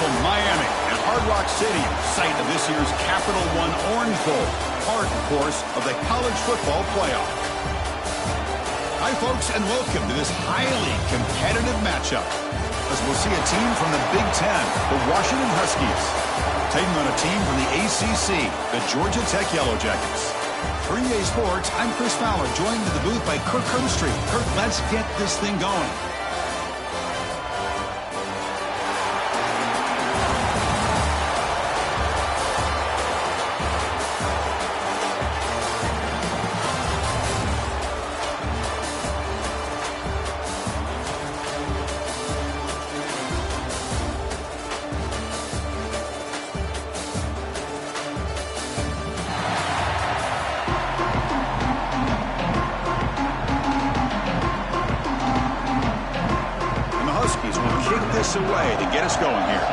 from Miami and Hard Rock Stadium, site of this year's Capital One Orange Bowl, part, of course, of the college football playoff. Hi, folks, and welcome to this highly competitive matchup, as we'll see a team from the Big Ten, the Washington Huskies, taking on a team from the ACC, the Georgia Tech Yellow Jackets. For EA Sports, I'm Chris Fowler, joined in the booth by Kirk Herbstreit. Kirk, let's get this thing going. Away to get us going here.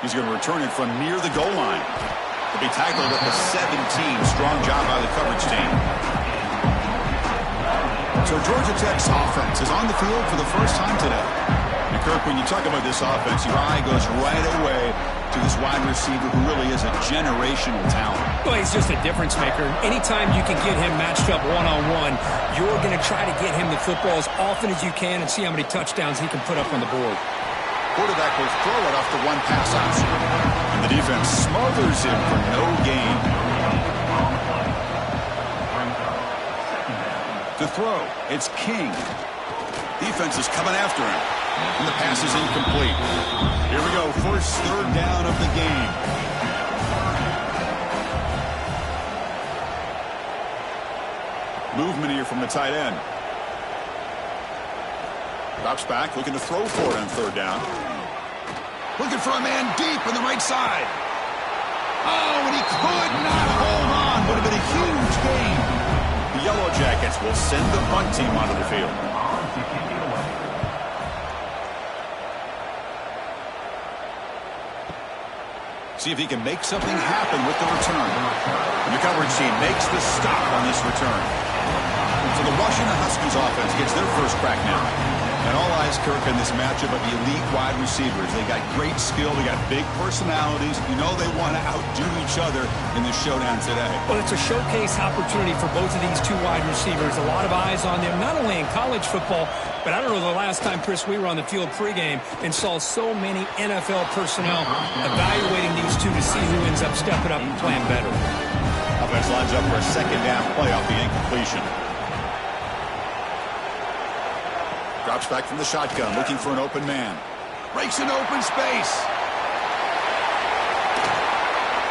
He's going to return it from near the goal line. To be tackled at the 17. Strong job by the coverage team. So Georgia Tech's offense is on the field for the first time today. And Kirk, when you talk about this offense, your eye goes right away to this wide receiver who really is a generational talent. Well, he's just a difference maker. Anytime you can get him matched up one-on-one, you're going to try to get him the football as often as you can and see how many touchdowns he can put up on the board. Quarterback will throw it off the one pass option. And the defense smothers him for no gain. To throw, it's King. Defense is coming after him. And the pass is incomplete. Here we go, first third down of the game. Movement here from the tight end. Drops back, looking to throw for it on third down. Looking for a man deep on the right side. Oh, and he could not hold on. Would have been a huge gain. The Yellow Jackets will send the punt team onto the field. See if he can make something happen with the return. And the coverage team makes the stop on this return. So the Washington Huskies offense gets their first crack now. And all eyes, Kirk, in this matchup of elite wide receivers. They got great skill. They got big personalities. You know they want to outdo each other in this showdown today. Well, it's a showcase opportunity for both of these two wide receivers. A lot of eyes on them, not only in college football, but I don't know the last time, Chris, we were on the field pregame and saw so many NFL personnel evaluating these two to see who ends up stepping up and playing better. Offense lines up for a second down play off the incompletion. Drops back from the shotgun, looking for an open man. Breaks an open space.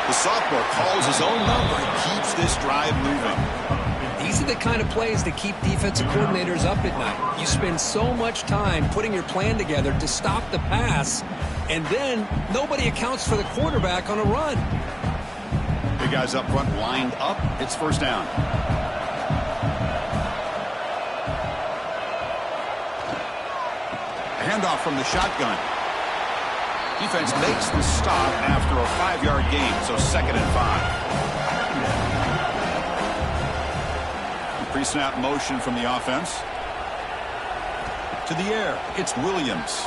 The sophomore calls his own number and keeps this drive moving. These are the kind of plays that keep defensive coordinators up at night. You spend so much time putting your plan together to stop the pass, and then nobody accounts for the quarterback on a run. Big guys up front lined up. It's first down. Handoff from the shotgun. Defense makes the stop after a 5-yard gain, so 2nd and 5. Pre-snap motion from the offense. To the air, it's Williams.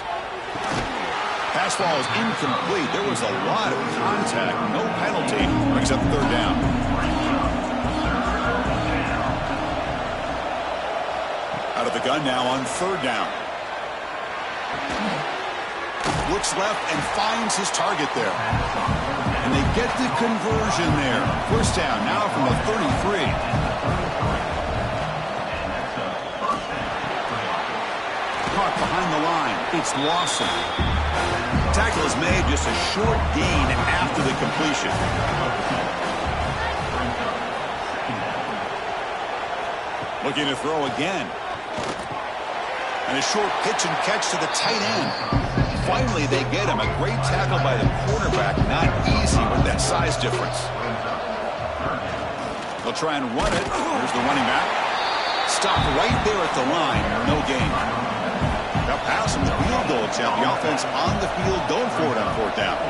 Pass ball is incomplete. There was a lot of contact, no penalty, except third down. Out of the gun now on third down. Looks left and finds his target there. And they get the conversion there. First down now from the 33. Caught behind the line. It's Lawson. Tackle is made, just a short gain after the completion. Looking to throw again. And a short pitch and catch to the tight end. Finally, they get him. A great tackle by the quarterback. Not easy with that size difference. They'll try and run it. Here's the running back. Stopped right there at the line. No gain. Now pass him. Field goal attempt. The offense on the field going for it on fourth down.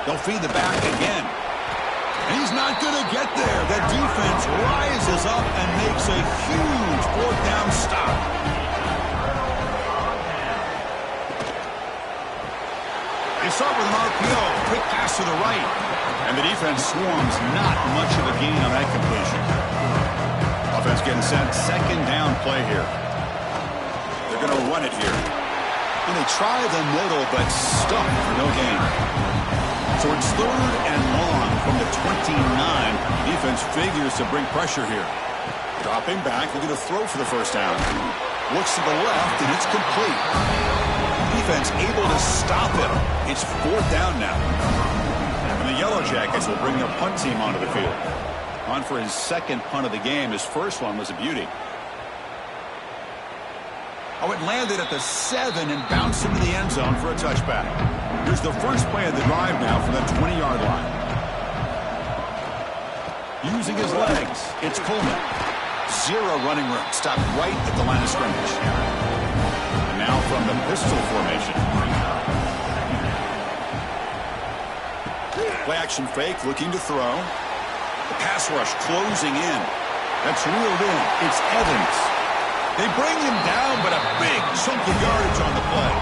They'll feed the back again. And he's not going to get there. The defense rises up and makes a huge fourth down stop. They start with an RPO. Quick pass to the right. And the defense swarms. Not much of a gain on that completion. Offense getting set. Second down play here. They're going to run it here. And they try the middle, but stuck for no gain. So it's third and long from the 29. Defense figures to bring pressure here. Dropping back. They're going to throw for the first down. Looks to the left, and it's complete. Defense able to stop him. It's fourth down now. And the Yellow Jackets will bring their punt team onto the field. On for his second punt of the game. His first one was a beauty. Oh, it landed at the 7 and bounced into the end zone for a touchback. Here's the first play of the drive now from the 20-yard line. Using his legs, it's Coleman. Zero running room. Stopped right at the line of scrimmage. And now from the pistol formation. Play action fake, looking to throw. The pass rush closing in. That's reeled in. It's Evans. They bring him down, but a big chunk of yardage on the play.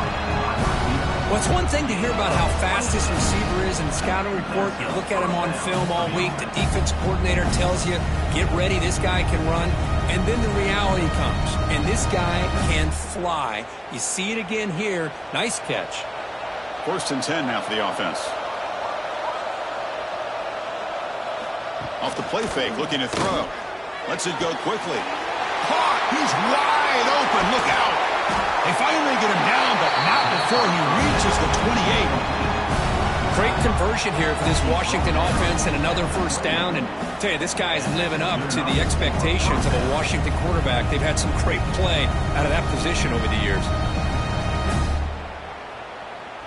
Well, it's one thing to hear about how fast this receiver is in the scouting report. You look at him on film all week. The defense coordinator tells you, get ready, this guy can run. And then the reality comes, and this guy can fly. You see it again here. Nice catch. First and 10 now for the offense. Off the play fake, looking to throw. Lets it go quickly. Caught! He's wide open. Look out! They finally get him down, but not before he reaches the 28. Great conversion here for this Washington offense and another first down. And I tell you, this guy is living up to the expectations of a Washington quarterback. They've had some great play out of that position over the years.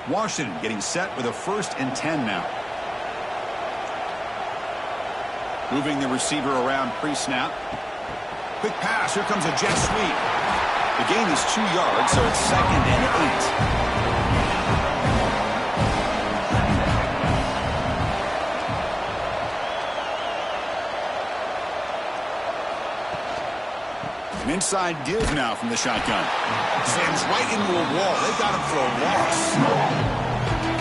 Washington getting set with a first and 10 now. Moving the receiver around pre-snap. Quick pass. Here comes a jet sweep. The gain is 2 yards, so it's second and 8. An inside give now from the shotgun. Slams right into a wall. They got him for a loss.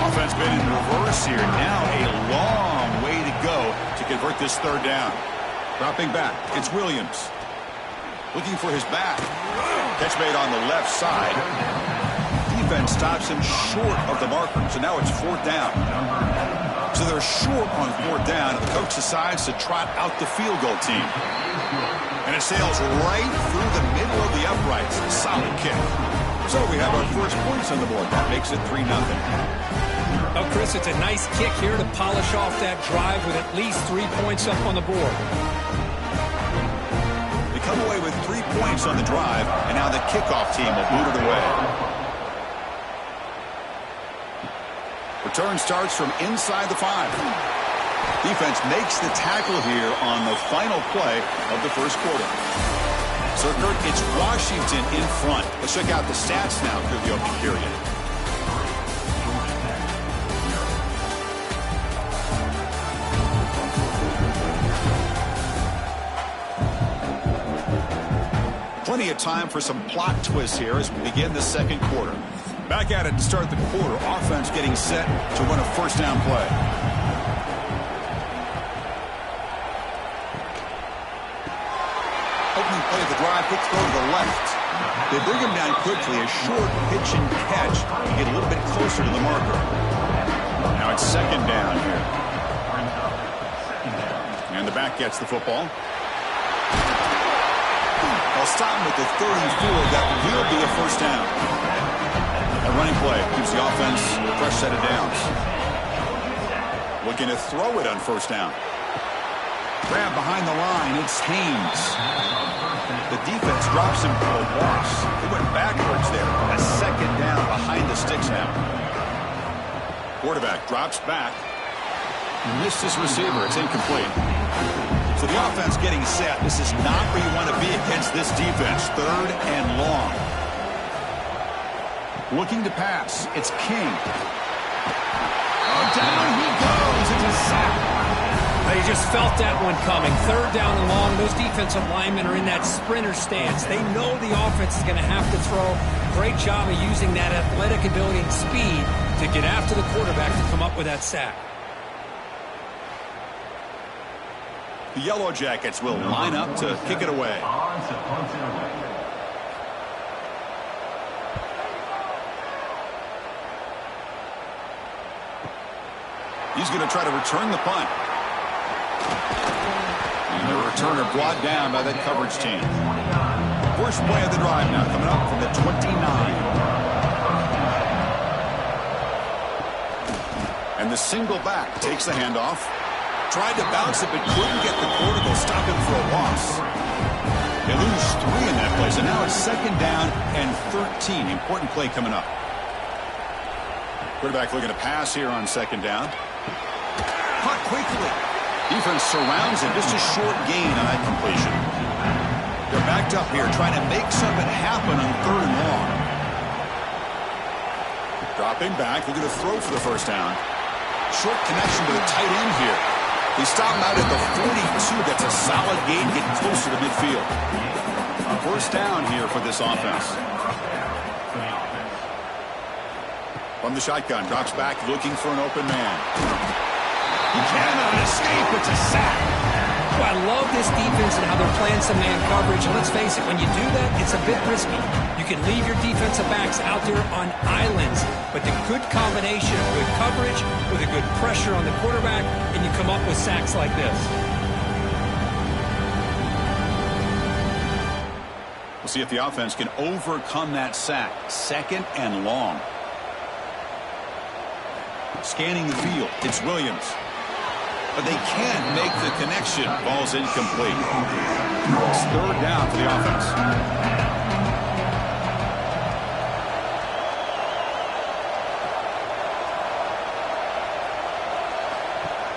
Offense been in reverse here. Now a long way to go to convert this third down. Dropping back. It's Williams. Looking for his back. Catch made on the left side. Defense stops him short of the marker. So now it's fourth down. So they're short on fourth down, and the coach decides to trot out the field goal team. And it sails right through the middle of the uprights. Solid kick. So we have our first points on the board. That makes it 3-0. Oh, Chris, it's a nice kick here to polish off that drive with at least 3 points up on the board. They come away with 3 points on the drive, and now the kickoff team will boot it away. Return starts from inside the 5. Defense makes the tackle here on the final play of the first quarter. So, Kurt, it's Washington in front. Let's check out the stats now through the opening period. Plenty of time for some plot twists here as we begin the second quarter. Back at it to start the quarter. Offense getting set to run a first down play. Opening play of the drive, quick throw to the left. They bring him down quickly, a short pitch and catch to get a little bit closer to the marker. Now it's second down here. And the back gets the football. They'll stop him at the 34. That will be a first down. A running play gives the offense a fresh set of downs. Looking to throw it on first down. Grab behind the line. It's Haynes. The defense drops him for a loss. He went backwards there. A second down behind the sticks now. Quarterback drops back. Missed his receiver. It's incomplete. So the offense getting set. This is not where you want to be against this defense. Third and long. Looking to pass. It's King. Oh, down he goes. It's a sack. They just felt that one coming. Third down and long. Those defensive linemen are in that sprinter stance. They know the offense is going to have to throw. Great job of using that athletic ability and speed to get after the quarterback to come up with that sack. The Yellow Jackets will line up to kick it away. He's going to try to return the punt. And the returner brought down by that coverage team. First play of the drive now coming up from the 29. And the single back takes the handoff. Tried to bounce it but couldn't get the quarterback to stop him for a loss. They lose 3 in that play, so now it's second down and 13. Important play coming up. Quarterback looking to pass here on second down. Caught quickly. Defense surrounds him. Just a short gain on that completion. They're backed up here trying to make something happen on third and long. Dropping back. Looking to throw for the first down. Short connection to the tight end here. They stop him out at the 42. That's a solid gain getting closer to midfield. First down here for this offense. From the shotgun. Drops back looking for an open man. He cannot escape. It's a sack. Well, I love this defense and how they're playing some man coverage. And let's face it, when you do that, it's a bit risky. You can leave your defensive backs out there on islands. But the good combination of good coverage with a good pressure on the quarterback, and you come up with sacks like this. We'll see if the offense can overcome that sack. Second and long. Scanning the field. It's Williams. But they can't make the connection. Ball's incomplete. It's third down for the offense.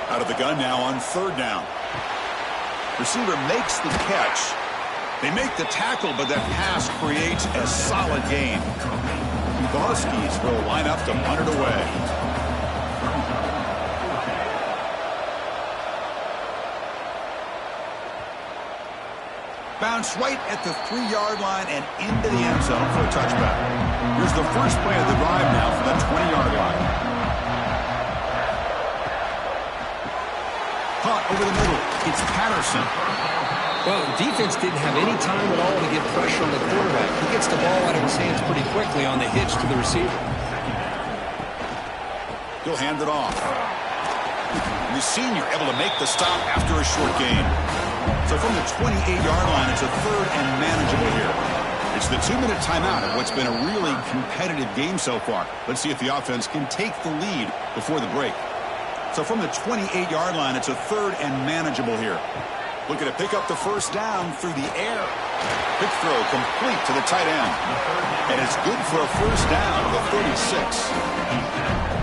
Out of the gun now on third down. Receiver makes the catch. They make the tackle, but that pass creates a solid gain. The Huskies will line up to punt it away. Bounce right at the 3-yard line and into the end zone for a touchback. Here's the first play of the drive now from the 20-yard line. Caught over the middle. It's Patterson. Well, defense didn't have any time at all to get pressure on the quarterback. He gets the ball out of his hands pretty quickly on the hitch to the receiver. He'll hand it off. And the senior able to make the stop after a short gain. So from the 28-yard line, it's a third and manageable here. It's the 2-minute timeout of what's been a really competitive game so far. Let's see if the offense can take the lead before the break. So from the 28-yard line, it's a third and manageable here. Looking to pick up the first down through the air. Quick throw complete to the tight end. And it's good for a first down to the 36.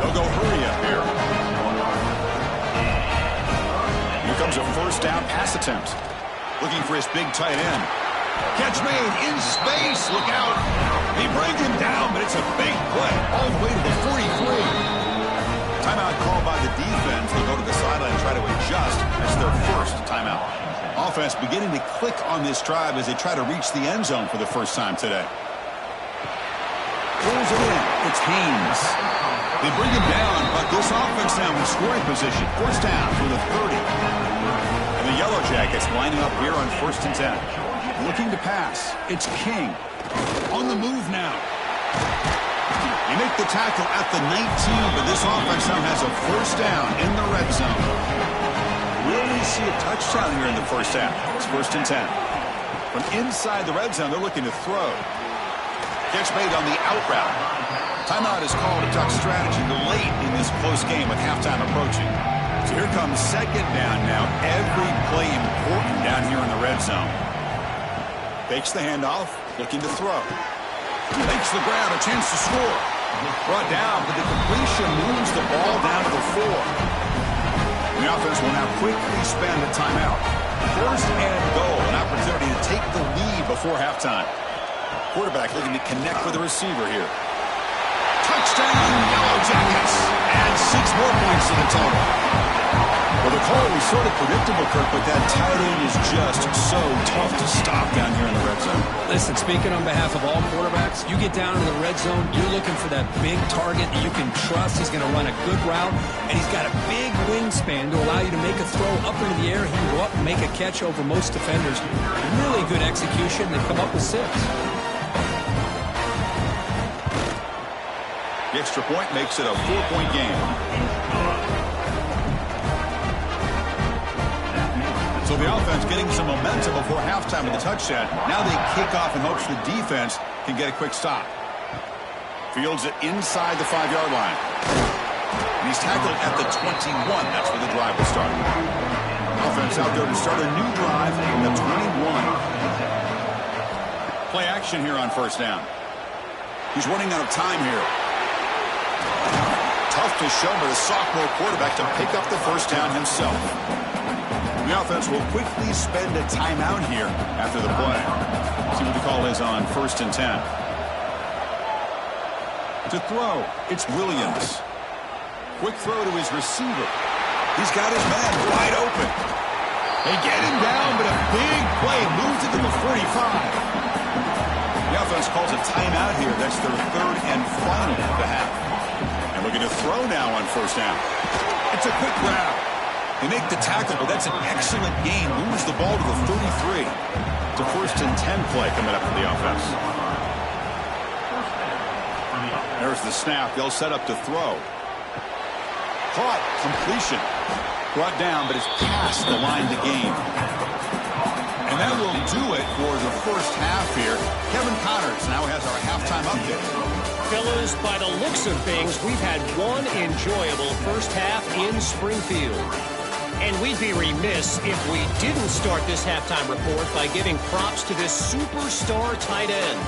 They'll go hurry up here. Here comes a first down pass attempt. Looking for his big tight end. Catch made in space. Look out. They bring him down, but it's a big play all the way to the 43. Timeout called by the defense. They'll go to the sideline and try to adjust. That's their first timeout. Offense beginning to click on this drive as they try to reach the end zone for the first time today. Pulls it in. It's Haynes. They bring him down, but this offense now in scoring position. First down for the 30. And the Yellow Jackets lining up here on 1st and 10. Looking to pass. It's King. On the move now. They make the tackle at the 19, but this offense now has a first down in the red zone. Will we see a touchdown here in the first half? It's 1st and 10. From inside the red zone, they're looking to throw. Catch made on the out route. Timeout is called to duck strategy late in this close game with halftime approaching. So here comes second down now. Every play important down here in the red zone. Fakes the handoff, looking to throw. Makes the grab, a chance to score. Brought down, but the completion moves the ball down to the 4. The offense will now quickly spend a timeout. First and goal, an opportunity to take the lead before halftime. Quarterback looking to connect with the receiver here. Touchdown, Yellow Jackets. And 6 more points to the total. Well, The call was sort of predictable, Kirk, but that tight end is just so tough to stop down here in the red zone. Listen, speaking on behalf of all quarterbacks, you get down in the red zone, you're looking for that big target that you can trust. He's going to run a good route, and he's got a big wingspan to allow you to make a throw up into the air. He can go up and make a catch over most defenders. Really good execution. They come up with 6. The extra point makes it a 4-point game. So the offense getting some momentum before halftime with the touchdown. Now they kick off in hopes the defense can get a quick stop. Fields it inside the 5-yard line. And he's tackled at the 21. That's where the drive will start. Offense out there to start a new drive from the 21. Play action here on first down. He's running out of time here. Tough to show by the sophomore quarterback to pick up the first down himself. The offense will quickly spend a timeout here after the play. See what the call is on 1st and 10. To throw, it's Williams. Quick throw to his receiver. He's got his man wide open. They get him down, but a big play moves it to the 45. The offense calls a timeout here. That's their 3rd and final of the half. And looking to throw now on first down. It's a quick grab. They make the tackle, but that's an excellent gain. Moves the ball to the 33. It's a 1st and 10 play coming up for the offense. There's the snap. They'll set up to throw. Caught. Completion. Brought down, but it's past the line to gain. And that will do it for the first half here. Kevin Connors now has our halftime update. Fellas, by the looks of things, we've had one enjoyable first half in Springfield. And we'd be remiss if we didn't start this halftime report by giving props to this superstar tight end.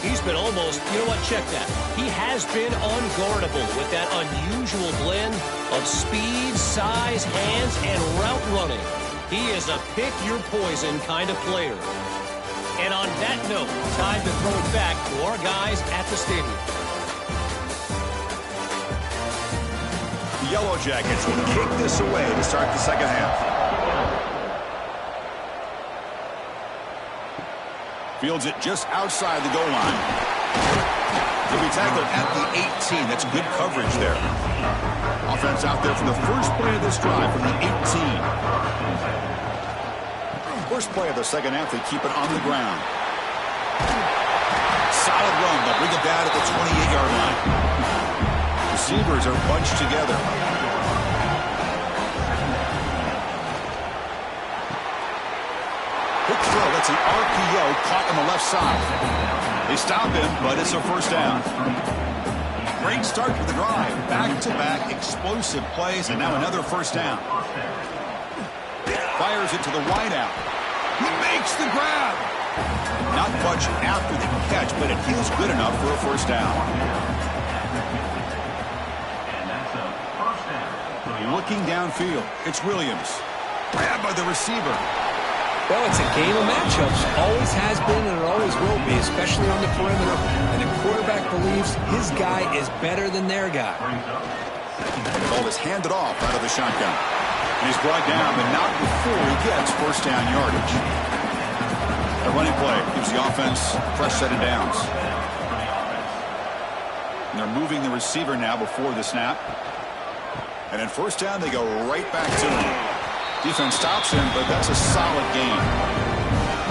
He's been almost, you know what, check that. He has been unguardable with that unusual blend of speed, size, hands, and route running. He is a pick-your-poison kind of player. And on that note, time to throw it back to our guys at the stadium. The Yellow Jackets will kick this away to start the second half. Fields it just outside the goal line. He'll be tackled at the 18. That's good coverage there. Offense out there for the first play of this drive from the 18. First play of the second half, they keep it on the ground. Solid run. They'll bring it down at the 28-yard line. Receivers are bunched together. Quick throw. That's an RPO caught on the left side. They stop him, but it's a first down. Great start to the drive. Back-to-back explosive plays, and now another first down. Fires it to the wideout. He makes the grab. Not much after the catch, but it feels good enough for a first down. Looking downfield, it's Williams. Grabbed by the receiver. Well, it's a game of matchups. Always has been and it always will be, especially on the perimeter. And the quarterback believes his guy is better than their guy. The ball is handed off out of the shotgun. And he's brought down, but not before he gets first down yardage. A running play gives the offense a fresh set of downs. And they're moving the receiver now before the snap. And then first down, they go right back to him. Defense stops him, but that's a solid gain.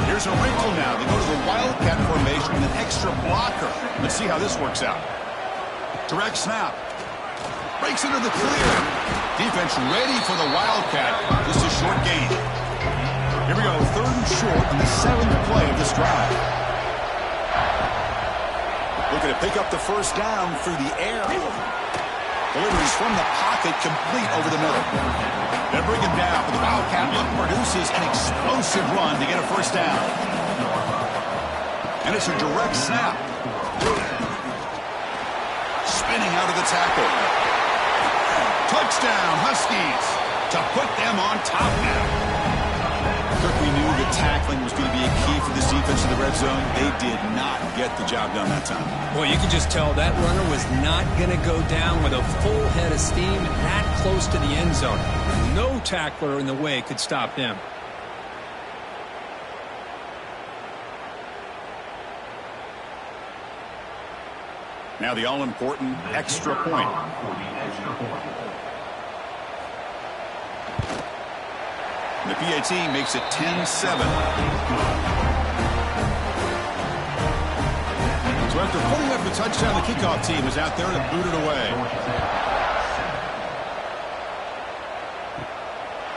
Here's a wrinkle now. They go to the Wildcat formation with an extra blocker. Let's see how this works out. Direct snap. Breaks into the clear. Defense ready for the Wildcat. Just a short gain. Here we go. 3rd and short on the 7th play of this drive. Looking to pick up the first down through the air. Deliveries from the pocket, complete over the middle. They bring him down, but the Wildcat look produces an explosive run to get a first down. And it's a direct snap. Spinning out of the tackle. Touchdown, Huskies, to put them on top now. Kirk, we knew that tackling was going to be a key for this defense in the red zone. They did not get the job done that time. Well, you could just tell that runner was not going to go down with a full head of steam that close to the end zone. No tackler in the way could stop him. Now the all-important extra point. The PAT makes it 10-7. So after putting up the touchdown, the kickoff team is out there to boot it away.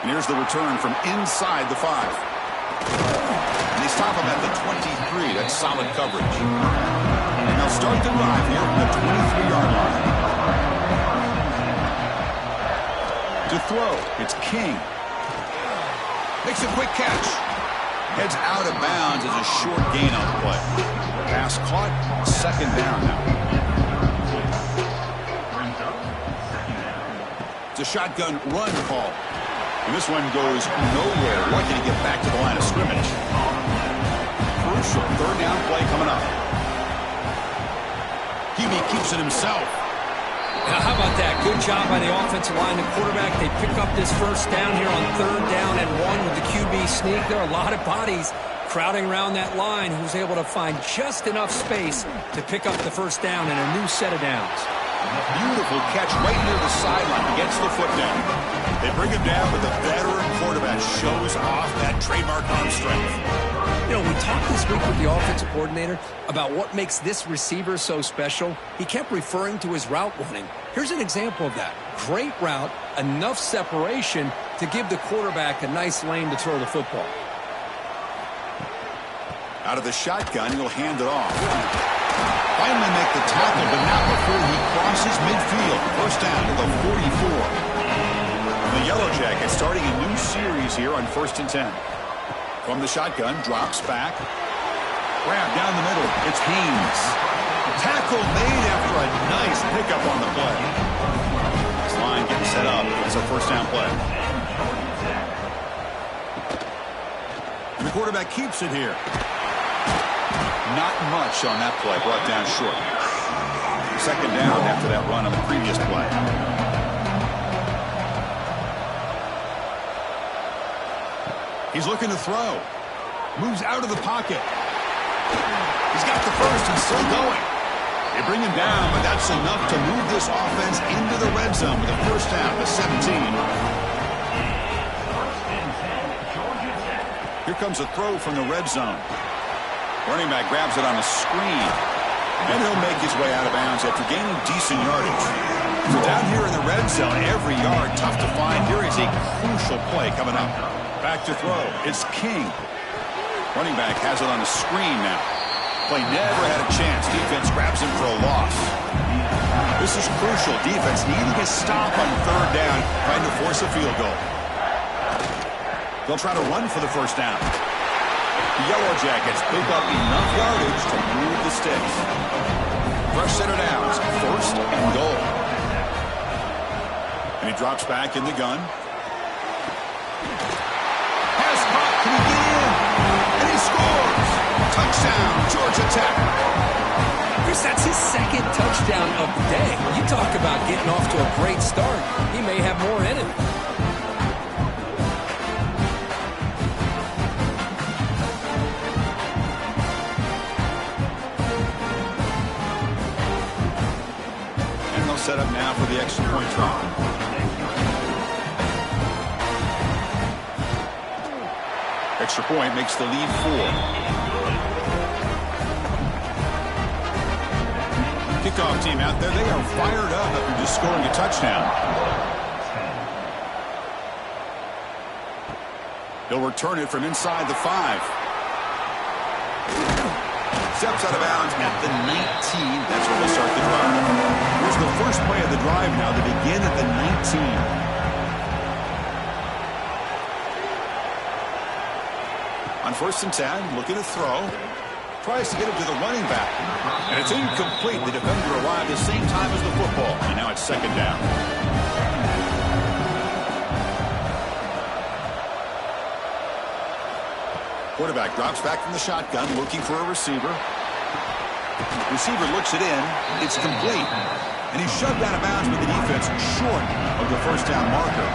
And here's the return from inside the 5. And they stop him at the 23. That's solid coverage. And they'll start the drive here from the 23-yard line. To throw, it's King. Makes a quick catch. Heads out of bounds as a short gain on the play. Pass caught, second down now. It's a shotgun run call. And this one goes nowhere. Lucky to get back to the line of scrimmage. Crucial third down play coming up. Hebe keeps it himself. Now, how about that? Good job by the offensive line. The quarterback, they pick up this first down here on 3rd down and 1 with the QB sneak. There are a lot of bodies crowding around that line. Who's able to find just enough space to pick up the first down and a new set of downs. Beautiful catch right near the sideline. Gets the foot down. They bring him down, but the veteran quarterback shows off that trademark arm strength. You know, we talked this week with the offensive coordinator about what makes this receiver so special. He kept referring to his route running. Here's an example of that. Great route, enough separation to give the quarterback a nice lane to throw the football. Out of the shotgun, he'll hand it off. Finally make the tackle, but not before he crosses midfield. First down to the 44. The Yellow Jackets starting a new series here on 1st and 10. From the shotgun, drops back. Grab down the middle. It's Haynes. Tackle made after a nice pickup on the play. This line getting set up. It's a first down play. And the quarterback keeps it here. Not much on that play. Brought down short. Second down after that run on the previous play. He's looking to throw. Moves out of the pocket. He's got the first and still going. They bring him down, but that's enough to move this offense into the red zone with a first down to 17. Here comes a throw from the red zone. Running back grabs it on a screen. And he'll make his way out of bounds after gaining decent yardage. So down here in the red zone, every yard tough to find. Here is a crucial play coming up. Back to throw. It's King. Running back has it on a screen now. Play never had a chance. Defense grabs him for a loss. This is crucial. Defense needing a stop on 3rd down, trying to force a field goal. They'll try to run for the first down. The Yellow Jackets pick up enough yardage to move the sticks. Fresh set of downs. 1st and goal. And he drops back in the gun. Can he get in? And he scores! Touchdown, Georgia Tech. Chris, that's his 2nd touchdown of the day. You talk about getting off to a great start. He may have more in him. And they'll set up now for the extra point try. Extra point makes the lead 4. Kickoff team out there, they are fired up after just scoring a touchdown. He'll return it from inside the 5. Steps out of bounds at the 19. That's where they'll start the drive. Here's the first play of the drive now. They begin at the 19. On 1st and 10, looking to throw. Tries to get it to the running back. And it's incomplete. The defender arrived at the same time as the football. And now it's 2nd down. Quarterback drops back from the shotgun, looking for a receiver. Receiver looks it in. It's complete. And he's shoved out of bounds with the defense short of the first down marker.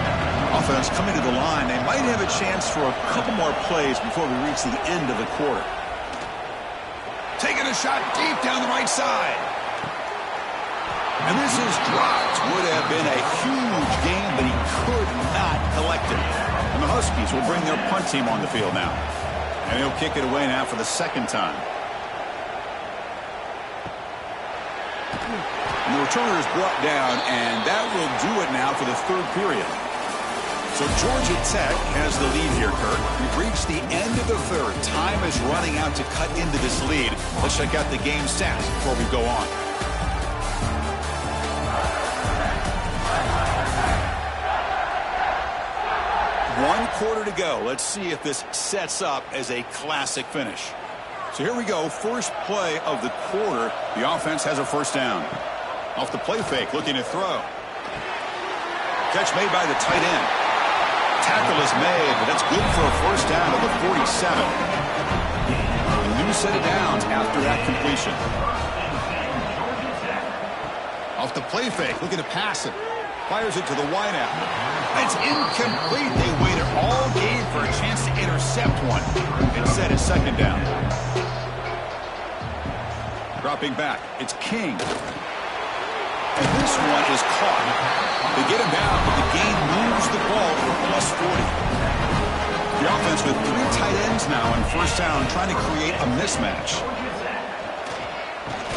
Offense coming to the line. They might have a chance for a couple more plays before we reach the end of the quarter. Taking a shot deep down the right side. And this is dropped. Would have been a huge game, but he could not collect it. And the Huskies will bring their punt team on the field now. And he'll kick it away now for the second time. And the returner is brought down, and that will do it now for the third period. So Georgia Tech has the lead here, Kurt. We've reached the end of the third. Time is running out to cut into this lead. Let's check out the game stats before we go on. One quarter to go. Let's see if this sets up as a classic finish. So here we go. First play of the quarter. The offense has a first down. Off the play fake, looking to throw. Catch made by the tight end. Tackle is made, but that's good for a first down at the 47. A new set of downs after that completion. Off the play fake, looking to pass it. Fires it to the wideout. It's incomplete. They waited all game for a chance to intercept one. Instead, it's second down. Dropping back, it's King. And this one is caught. They get him down, but the game moves the ball for plus 40. The offense with three tight ends now on first down, trying to create a mismatch.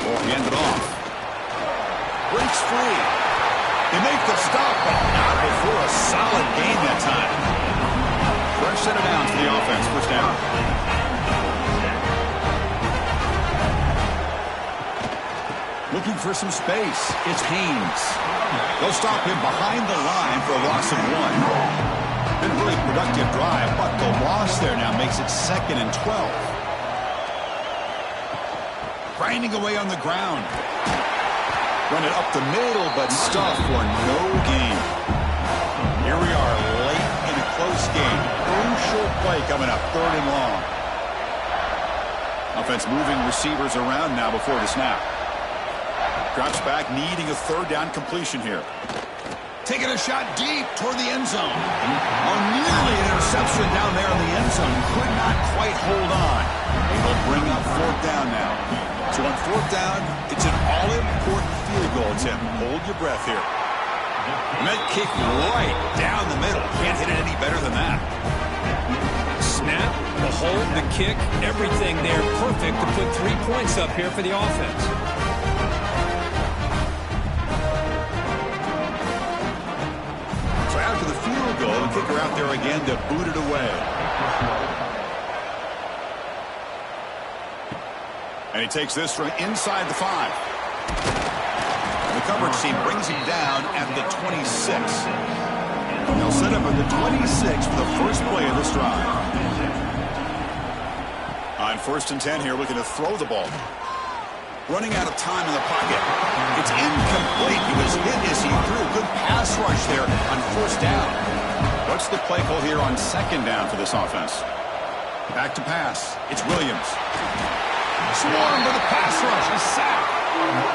Oh, he ended off. Breaks free. They make the stop, but not before a solid gain that time. Fresh set of downs for the offense. First down. Looking for some space. It's Haynes. They'll stop him behind the line for a loss of one. Been a really productive drive, but the loss there now makes it 2nd and 12. Grinding away on the ground. Run it up the middle, but stuffed for no gain. Here we are late in a close game. Crucial play coming up, 3rd and long. Offense moving receivers around now before the snap. Drops back, needing a 3rd down completion here. Taking a shot deep toward the end zone. Oh, nearly an interception down there in the end zone. Could not quite hold on. They'll bring up 4th down now. So on 4th down, it's an all-important field goal attempt. Hold your breath here. And that kick right down the middle. Can't hit it any better than that. Snap, the hold, the kick, everything there perfect to put 3 points up here for the offense. So after the field goal, the kicker out there again to boot it away. And he takes this from inside the 5. And the coverage team brings him down at the 26. They'll set up at the 26 for the first play of this drive. On 1st and 10 here, looking to throw the ball. Running out of time in the pocket. It's incomplete. He was hit as he threw. Good pass rush there on 1st down. What's the play call here on 2nd down for this offense? Back to pass. It's Williams. Swarmed with a pass rush. A sack.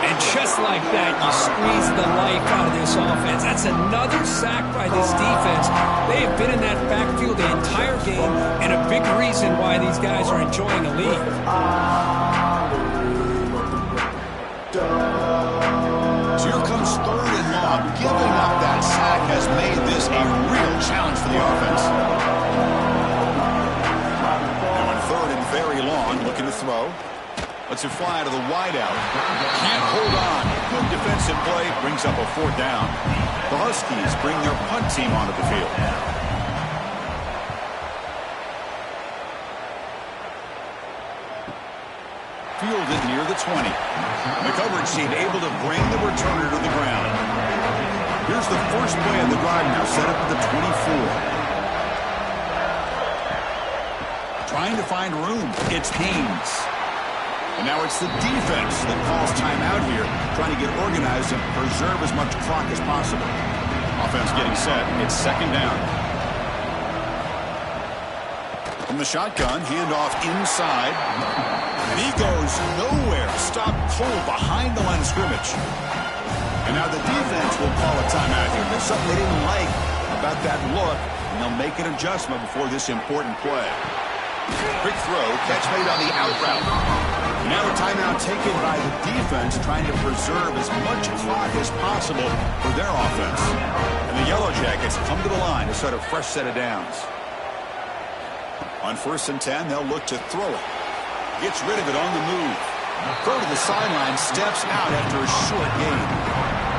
And just like that, you squeeze the life out of this offense. That's another sack by this defense. They have been in that backfield the entire game, and a big reason why these guys are enjoying a lead. So here comes 3rd and long. Giving up that sack has made this a real challenge for the offense. Now on 3rd and very long, looking to throw. Lets it fly to the wideout. Can't hold on. Good defensive play. Brings up a 4th down. The Huskies bring their punt team onto the field. Fielded near the 20. The coverage team able to bring the returner to the ground. Here's the first play of the drive now. Set up at the 24. Trying to find room. It's Haynes. And now it's the defense that calls timeout here, trying to get organized and preserve as much clock as possible. Offense getting set. It's 2nd down. From the shotgun, handoff inside. And he goes nowhere. Stopped cold behind the line of scrimmage. And now the defense will call a timeout here. There's something they didn't like about that look, and they'll make an adjustment before this important play. Quick throw, catch made on the out route. Now a timeout taken by the defense, trying to preserve as much clock as possible for their offense. And the Yellow Jackets come to the line to start a fresh set of downs. On 1st and 10, they'll look to throw it. Gets rid of it on the move. Throw to the sideline, steps out after a short gain.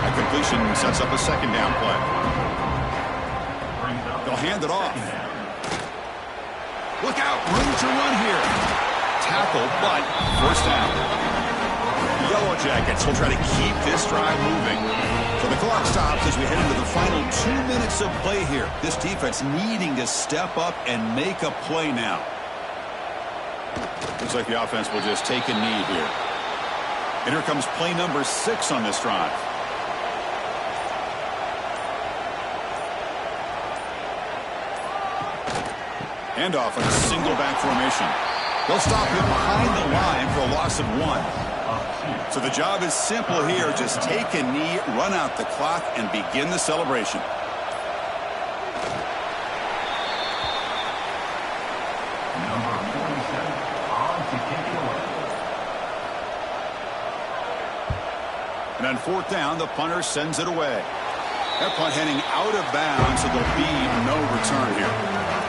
A completion sets up a second down play. They'll hand it off. Look out, room to run here. Tackle, but first down. The Yellow Jackets will try to keep this drive moving. So the clock stops as we head into the final 2 minutes of play here. This defense needing to step up and make a play now. Looks like the offense will just take a knee here. And here comes play number 6 on this drive. Handoff in a single back formation. They'll stop him behind the line for a loss of 1. So the job is simple here. Just take a knee, run out the clock, and begin the celebration. And on 4th down, the punter sends it away. That punt heading out of bounds, so there'll be no return here.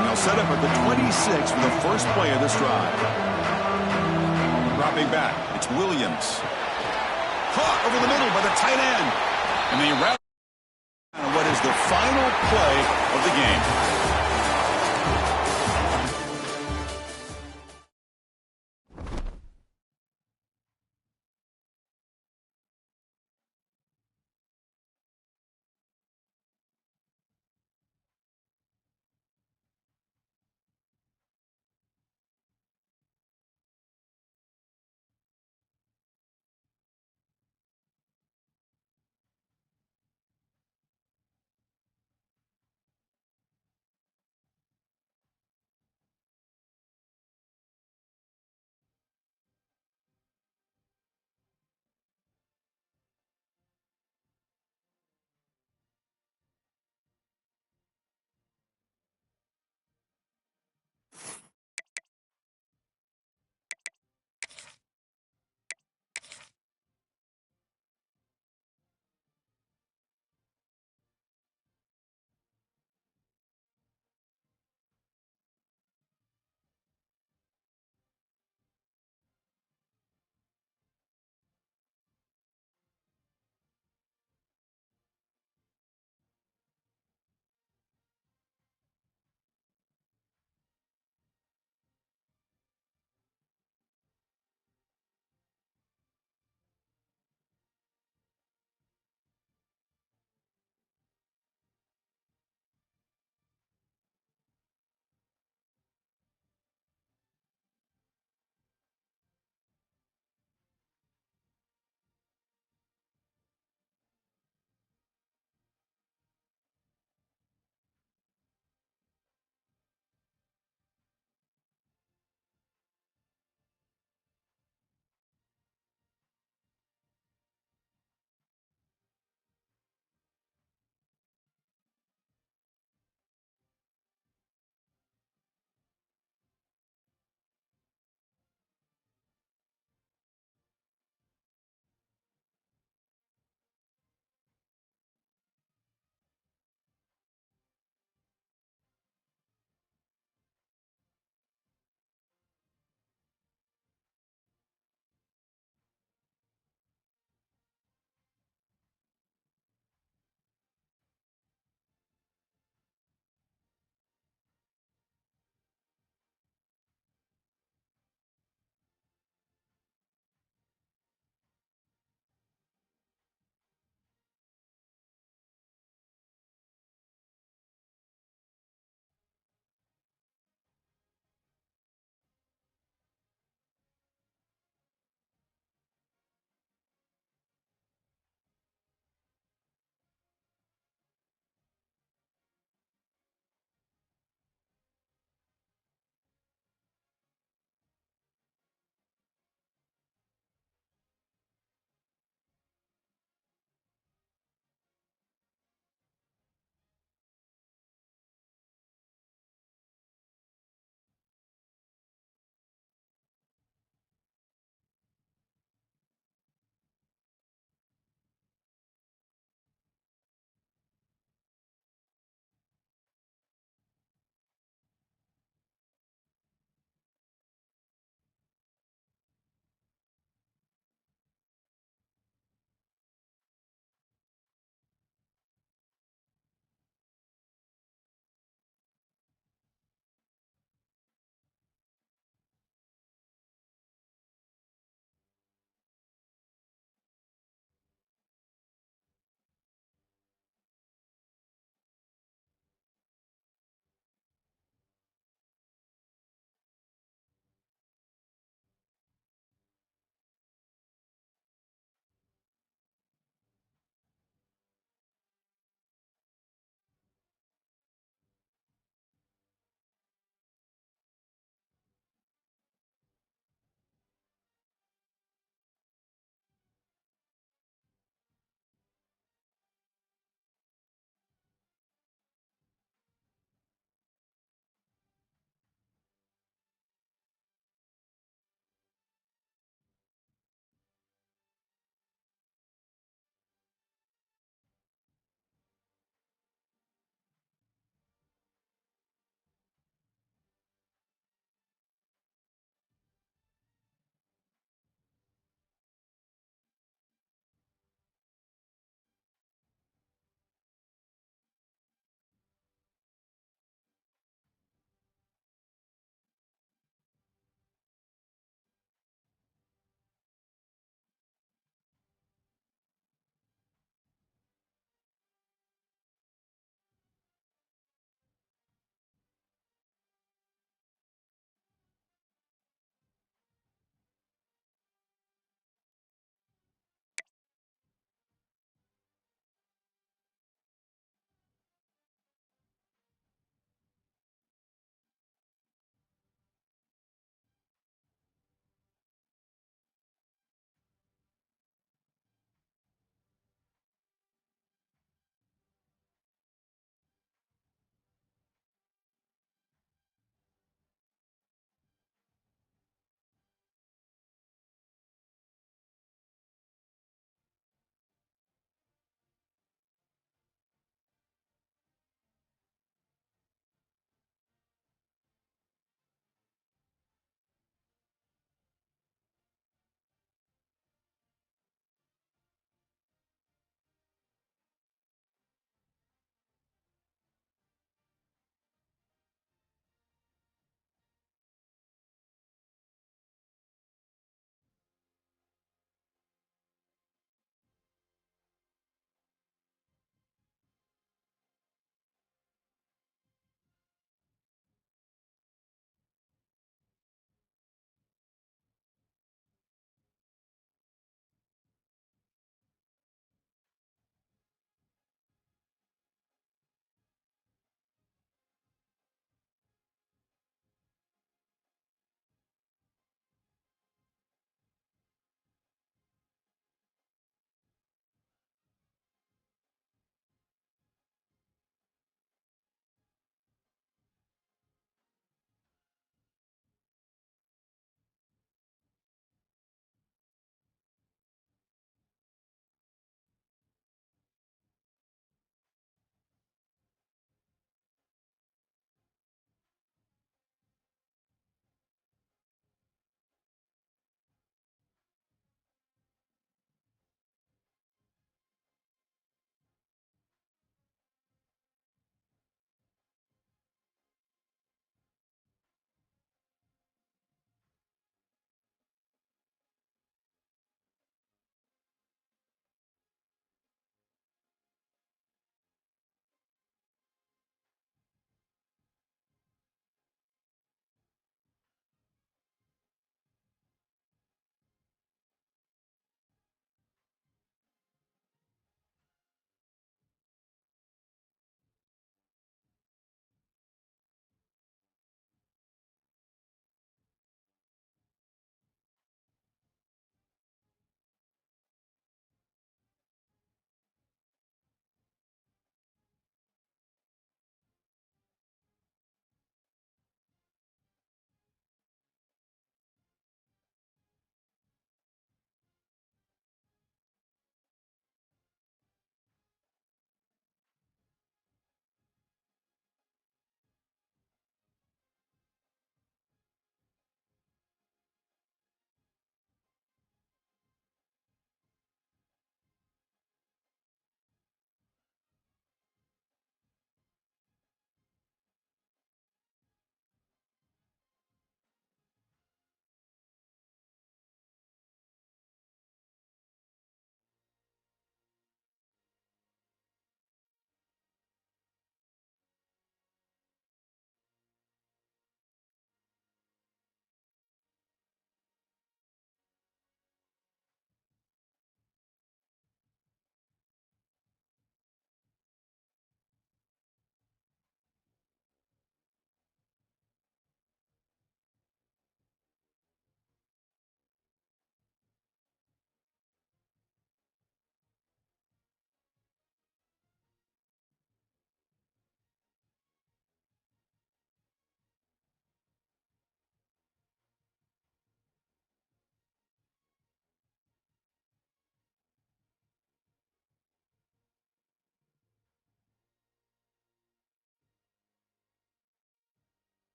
And they'll set up at the 26 for the first play of this drive. Dropping back, it's Williams. Caught over the middle by the tight end. And they wrap what is the final play of the game.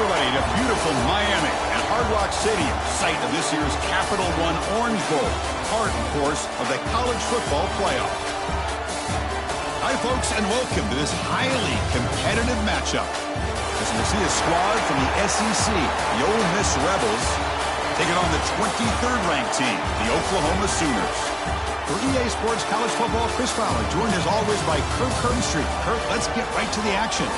everybody to beautiful Miami and Hard Rock Stadium, site of this year's Capital One Orange Bowl, part, of course, of the college football playoff. Hi, folks, and welcome to this highly competitive matchup. As we see a squad from the SEC, the Ole Miss Rebels, taking on the 23rd ranked team, the Oklahoma Sooners. For EA Sports College Football, Chris Fowler, joined as always by Kirk Herbstreit. Kirk, let's get right to the action.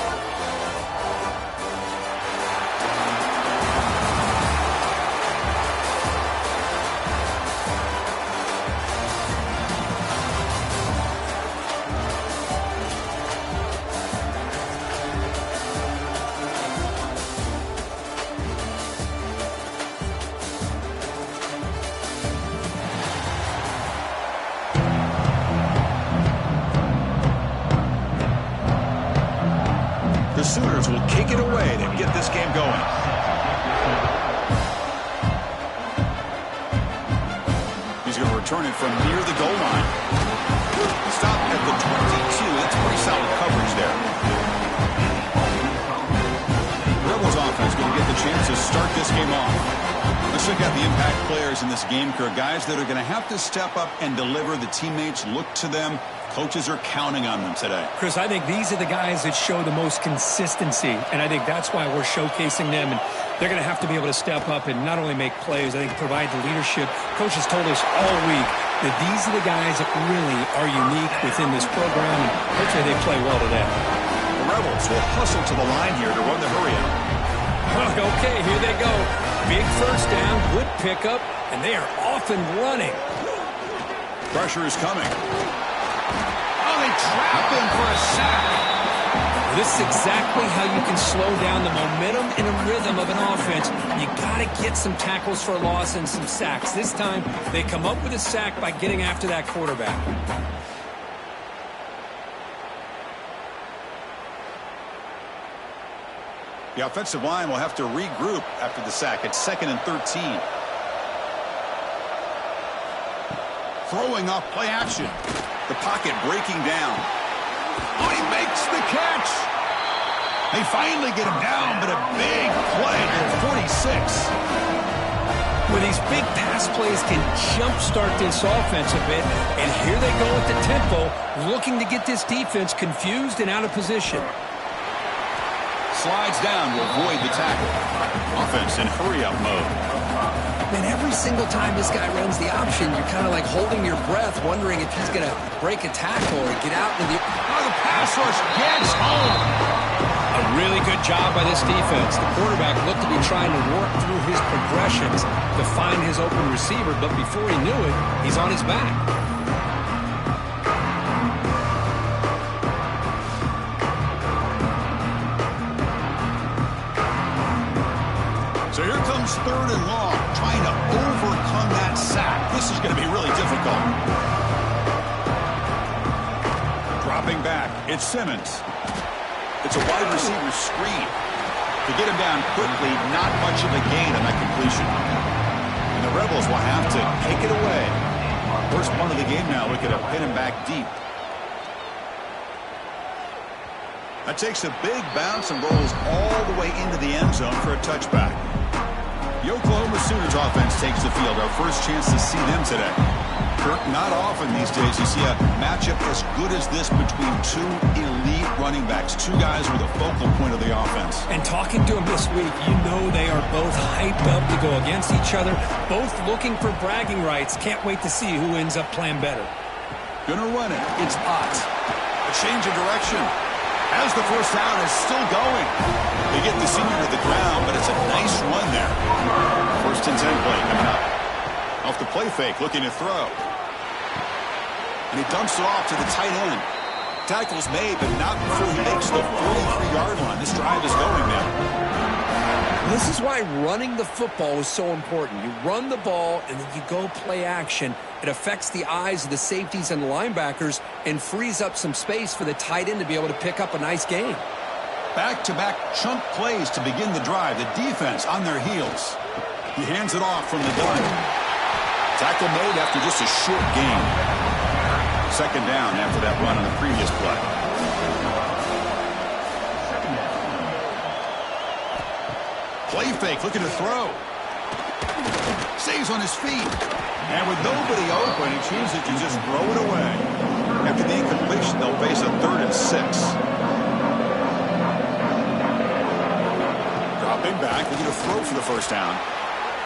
The Sooners will kick it away to get this game going. He's going to return it from near the goal line. Stop at the 22. That's pretty solid coverage there. Rebels offense going to get the chance to start this game off. Let's check out the impact players in this game, Kirk. Guys that are going to have to step up and deliver. The teammates look to them. Coaches are counting on them today. Chris, I think these are the guys that show the most consistency, and I think that's why we're showcasing them. And they're going to have to be able to step up and not only make plays, I think provide the leadership. Coaches told us all week that these are the guys that really are unique within this program, and hopefully they play well today. The Rebels will hustle to the line here to run the hurry out. Okay, here they go. Big first down, good pickup, and they are off and running. Pressure is coming. They trap him for a sack. This is exactly how you can slow down the momentum and a rhythm of an offense. You got to get some tackles for loss and some sacks. This time, they come up with a sack by getting after that quarterback. The offensive line will have to regroup after the sack. It's 2nd and 13. Throwing off play action. The pocket breaking down. Oh, he makes the catch. They finally get him down, but a big play at 46. Well, these big pass plays can jumpstart this offense a bit, and here they go at the tempo, looking to get this defense confused and out of position. Slides down to avoid the tackle. Offense in hurry-up mode. And every single time this guy runs the option, you're kind of like holding your breath, wondering if he's going to break a tackle or get out in the... Oh, the pass rush gets home. A really good job by this defense. The quarterback looked to be trying to work through his progressions to find his open receiver, but before he knew it, he's on his back. So here comes 3rd and long, trying to overcome that sack. This is going to be really difficult. Dropping back, it's Simmons. It's a wide receiver screen. To get him down quickly, not much of a gain on that completion. And the Rebels will have to take it away. First punt of the game now, looking to pin him back deep. That takes a big bounce and rolls all the way into the end zone for a touchback. The Oklahoma Sooners offense takes the field. Our first chance to see them today. Kirk, not often these days you see a matchup as good as this between two elite running backs. Two guys who are the focal point of the offense. And talking to them this week, you know they are both hyped up to go against each other, both looking for bragging rights. Can't wait to see who ends up playing better. Gonna run it. It's Ott. A change of direction. As the first down is still going. They get the senior to the ground, but it's a nice run there. 1st and 10 play coming up. Off the play fake, looking to throw. And he dumps it off to the tight end. Tackle's made, but not before he makes the 43-yard line. This drive is going now. This is why running the football is so important. You run the ball, and then you go play action. It affects the eyes of the safeties and linebackers and frees up some space for the tight end to be able to pick up a nice gain. Back-to-back chunk plays to begin the drive. The defense on their heels. He hands it off from the gun. Tackle made after just a short gain. 2nd down after that run on the previous play. Play fake, looking to throw. Stays on his feet. And with nobody open, he chooses to just throw it away. After the incompletion, they'll face a 3rd and 6. Dropping back, looking to throw for the first down.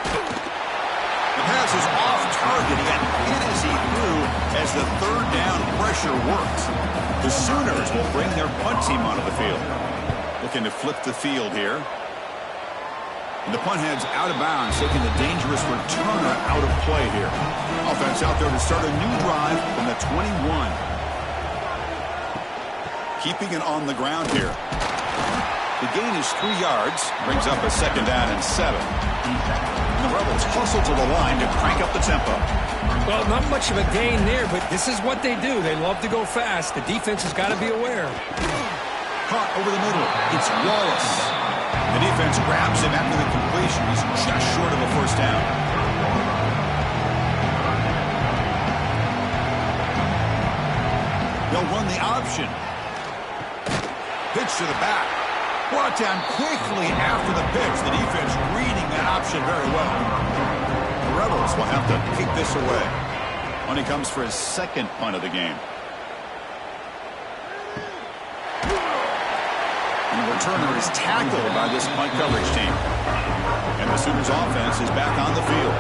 The pass is off target. He got hit as he threw as the 3rd down pressure worked. The Sooners will bring their punt team onto the field. Looking to flip the field here. And the punt heads out of bounds, taking the dangerous returner out of play here. Offense out there to start a new drive from the 21. Keeping it on the ground here. The gain is 3 yards, brings up a 2nd down and 7. And the Rebels hustle to the line to crank up the tempo. Well, not much of a gain there, but this is what they do. They love to go fast. The defense has got to be aware. Caught over the middle. It's Wallace. The defense grabs him after the completion. He's just short of a first down. They'll run the option. Pitch to the back. Brought down quickly after the pitch. The defense reading that option very well. The Rebels will have to kick this away when he comes for his 2nd punt of the game. And the returner is tackled by this punt coverage team. And the Sooners offense is back on the field.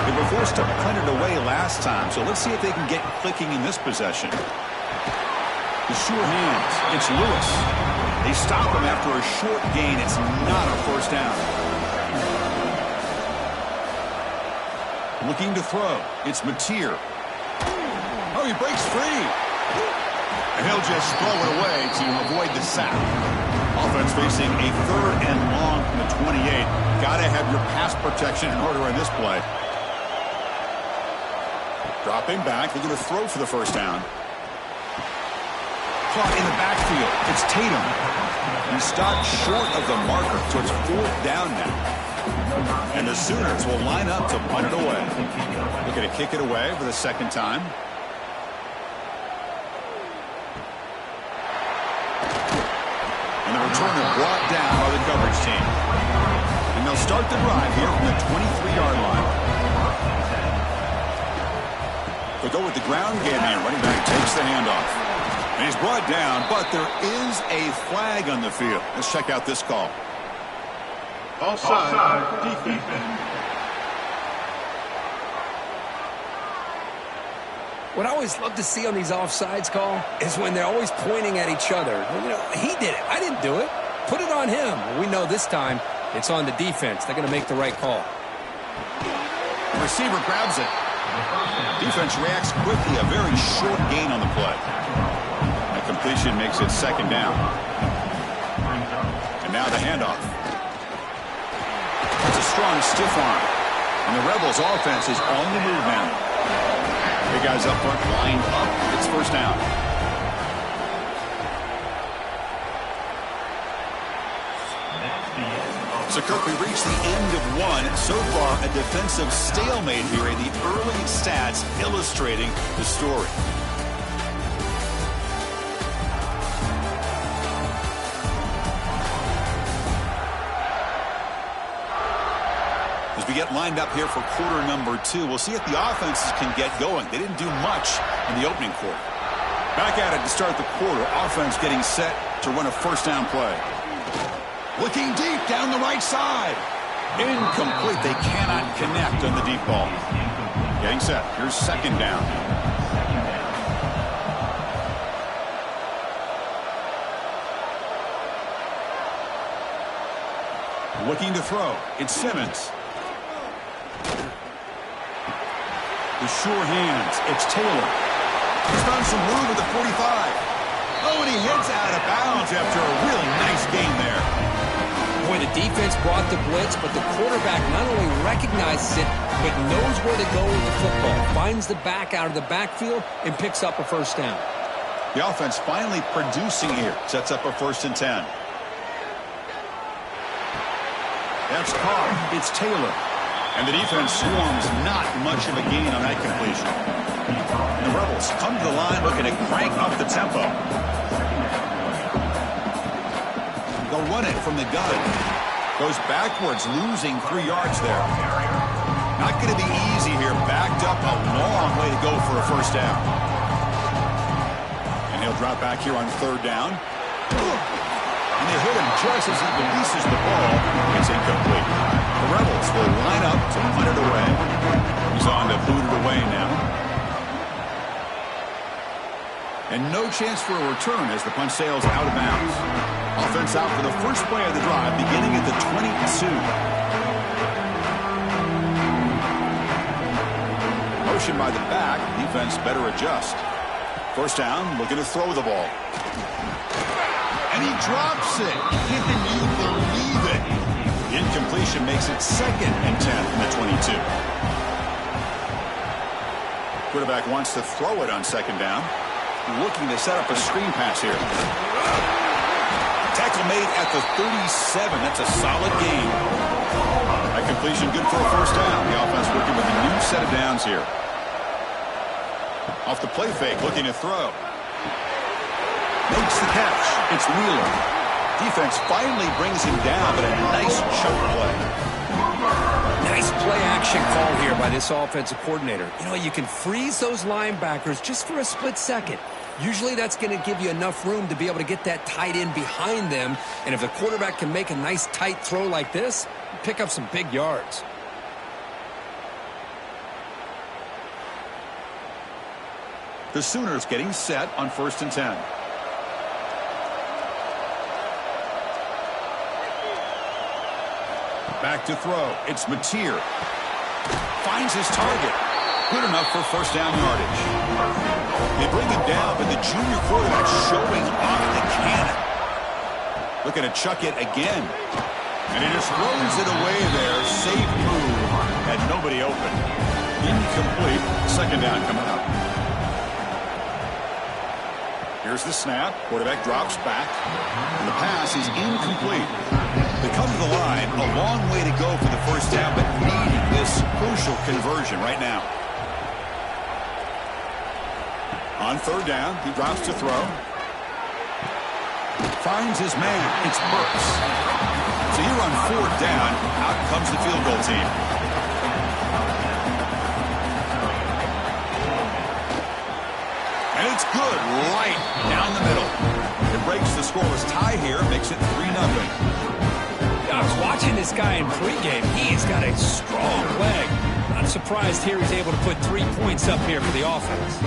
They were forced to punt it away last time, so let's see if they can get clicking in this possession. The sure hands. It's Lewis. They stop him after a short gain. It's not a first down. Looking to throw. It's Mateer. Oh, he breaks free. And he'll just throw it away to avoid the sack. Offense facing a 3rd and long from the 28. Got to have your pass protection in order on this play. Dropping back. They're going to throw for the first down. Caught in the backfield. It's Tatum. He stopped short of the marker, so it's 4th down now. And the Sooners will line up to punt it away. Looking to kick it away for the 2nd time. And the returner brought down by the coverage team. And they'll start the drive here from the 23-yard line. They'll go with the ground game here. Running back takes the handoff. And he's brought down, but there is a flag on the field. Let's check out this call. Offside, defense. What I always love to see on these offsides call is when they're always pointing at each other. You know, he did it. I didn't do it. Put it on him. We know this time it's on the defense. They're going to make the right call. The receiver grabs it. Defense reacts quickly. A very short gain on the play. That completion makes it 2nd down. And now the handoff. It's a strong stiff arm. And the Rebels offense is on the move now. Big guys up front lined up. It's first down. So, Kirk, we reached the end of one. So far, a defensive stalemate here, and the early stats illustrating the story. As we get lined up here for quarter number 2, we'll see if the offenses can get going. They didn't do much in the opening quarter. Back at it to start the quarter. Offense getting set to run a first down play. Looking deep down the right side. Incomplete. They cannot connect on the deep ball. Getting set. Here's 2nd down. Looking to throw. It's Simmons. The sure hands. It's Taylor. He's found some room at the 45. Oh, and he heads out of bounds after a really nice gain there. Boy, the defense brought the blitz, but the quarterback not only recognizes it, but knows where to go with the football. Finds the back out of the backfield and picks up a first down. The offense finally producing here. Sets up a 1st and 10. That's caught. It's Taylor. And the defense swarms not much of a gain on that completion. And the Rebels come to the line looking to crank up the tempo. They'll run it from the gun. Goes backwards, losing 3 yards there. Not going to be easy here. Backed up a long way to go for a first down. And he'll drop back here on 3rd down. And they hit him just as he releases the ball. It's incomplete. The Rebels will line up to punt it away. He's on to boot it away now. And no chance for a return as the punt sails out of bounds. Offense out for the first play of the drive, beginning at the 22. Motion by the back. Defense better adjust. First down, looking to throw the ball. And he drops it. Can you believe it? The incompletion makes it 2nd and 10 from the 22. Quarterback wants to throw it on 2nd down. Looking to set up a screen pass here. Tackle made at the 37. That's a solid gain. That completion good for a first down. The offense working with a new set of downs here. Off the play fake, looking to throw. Makes the catch. It's Wheeler. Defense finally brings him down, but a nice choke play. Nice play action call here by this offensive coordinator. You know, you can freeze those linebackers just for a split second. Usually that's going to give you enough room to be able to get that tight end behind them. And if the quarterback can make a nice tight throw like this, pick up some big yards. The Sooners getting set on 1st and 10. Back to throw. It's Mateer. Finds his target. Good enough for first down yardage. They bring him down, but the junior quarterback showing off the cannon. Looking to chuck it again. And he just throws it away there. Safe move. Had nobody open. Incomplete. 2nd down coming up. Here's the snap. Quarterback drops back. And the pass is incomplete. They come to the line. A long way to go for the first down, but needing this crucial conversion right now. On 3rd down, he drops to throw. Finds his man. It's Burks. So here on 4th down, out comes the field goal team. And it's good right down the middle. It breaks the scoreless tie here, makes it 3-0. I was watching this guy in pregame. He's got a strong leg. Not surprised here he's able to put 3 points up here for the offense.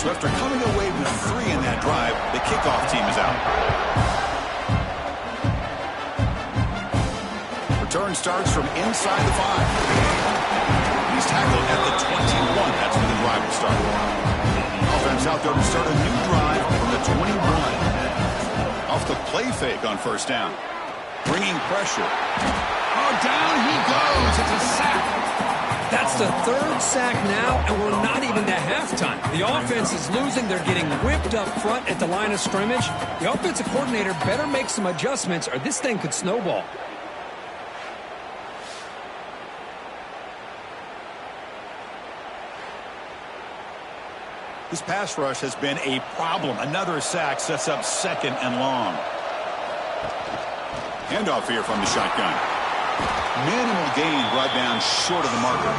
So after coming away with 3 in that drive, the kickoff team is out. Return starts from inside the 5. He's tackled at the 21. That's when the drive will start. Offense out there to start a new drive from the 21. Off the play fake on first down. Bringing pressure. Oh, down he goes. It's a sack. That's the 3rd sack now, and we're not even to halftime. The offense is losing. They're getting whipped up front at the line of scrimmage. The offensive coordinator better make some adjustments, or this thing could snowball. This pass rush has been a problem. Another sack sets up 2nd and long. Handoff here from the shotgun. Minimal gain brought down short of the marker.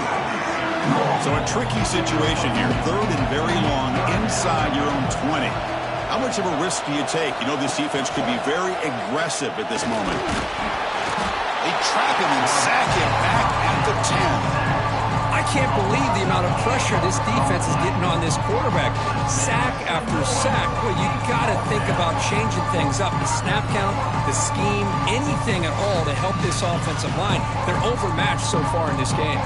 So a tricky situation here. 3rd and very long inside your own 20. How much of a risk do you take? You know this defense could be very aggressive at this moment. They trap him and sack him back at the 10. I can't believe the amount of pressure this defense is getting on this quarterback. Sack after sack. Well, you got to think about changing things up. The snap count, the scheme, anything at all to help this offensive line. They're overmatched so far in this game.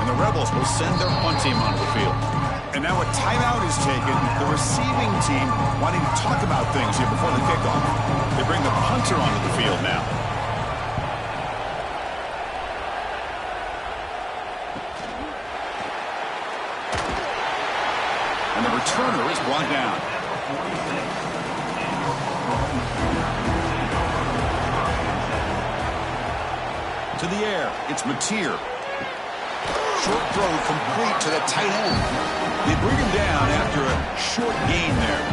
And the Rebels will send their punt team onto the field. And now a timeout is taken. The receiving team wanting to talk about things here before the kickoff. They bring the punter onto the field now. And the returner is brought down. To the air, it's Mateer. Short throw complete to the tight end. They bring him down after a short gain there.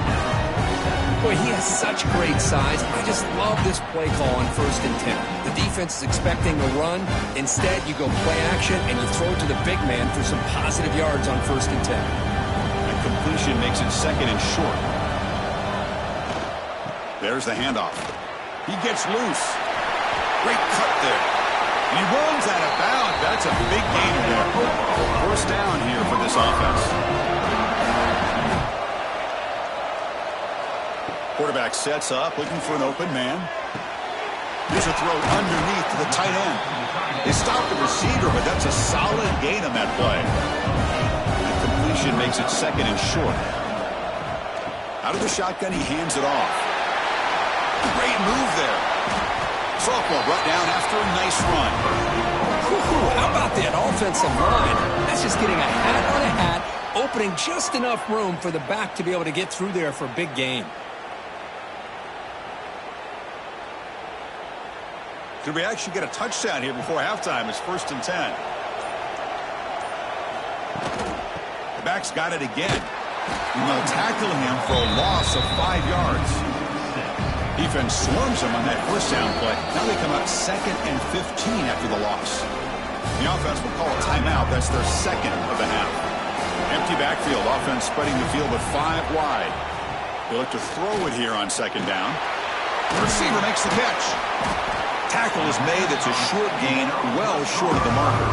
Boy, he has such great size. I just love this play call on 1st and 10. The defense is expecting a run. Instead, you go play action and you throw it to the big man for some positive yards on 1st and 10. That completion makes it 2nd and short. There's the handoff. He gets loose. Great cut there. And he runs out of bounds. That's a big gain there. 1st down here for this offense. Quarterback sets up, looking for an open man. Here's a throw underneath to the tight end. They stop the receiver, but that's a solid gain on that play. The completion makes it 2nd and short. Out of the shotgun, he hands it off. Great move there. Softball brought down after a nice run. How about that offensive line? That's just getting a hat on a hat, opening just enough room for the back to be able to get through there for a big gain. Could we actually get a touchdown here before halftime? It's 1st and 10. The back's got it again. And they'll tackle him for a loss of 5 yards. Defense swarms him on that 1st down play. Now they come up 2nd and 15 after the loss. The offense will call a timeout. That's their 2nd of the half. Empty backfield. Offense spreading the field with 5 wide. They look to throw it here on 2nd down. The receiver makes the catch. Tackle is made. It's a short gain, well short of the marker.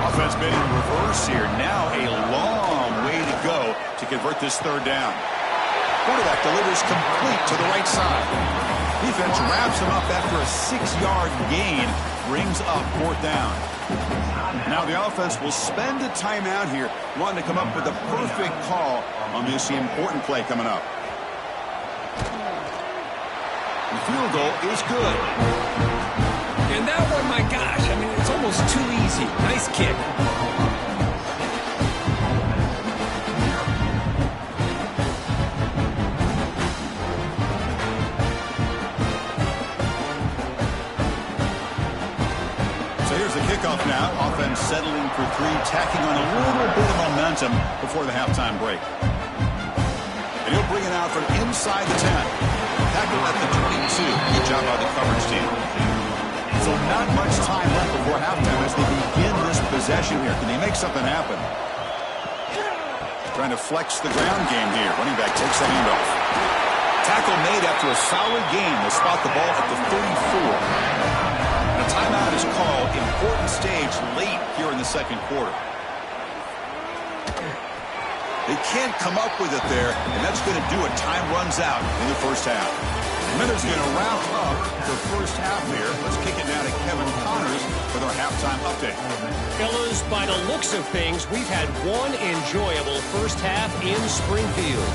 Offense been in reverse here. Now a long way to go to convert this 3rd down. Quarterback delivers complete to the right side. Defense wraps him up after a 6-yard gain. Brings up 4th down. Now the offense will spend a timeout here, wanting to come up with the perfect call on this important play coming up. The field goal is good. And that one, my gosh, I mean, it's almost too easy. Nice kick. So here's the kickoff now. Offense settling for 3, tacking on a little bit of momentum before the halftime break. And he'll bring it out from inside the 10. Tackle at the 22. Good job by the coverage team. So not much time left before halftime as they begin this possession here. Can they make something happen? Trying to flex the ground game here. Running back takes the handoff. Tackle made after a solid gain. They'll spot the ball at the 34. A timeout is called. Important stage late here in the 2nd quarter. They can't come up with it there, and that's going to do it. Time runs out in the 1st half. And then it's going to wrap up the 1st half here. Let's kick it down to Kevin Connors with our halftime update. Fellas, by the looks of things, we've had one enjoyable 1st half in Springfield.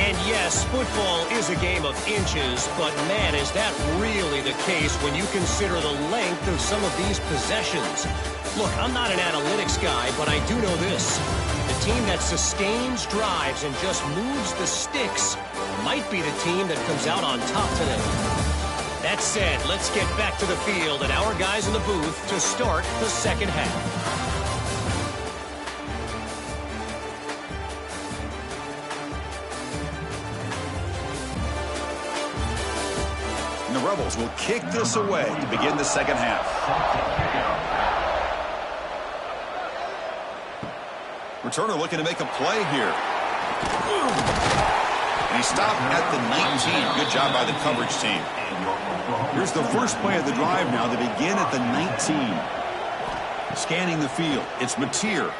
And yes, football is a game of inches, but man, is that really the case when you consider the length of some of these possessions. Look, I'm not an analytics guy, but I do know this. The team that sustains drives and just moves the sticks might be the team that comes out on top today. That said, let's get back to the field and our guys in the booth to start the 2nd half. And the Rebels will kick this away to begin the 2nd half. Returner looking to make a play here. And he stopped at the 19. Good job by the coverage team. Here's the first play of the drive now. They begin at the 19. Scanning the field. It's Mateer.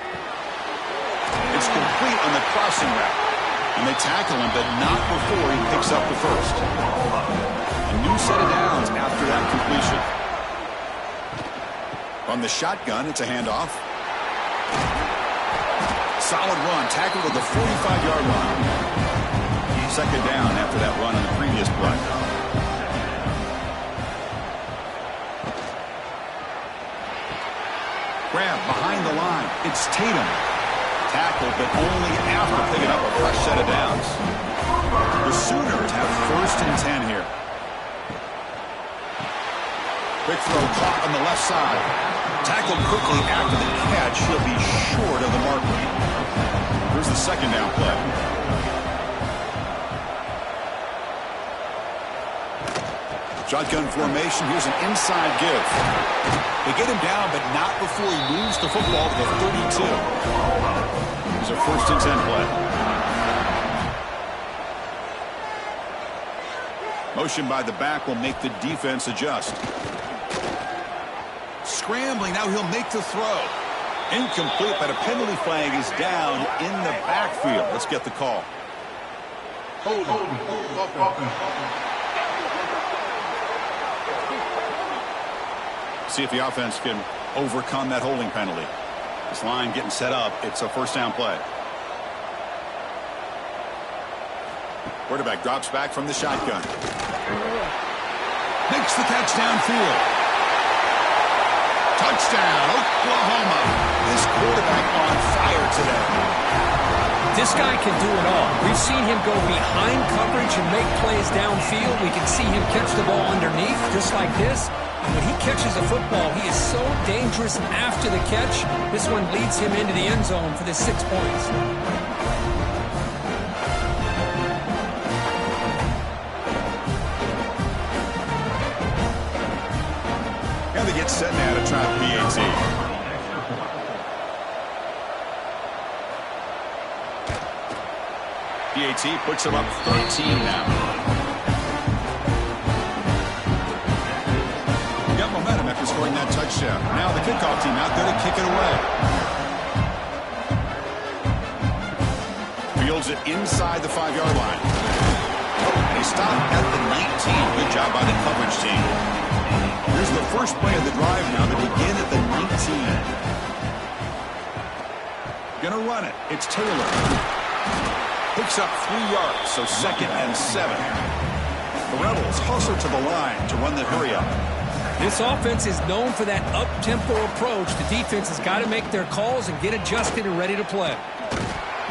It's complete on the crossing route. And they tackle him, but not before he picks up the 1st. A new set of downs after that completion. From the shotgun, it's a handoff. Solid run, tackled at the 45-yard line. 2nd down after that run on the previous play. Grab behind the line. It's Tatum. Tackled, but only after picking up a fresh set of downs. The Sooners have 1st and 10 here. Quick throw caught on the left side. Tackled quickly after the catch. He'll be short of the marker. second down play. Shotgun formation. Here's an inside give. They get him down, but not before he moves the football to the 32. Here's a 1st and 10 play. Motion by the back will make the defense adjust. Scrambling. Now he'll make the throw. Incomplete, but a penalty flag is down in the backfield. Let's get the call. See if the offense can overcome that holding penalty. This line getting set up. It's a 1st down play. Quarterback drops back from the shotgun. Makes the catch downfield. Touchdown, Oklahoma. This quarterback on fire today. This guy can do it all. We've seen him go behind coverage and make plays downfield. We can see him catch the ball underneath, just like this. When he catches a football, he is so dangerous after the catch. This one leads him into the end zone for the 6 points. Now they get set now to try PAT. PAT puts him up 13 now. Scoring that touchdown. Now the kickoff team out there to kick it away. Fields it inside the 5-yard line. And he stopped at the 19. Good job by the coverage team. Here's the first play of the drive now. They begin at the 19. Gonna run it. It's Taylor. Picks up 3 yards, so 2nd and 7. The Rebels hustle to the line to run the hurry up. This offense is known for that up-tempo approach. The defense has got to make their calls and get adjusted and ready to play.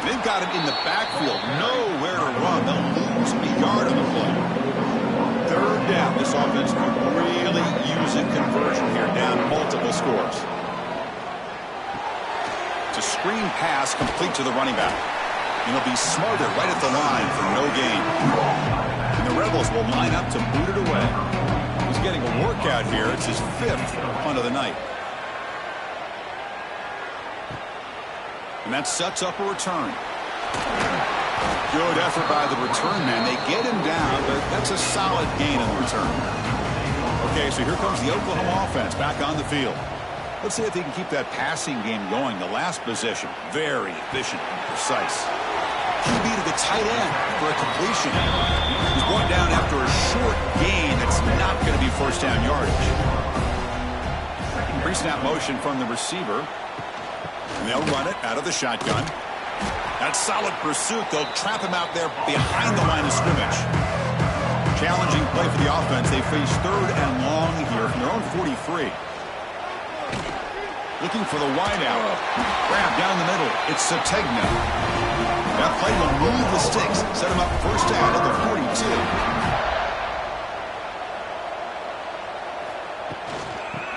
They've got him in the backfield. Nowhere to run. They'll lose a yard on the play. 3rd down. This offense really using conversion here. Down multiple scores. It's a screen pass complete to the running back. And he'll be smarter right at the line for no gain. And the Rebels will line up to boot it away. He's getting a workout here. It's his 5th punt of the night. And that sets up a return. Good effort by the return man. They get him down, but that's a solid gain in the return. Okay, so here comes the Oklahoma offense back on the field. Let's see if they can keep that passing game going. The last possession, very efficient and precise. QB to the tight end for a completion. He's brought down after a short gain that's not going to be 1st down yardage. Pre-snap motion from the receiver. And they'll run it out of the shotgun. That solid pursuit. They'll trap him out there behind the line of scrimmage. Challenging play for the offense. They face 3rd and long here from their own 43. Looking for the wideout. Grab down the middle. It's Sategna. That play will move the sticks. Set him up 1st down at the 42.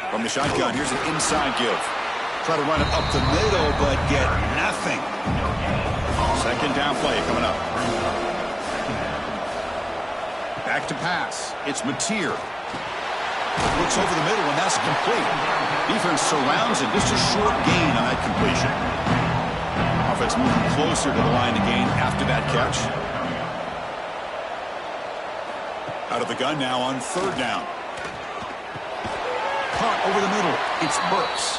From the shotgun, here's an inside give. Try to run it up the middle, but get nothing. 2nd down play coming up. Back to pass. It's Mateer. Looks over the middle, and that's complete. Defense surrounds him. Just a short gain on that completion. Offense moving closer to the line to gain after that catch. Out of the gun now on 3rd down. Caught over the middle. It's Burks.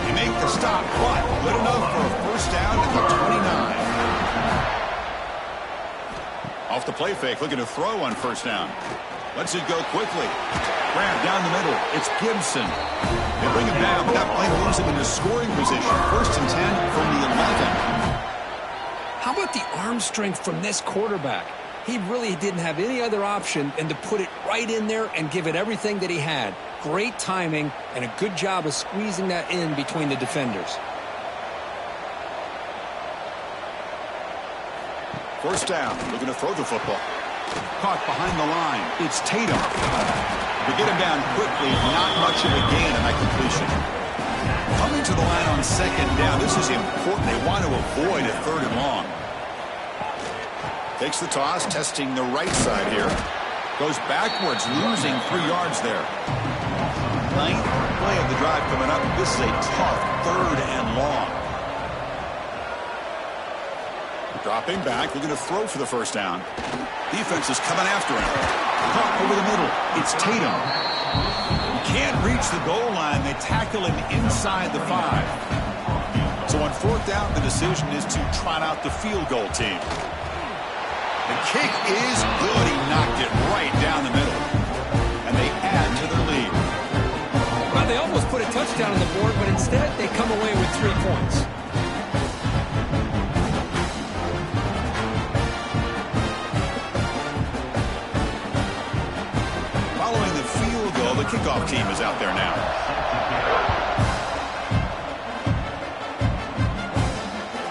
They make the stop, but good enough for a 1st down at the 29. Off the play fake, looking to throw on 1st down. Lets it go quickly. Grab down the middle. It's Gibson. They bring him down, but that play moves him into scoring position. 1st and 10 from the 11. How about the arm strength from this quarterback? He really didn't have any other option than to put it right in there and give it everything that he had. Great timing and a good job of squeezing that in between the defenders. 1st down. Looking to throw the football. Caught behind the line. It's Tatum. They get him down quickly. Not much of a gain on that completion. Coming to the line on second down. This is important. They want to avoid a third and long. Takes the toss, testing the right side here. Goes backwards, losing 3 yards there. 9th play of the drive coming up. This is a tough third and long. Dropping back, looking to throw for the first down. Defense is coming after him. Caught over the middle. It's Tatum. Can't reach the goal line. They tackle him inside the 5. So on 4th down, the decision is to trot out the field goal team. The kick is good. He knocked it right down the middle. And they add to their lead. Well, they almost put a touchdown on the board, but instead they come away with 3 points. Following the field goal, the kickoff team is out there now.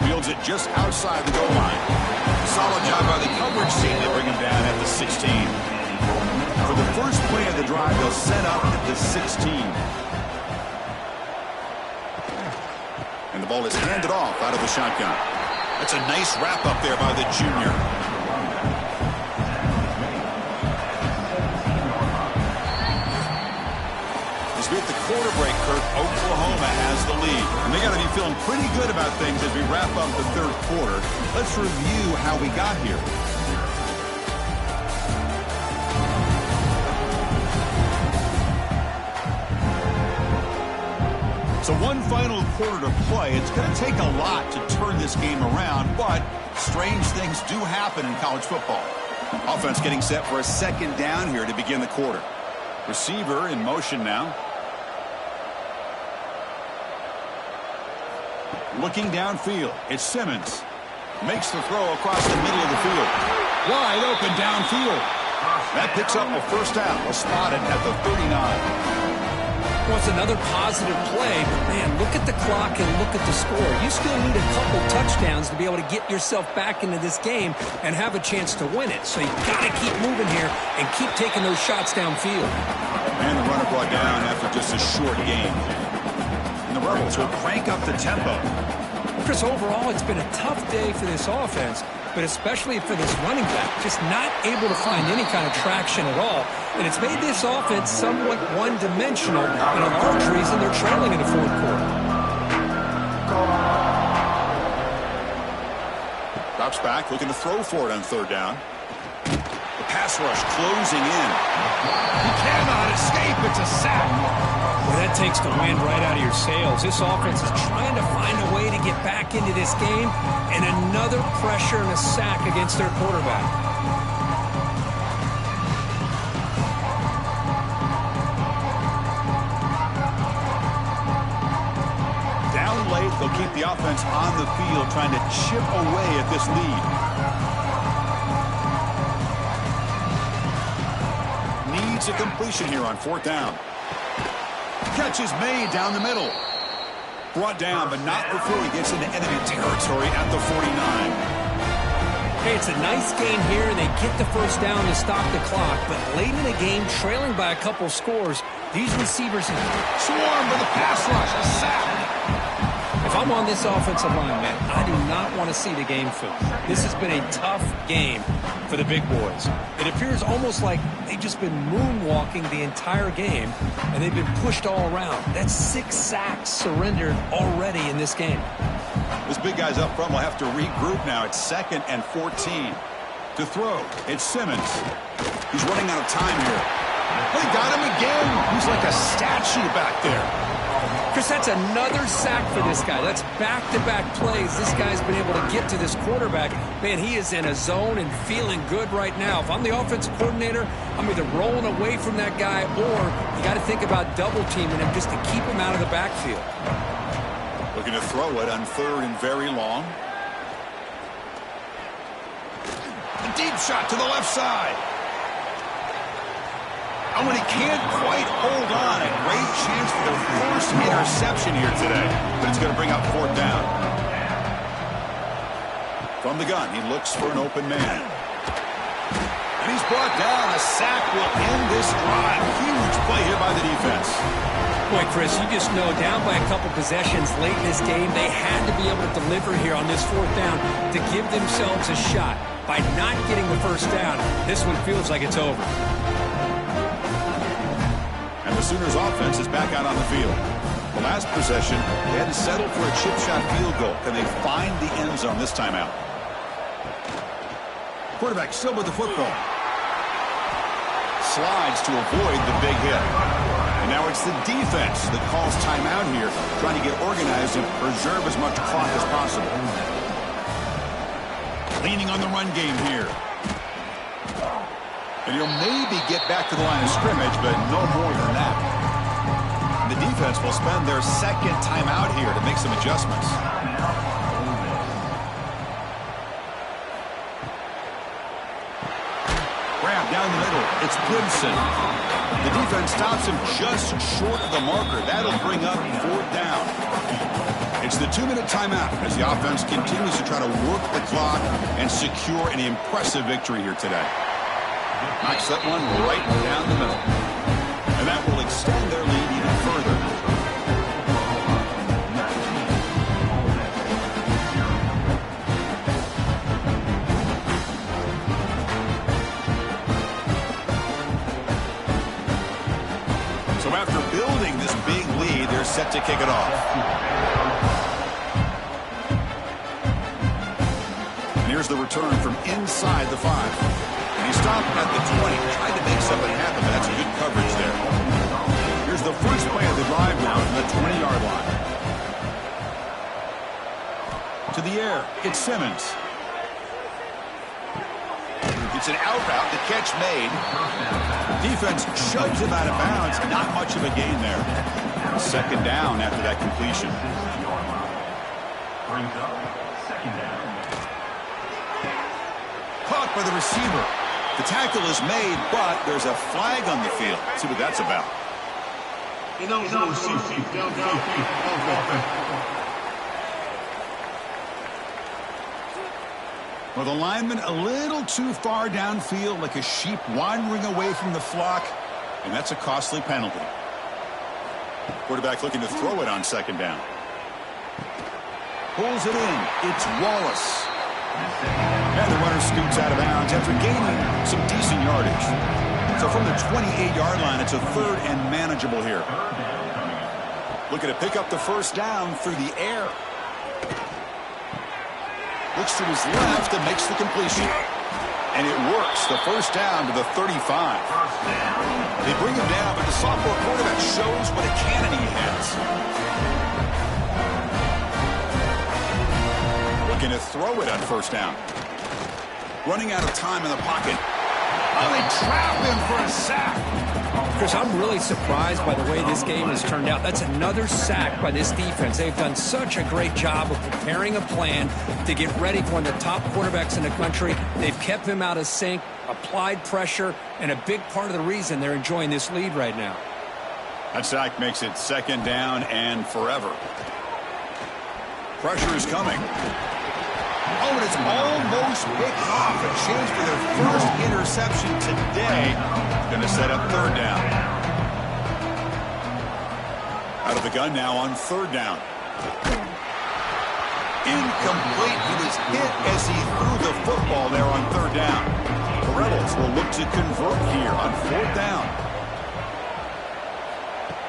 Fields it just outside the goal line. Solid job by the coverage team to bring him down at the 16. For the first play of the drive, they'll set up at the 16. And the ball is handed off out of the shotgun. That's a nice wrap up there by the junior. At the quarter break, Kirk, Oklahoma has the lead. And they got to be feeling pretty good about things as we wrap up the 3rd quarter. Let's review how we got here. So one final quarter to play. It's going to take a lot to turn this game around, but strange things do happen in college football. Offense getting set for a 2nd down here to begin the quarter. Receiver in motion now. Looking downfield, it's Simmons. Makes the throw across the middle of the field. Wide open downfield. That picks up a first down. We'll spot it at the 39. Well, it's another positive play, but man, look at the clock and look at the score. You still need a couple touchdowns to be able to get yourself back into this game and have a chance to win it. So you've got to keep moving here and keep taking those shots downfield. And the runner brought down after just a short game. And the Rebels will crank up the tempo. Chris, overall, it's been a tough day for this offense, but especially for this running back, just not able to find any kind of traction at all. And it's made this offense somewhat one-dimensional, and a large reason they're trailing in the 4th quarter. Drops back, looking to throw for it on 3rd down. The pass rush closing in. He cannot escape. It's a sack. Well, that takes the wind right out of your sails. This offense is trying to find a way to get back into this game, and another pressure and a sack against their quarterback. Down late, they'll keep the offense on the field, trying to chip away at this lead. Needs a completion here on 4th down. Catch is made down the middle. Brought down, but not before he gets into enemy territory at the 49. Hey, it's a nice gain here, and they get the first down to stop the clock. But late in the game, trailing by a couple scores, these receivers swarm with a pass rush, a sack. If I'm on this offensive line, man, I do not want to see the game film. This has been a tough game for the big boys. It appears almost like they've just been moonwalking the entire game, and they've been pushed all around. That's 6 sacks surrendered already in this game. This big guy's up front will have to regroup now. It's 2nd and 14. To throw, it's Simmons. He's running out of time here. They got him again. He's like a statue back there. Chris, that's another sack for this guy. That's back-to-back plays. This guy's been able to get to this quarterback. Man, he is in a zone and feeling good right now. If I'm the offensive coordinator, I'm either rolling away from that guy, or you got to think about double-teaming him just to keep him out of the backfield. Looking to throw it on 3rd and very long. A deep shot to the left side. And when he can't quite hold on, a great chance for their first interception here today. But it's going to bring up 4th down. From the gun, he looks for an open man. And he's brought down. A sack will end this drive. Huge play here by the defense. Boy, Chris, you just know down by a couple possessions late in this game, they had to be able to deliver here on this 4th down to give themselves a shot. By not getting the first down, this one feels like it's over. And the Sooners offense is back out on the field. The last possession, they had to settle for a chip shot field goal. Can they find the end zone this time out? Quarterback still with the football. Slides to avoid the big hit. And now it's the defense that calls timeout here, trying to get organized and preserve as much clock as possible. Leaning on the run game here. And he'll maybe get back to the line of scrimmage, but no more than that. The defense will spend their second timeout here to make some adjustments. Grab down the middle. It's Gibson. The defense stops him just short of the marker. That'll bring up 4th down. It's the 2-minute timeout as the offense continues to try to work the clock and secure an impressive victory here today. Knocks that one right down the middle. And that will extend their lead even further. So after building this big lead, they're set to kick it off. And here's the return from inside the 5. And he stopped at the 20, tried to make something happen, but that's good coverage there. Here's the first play of the drive now from the 20-yard line. To the air, it's Simmons. It's an out route, the catch made. Defense shoves him out of bounds. Not much of a gain there. 2nd down after that completion. Caught by the receiver. The tackle is made, but there's a flag on the field. Let's see what that's about. Well, the lineman a little too far downfield, like a sheep wandering away from the flock, and that's a costly penalty. Quarterback looking to throw it on 2nd down. Pulls it in. It's Wallace. And the runner scoots out of bounds after gaining some decent yardage. So from the 28-yard line, it's a 3rd and manageable here. Looking to pick up the 1st down through the air. Looks to his left and makes the completion. And it works. The 1st down to the 35. They bring him down, but the sophomore quarterback shows what a cannon he has. Looking to throw it on 1st down. Running out of time in the pocket. Oh, they trap him for a sack. Chris, I'm really surprised by the way this game has turned out. That's another sack by this defense. They've done such a great job of preparing a plan to get ready for one of the top quarterbacks in the country. They've kept him out of sync, applied pressure, and a big part of the reason they're enjoying this lead right now. That sack makes it 2nd down and forever. Pressure is coming. Oh, and it's almost picked off. A chance for their first interception today. Going to set up 3rd down. Out of the gun now on 3rd down. Incomplete. He was hit as he threw the football there on 3rd down. The Rebels will look to convert here on 4th down.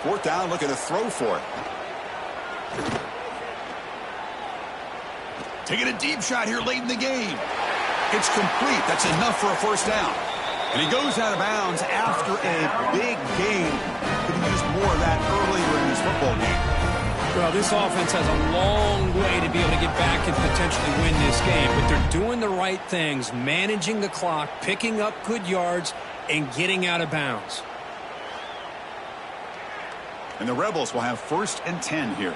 4th down, looking to throw for it. Taking a deep shot here late in the game. It's complete. That's enough for a 1st down. And he goes out of bounds after a big game. Could have used more of that earlier in this football game. Well, this offense has a long way to be able to get back and potentially win this game. But they're doing the right things, managing the clock, picking up good yards, and getting out of bounds. And the Rebels will have 1st and 10 here.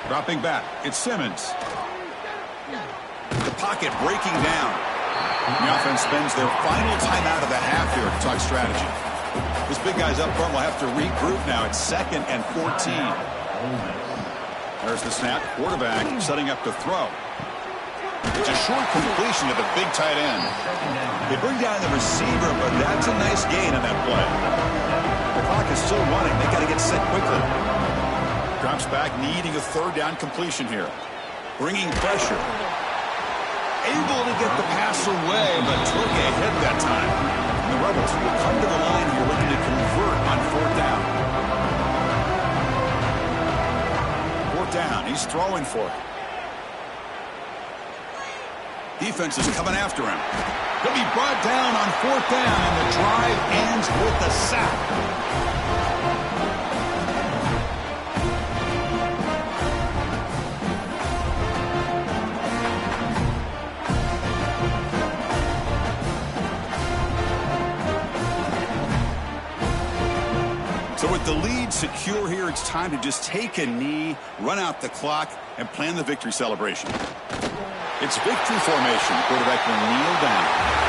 Dropping back, it's Simmons. The pocket breaking down. The offense spends their final timeout of the half here to talk strategy. This big guy's up front will have to regroup now. It's 2nd and 14. There's the snap. Quarterback setting up to throw. It's a short completion to the big tight end. They bring down the receiver, but that's a nice gain on that play. The clock is still running. They got to get set quickly. Drops back, needing a third down completion here. Bringing pressure. Able to get the pass away, but took a hit that time. And the Rebels will come to the line here looking to convert on fourth down. Fourth down. He's throwing for it. Defense is coming after him. He'll be brought down on fourth down, and the drive ends with a sack. So with the lead secure here, it's time to just take a knee, run out the clock, and plan the victory celebration. It's victory formation. Quarterback will kneel down.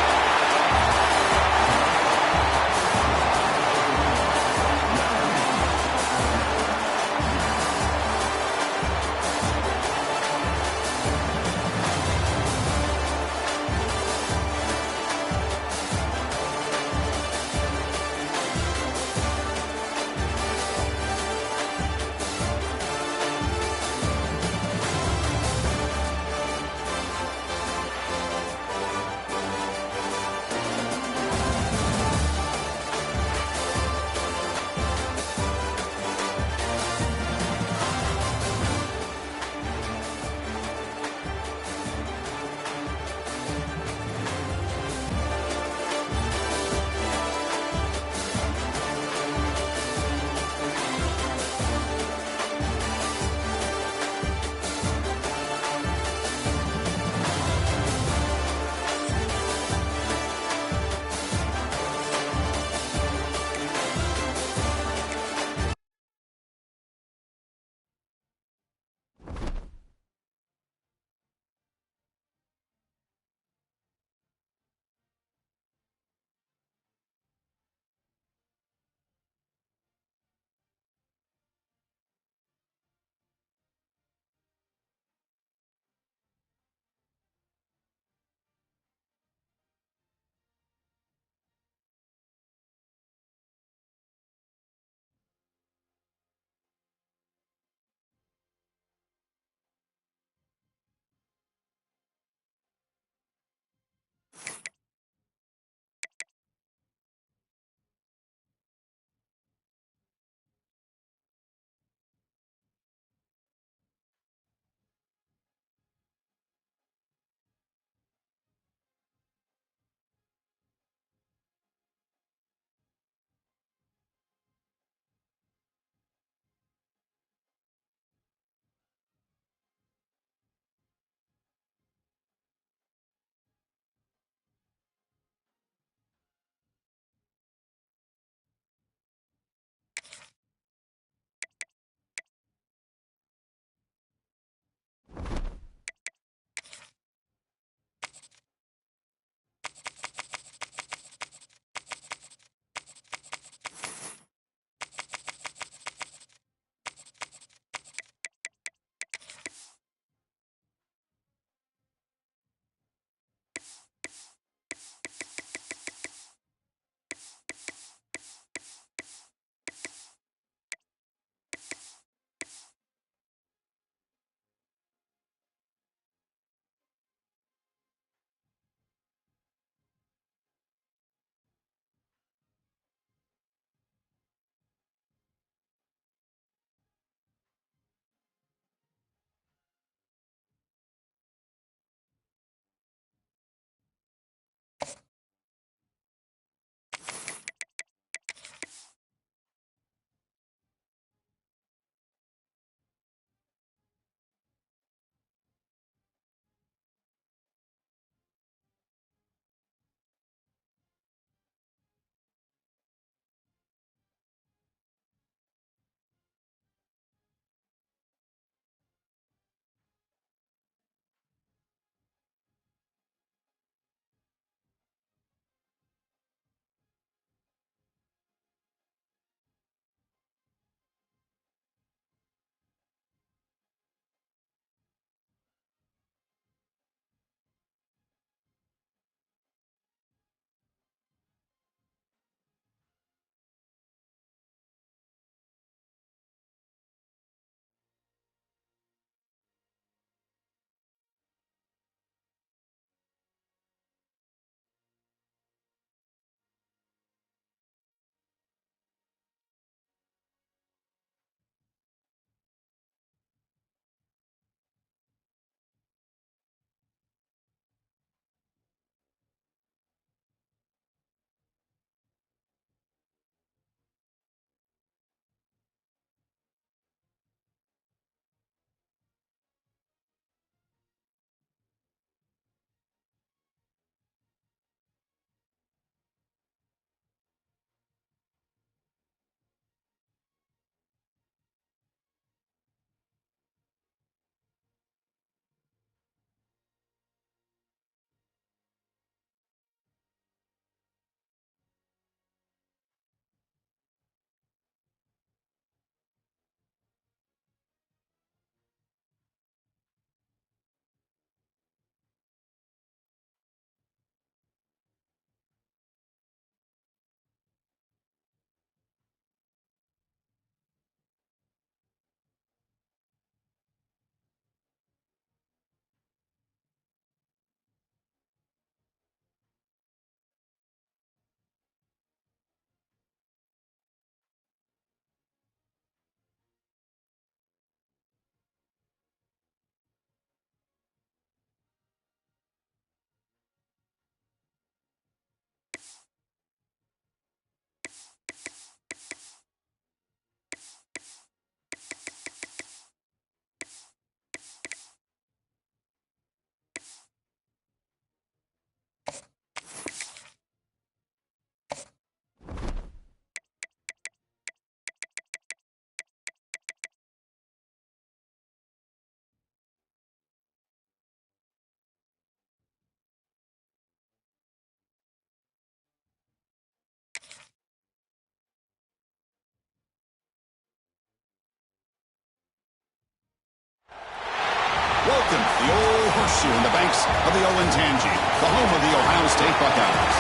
welcome the old horseshoe in the banks of the Olentangy, the home of the Ohio State Buckeyes.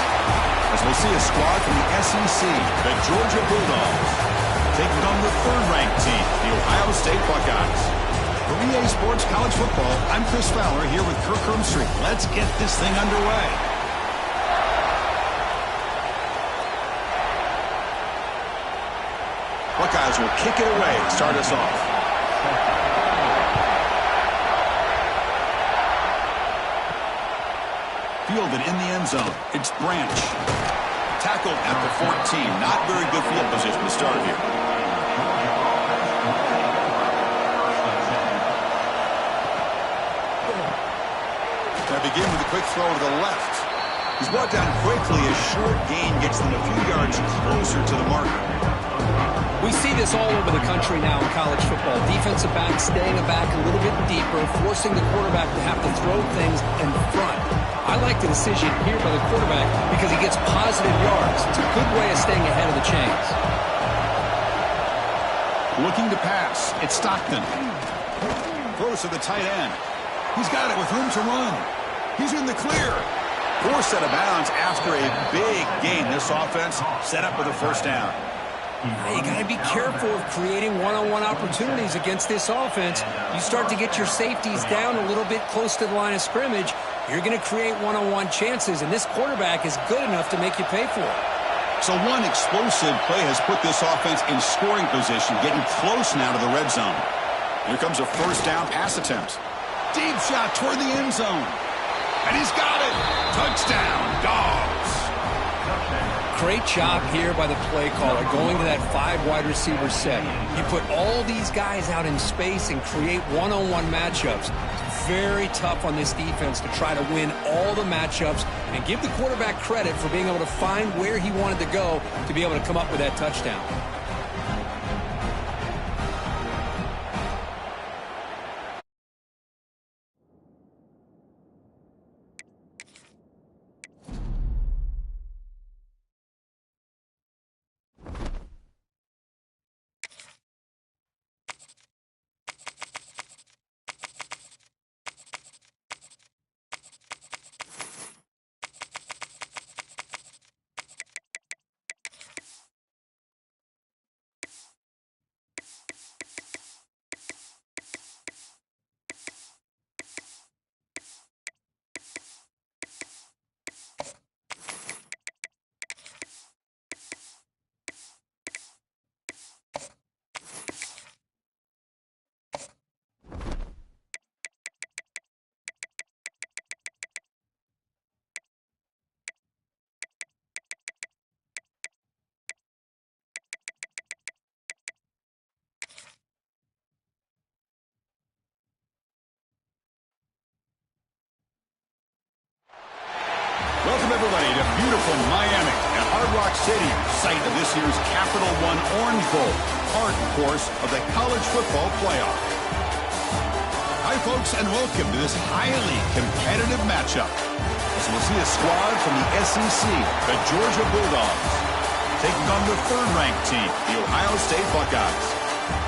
As we'll see a squad from the SEC, the Georgia Bulldogs, taking on the third-ranked team, the Ohio State Buckeyes. For EA Sports College Football, I'm Chris Fowler here with Kirk Herbstreit. Let's get this thing underway. Buckeyes will kick it away to start us off. Fielded in the end zone. It's Branch. Tackled at the 14. Not very good field position to start here. They begin with a quick throw to the left. He's brought down quickly. A short gain gets them a few yards closer to the marker. We see this all over the country now in college football. Defensive backs staying back a little bit deeper, forcing the quarterback to have to throw things in front. I like the decision here by the quarterback because he gets positive yards. It's a good way of staying ahead of the chains. Looking to pass. It's Stockton. Throws to the tight end. He's got it with room to run. He's in the clear. Forced out of bounds after a big gain. This offense set up with a first down. You got to be careful of creating one-on-one opportunities against this offense. You start to get your safeties down a little bit close to the line of scrimmage, you're going to create one-on-one chances, and this quarterback is good enough to make you pay for it. So one explosive play has put this offense in scoring position, getting close now to the red zone. Here comes a first down pass attempt. Deep shot toward the end zone. And he's got it. Touchdown, Dogs. Great job here by the play caller going to that 5 wide receiver set. You put all these guys out in space and create one-on-one matchups. It's very tough on this defense to try to win all the matchups and give the quarterback credit for being able to find where he wanted to go to be able to come up with that touchdown. Welcome, everybody, to beautiful Miami at Hard Rock Stadium, site of this year's Capital One Orange Bowl, part, of course, of the college football playoff. Hi, folks, and welcome to this highly competitive matchup. As we'll see a squad from the SEC, the Georgia Bulldogs, taking on the third-ranked team, the Ohio State Buckeyes.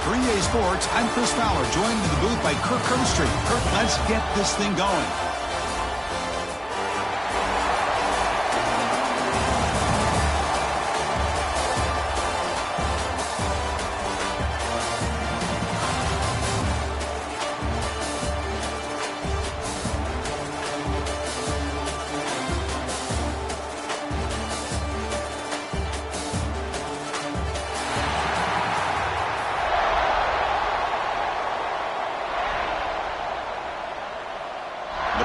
For EA Sports, I'm Chris Fowler, joined in the booth by Kirk Herbstreit. Kirk, let's get this thing going.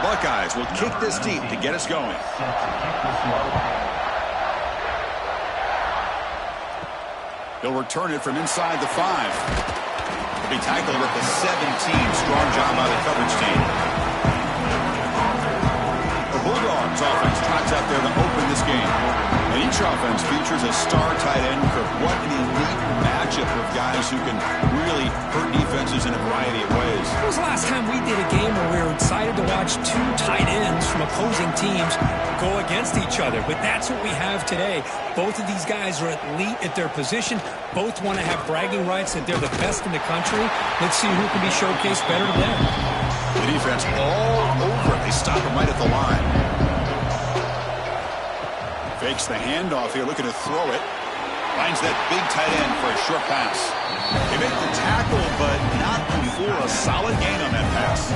Buckeyes will kick this deep to get us going. He'll return it from inside the 5. He'll be tackled at the 17. Strong job by the coverage team. The Bulldogs offense trots out there to open this game. And each offense features a star tight end. What an elite matchup of guys who can really hurt defenses in a variety of ways. When was the last time we did a game where we were excited to watch 2 tight ends from opposing teams go against each other? But that's what we have today. Both of these guys are elite at their position. Both want to have bragging rights that they're the best in the country. Let's see who can be showcased better than them. The defense all over it. They stop him right at the line. Fakes the handoff here, looking to throw it. Finds that big tight end for a short pass. They make the tackle, but not before a solid gain on that pass.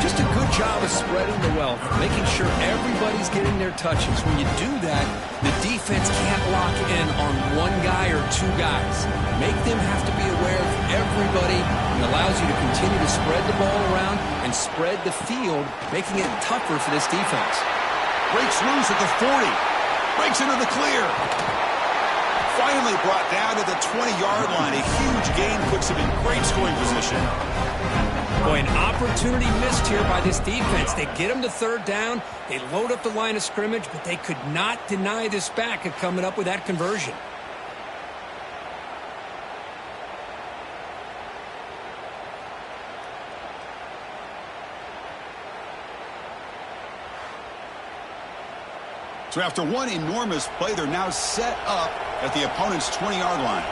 Just a good job of spreading the wealth, making sure everybody's getting their touches. When you do that, the defense can't lock in on one guy or two guys. Make them have to be aware of everybody. It allows you to continue to spread the ball around and spread the field, making it tougher for this defense. Breaks loose at the 40. Breaks into the clear. Finally brought down to the 20-yard line. A huge gain puts him in great scoring position. Boy, an opportunity missed here by this defense. They get him to third down. They load up the line of scrimmage, but they could not deny this back of coming up with that conversion. So after one enormous play, they're now set up at the opponent's 20-yard line.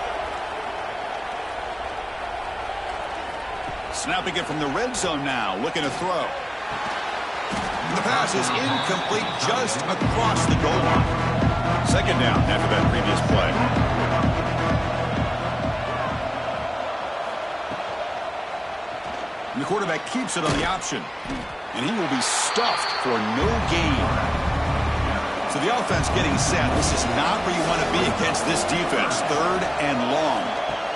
Snapping it from the red zone now, looking to throw. The pass is incomplete just across the goal line. Second down after that previous play. And the quarterback keeps it on the option. And he will be stuffed for no gain. So the offense getting set. This is not where you want to be against this defense. Third and long.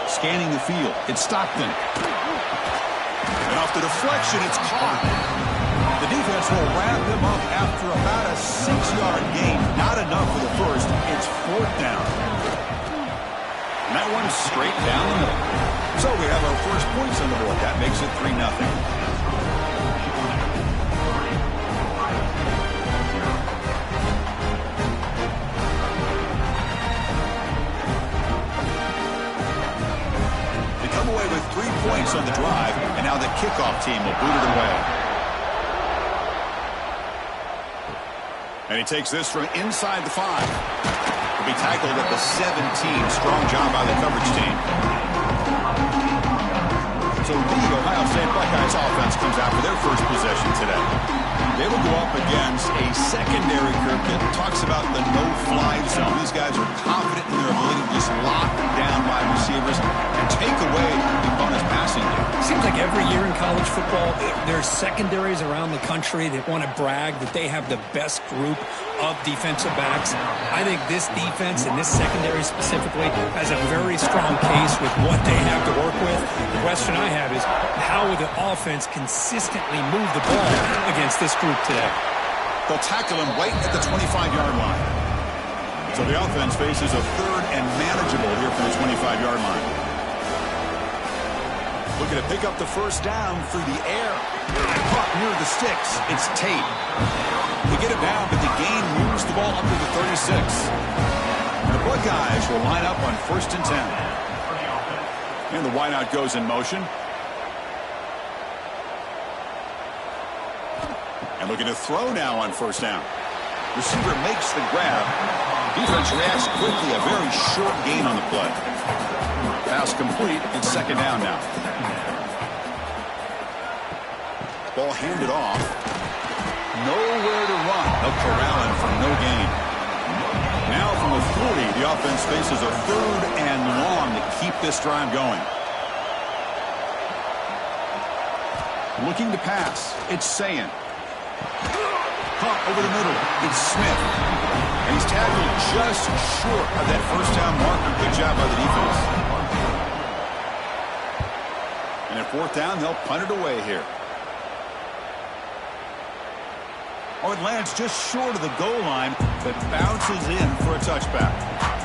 Scanning the field. It's Stockton. And off the deflection, it's caught. The defense will wrap him up after about a 6-yard gain. Not enough for the first. It's fourth down. And that one's straight down the middle. So we have our first points on the board. That makes it 3-0. Away with 3 points on the drive, and now the kickoff team will boot it away. And he takes this from inside the 5. He'll be tackled at the 17. Strong job by the coverage team. So the Ohio State Buckeyes offense comes out for their first possession today. They will go up against a secondary group that talks about the no-fly zone. These guys are confident in their ability to just lock down wide receivers and take away the opponent's passing game. Seems like every year in college football, there's secondaries around the country that want to brag that they have the best group of defensive backs. I think this defense and this secondary specifically has a very strong case with what they have to work with. The question I have is, how will the offense consistently move the ball against this group today? They'll tackle him right at the 25-yard line. So the offense faces a third and manageable here from the 25-yard line. Looking to pick up the first down through the air. Caught near the sticks. It's Tate. They get it down, but the gain moves the ball up to the 36. And the Buckeyes will line up on 1st and 10. And the wideout goes in motion. And looking to throw now on 1st down. Receiver makes the grab. Defense reacts quickly. A very short gain on the play. Pass complete. It's 2nd down now. Ball handed off. Nowhere to run. They'll corral him for no gain. Now from the 40, the offense faces a 3rd and long to keep this drive going. Looking to pass. It's Sayin. Caught over the middle. It's Smith. And he's tackled just short of that 1st down marker. Good job by the defense. And at 4th down, they'll punt it away here. Oh, it lands just short of the goal line, but bounces in for a touchback.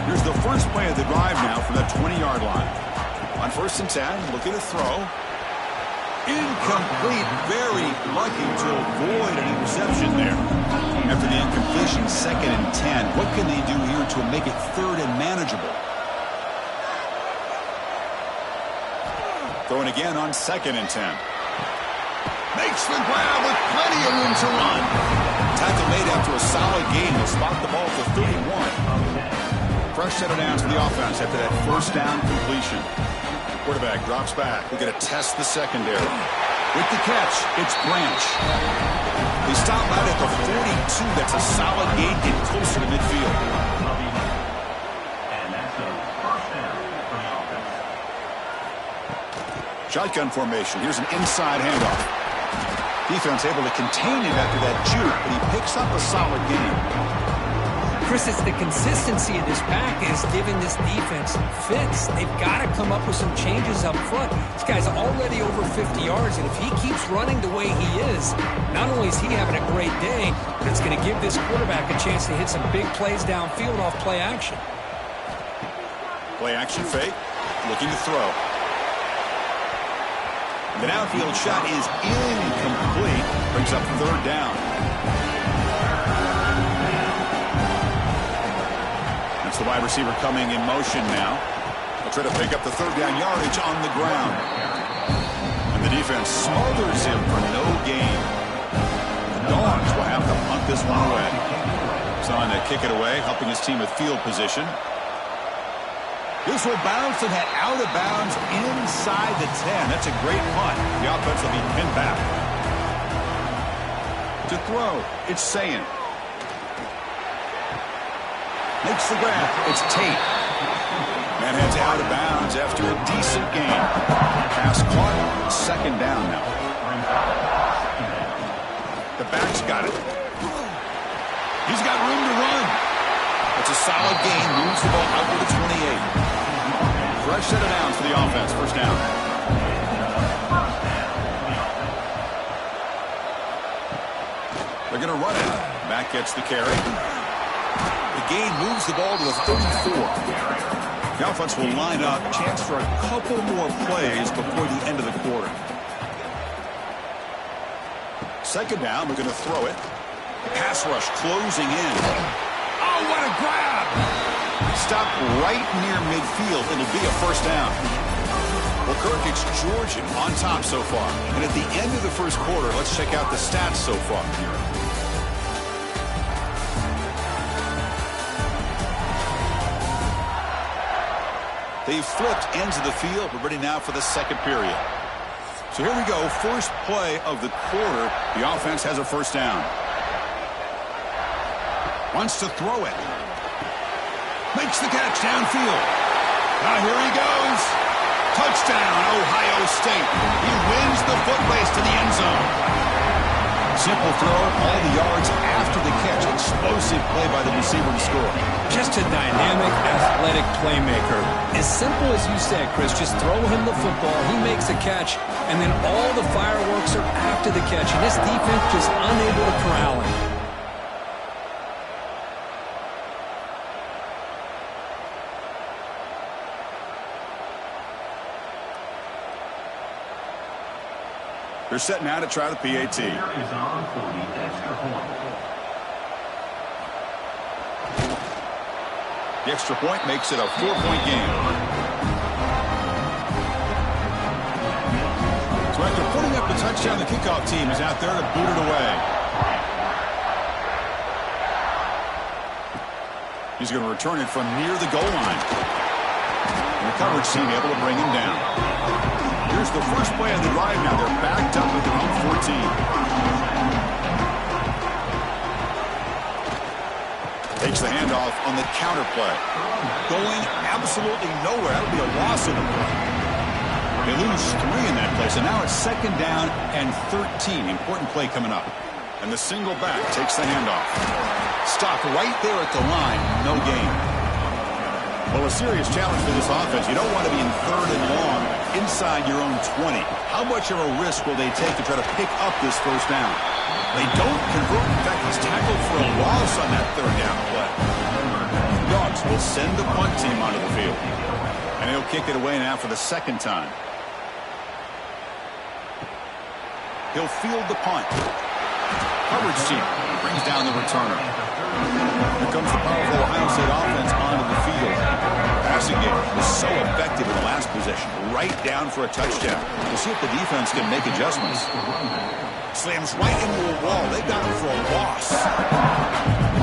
Here's the first play of the drive now from that 20-yard line. On 1st and 10, looking to throw. Incomplete. Very lucky to avoid an interception there. After the incompletion, 2nd and 10. What can they do here to make it 3rd and manageable? Throwing again on 2nd and 10. Makes the grab with plenty of room to run. Tackle made after a solid gain. They'll spot the ball at the 31. Fresh set of downs for the offense after that 1st down completion. Quarterback drops back. We're going to test the secondary. With the catch, it's Branch. They stop out at the 42. That's a solid gain, getting closer to midfield. And that's a first down for the offense. Shotgun formation. Here's an inside handoff. Defense able to contain him after that juke, but he picks up a solid gain. Chris, it's the consistency of this pack is giving this defense fits. They've got to come up with some changes up front. This guy's already over 50 yards, and if he keeps running the way he is, not only is he having a great day, but it's going to give this quarterback a chance to hit some big plays downfield off play action. Play action fake, looking to throw. The downfield shot is incomplete, brings up third down. The wide receiver coming in motion now. They'll try to pick up the third down yardage on the ground. And the defense smothers him for no gain. The Dogs will have to punt this one away. Son to kick it away, helping his team with field position. This will bounce and head out of bounds inside the 10. That's a great punt. The offense will be pinned back. To throw, it's Sayin. Makes the grab. It's Tate. Man heads out of bounds after a decent gain. Pass caught. Second down now. The back's got it. He's got room to run. It's a solid gain. Moves the ball out to the 28. Fresh set of downs for the offense. First down. They're going to run it. Back gets the carry. The gain moves the ball to the 34. The offense will line up. Chance for a couple more plays before the end of the quarter. Second down, we're going to throw it. Pass rush closing in. Oh, what a grab! Stopped right near midfield. It'll be a first down. Well, Kirk, it's Georgia on top so far. And at the end of the first quarter, let's check out the stats so far. They've flipped ends of the field. We're ready now for the second period. So here we go. First play of the quarter. The offense has a first down. Wants to throw it. Makes the catch downfield. Now here he goes. Touchdown, Ohio State. He wins the foot race to the end zone. Simple throw, all the yards after the catch. Explosive play by the receiver to score. Just a dynamic, athletic playmaker. As simple as you said, Chris, just throw him the football, he makes a catch, and then all the fireworks are after the catch, and this defense just unable to corral him. They're setting out to try the PAT. The extra point makes it a 4-point game. So after putting up the touchdown, the kickoff team is out there to boot it away. He's going to return it from near the goal line. And the coverage team able to bring him down. Here's the first play of the drive now. They're backed up at their own 14. Takes the handoff on the counter play. Going absolutely nowhere. That'll be a loss of the play. They lose 3 in that play, so now it's second down and 13. Important play coming up. And the single back takes the handoff. Stopped right there at the line. No gain. Well, a serious challenge for this offense. You don't want to be in third and long inside your own 20. How much of a risk will they take to try to pick up this first down? They don't convert. In fact, he's tackled for a loss on that third down play. Dogs will send the punt team onto the field. And he'll kick it away now for the second time. He'll field the punt. Coverage team brings down the returner. Here comes the powerful Ohio State offense onto the field. Passing game was so effective in the last possession. Right down for a touchdown. We'll see if the defense can make adjustments. Slams right into a wall. They got him for a loss.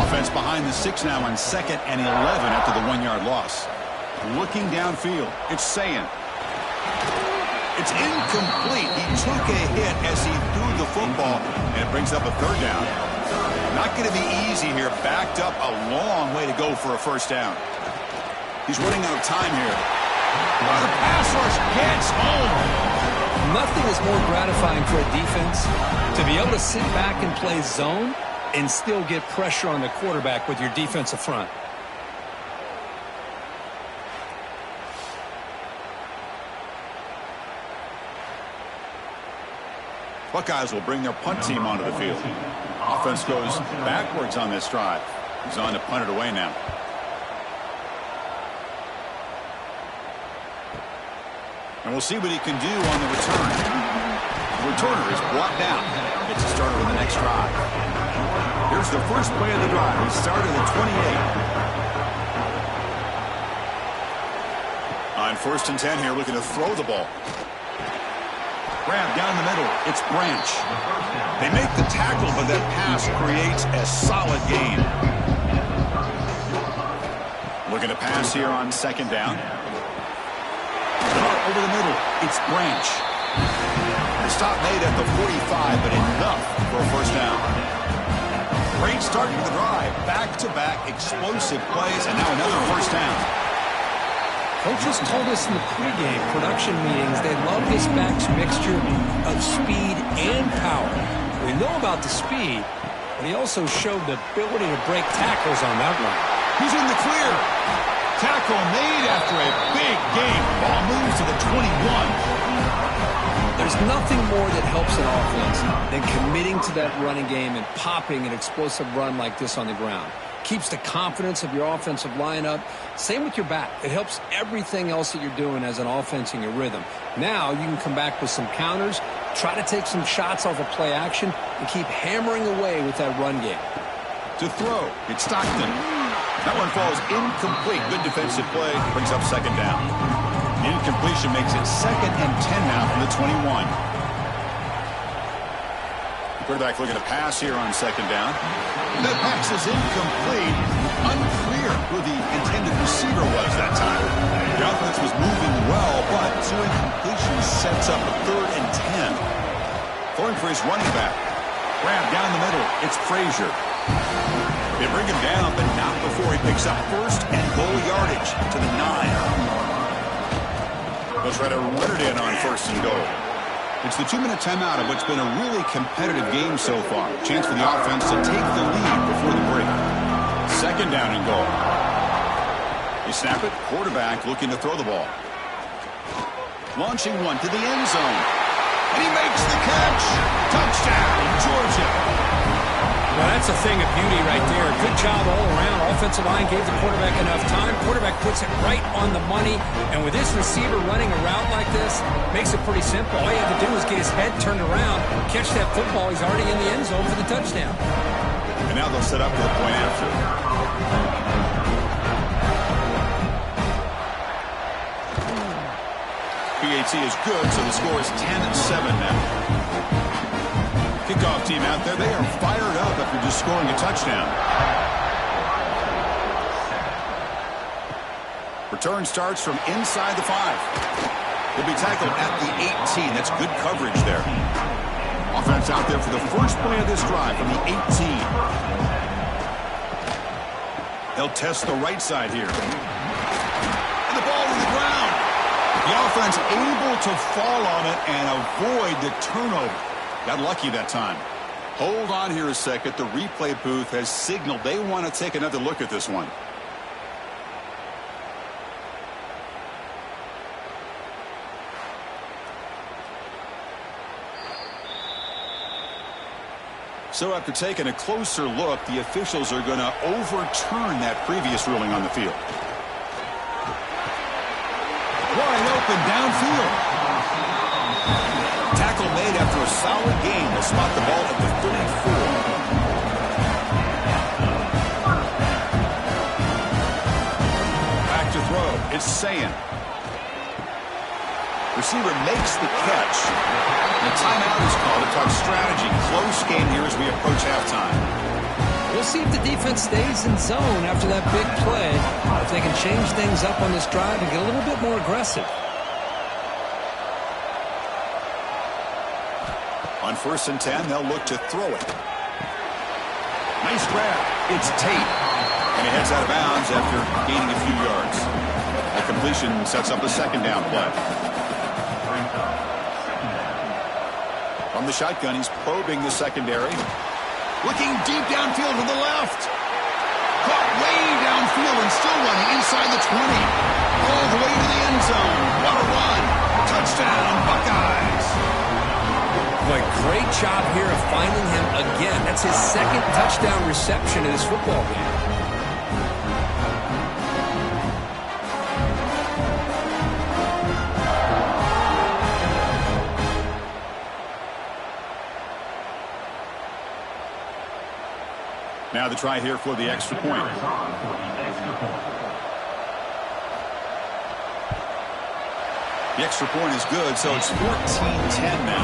Offense behind the 6 now on 2nd and 11 after the 1-yard loss. Looking downfield. It's Sayin. It's incomplete. He took a hit as he threw the football, and it brings up a third down. Not going to be easy here. Backed up a long way to go for a first down. He's running out of time here. The pass rush gets home. Nothing is more gratifying for a defense to be able to sit back and play zone and still get pressure on the quarterback with your defensive front. Buckeyes will bring their punt team onto the field. Offense goes backwards on this drive. He's on to punt it away now. And we'll see what he can do on the return. The returner is brought down. Gets a starter on the next drive. Here's the first play of the drive. He started at 28. On 1st and 10 here, looking to throw the ball. Grab down the middle. It's Branch. They make the tackle, but that pass creates a solid gain. Looking to pass here on 2nd down. Over the middle. It's Branch. The stop made at the 45, but enough for a first down. Great start to the drive. Back-to-back explosive plays, and now another first down. Coaches told us in the pregame production meetings they love this back's mixture of speed and power. We know about the speed, but he also showed the ability to break tackles on that one. He's in the clear. Tackle made after a big gain. Ball moves to the 21. There's nothing more that helps an offense than committing to that running game and popping an explosive run like this on the ground. Keeps the confidence of your offensive lineup. Same with your back. It helps everything else that you're doing as an offense in your rhythm. Now you can come back with some counters, try to take some shots off of play action, and keep hammering away with that run game. To throw, it's Stockton. That one falls incomplete. Good defensive play. Brings up 2nd down. The incompletion makes it 2nd and 10 now from the 21. Quarterback looking to pass here on 2nd down. That pass is incomplete. Unclear who the intended receiver was that time. The offense was moving well, but 2 incompletions sets up a 3rd and 10. Throwing for his running back. Grab down the middle. It's Frazier. They bring him down, but not before he picks up 1st and goal yardage to the 9. They'll try to run it in on 1st and goal. It's the 2-minute timeout of what's been a really competitive game so far. Chance for the offense to take the lead before the break. 2nd down and goal. They snap it. Quarterback looking to throw the ball. Launching one to the end zone. And he makes the catch. Touchdown, Georgia. Well, that's a thing of beauty right there. Good job all around. Offensive line gave the quarterback enough time. Quarterback puts it right on the money. And with this receiver running a route like this, makes it pretty simple. All you have to do is get his head turned around, catch that football. He's already in the end zone for the touchdown. And now they'll set up for the point after. PAT is good, so the score is 10-7 now. Kickoff team out there, they are fired up after just scoring a touchdown. Return starts from inside the 5. He'll be tackled at the 18. That's good coverage there. Offense out there for the first play of this drive from the 18. They'll test the right side here. And the ball to the ground. The offense able to fall on it and avoid the turnover. Got lucky that time. Hold on here a second. The replay booth has signaled they want to take another look at this one. So after taking a closer look, the officials are going to overturn that previous ruling on the field. Wide open downfield. Tackle made after a solid gain. They'll spot the ball at the 34. Back to throw. It's Sayan. Receiver makes the catch. The timeout is called to talk strategy. Close game here as we approach halftime. We'll see if the defense stays in zone after that big play. If they can change things up on this drive and get a little bit more aggressive. On 1st and 10, they'll look to throw it. Nice grab. It's Tate. And he heads out of bounds after gaining a few yards. The completion sets up a 2nd down play. From the shotgun, he's probing the secondary. Looking deep downfield to the left. Caught way downfield and still running inside the 20. All the way to the end zone. What a run. Touchdown, Buckeyes. Boy, great job here of finding him again. That's his 2nd touchdown reception in this football game. Now the try here for the extra point. The extra point is good, so it's 14-10 now.